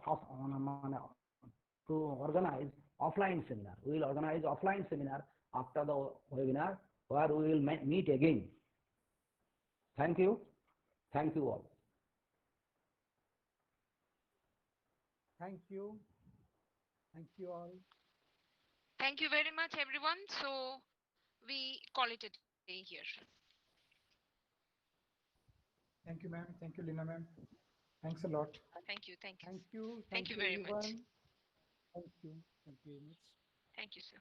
to organize offline seminar. We will organize offline seminar after the webinar where we will meet again. Thank you. Thank you all. Thank you. Thank you all. Thank you very much, everyone. So we call it a day here. Thank you, ma'am. Thank you, Lina, ma'am. Thanks a lot. Thank you. Thank you. Thank you. Thank you you very much. everyone. Thank you. Thank you very much. Thank you, sir.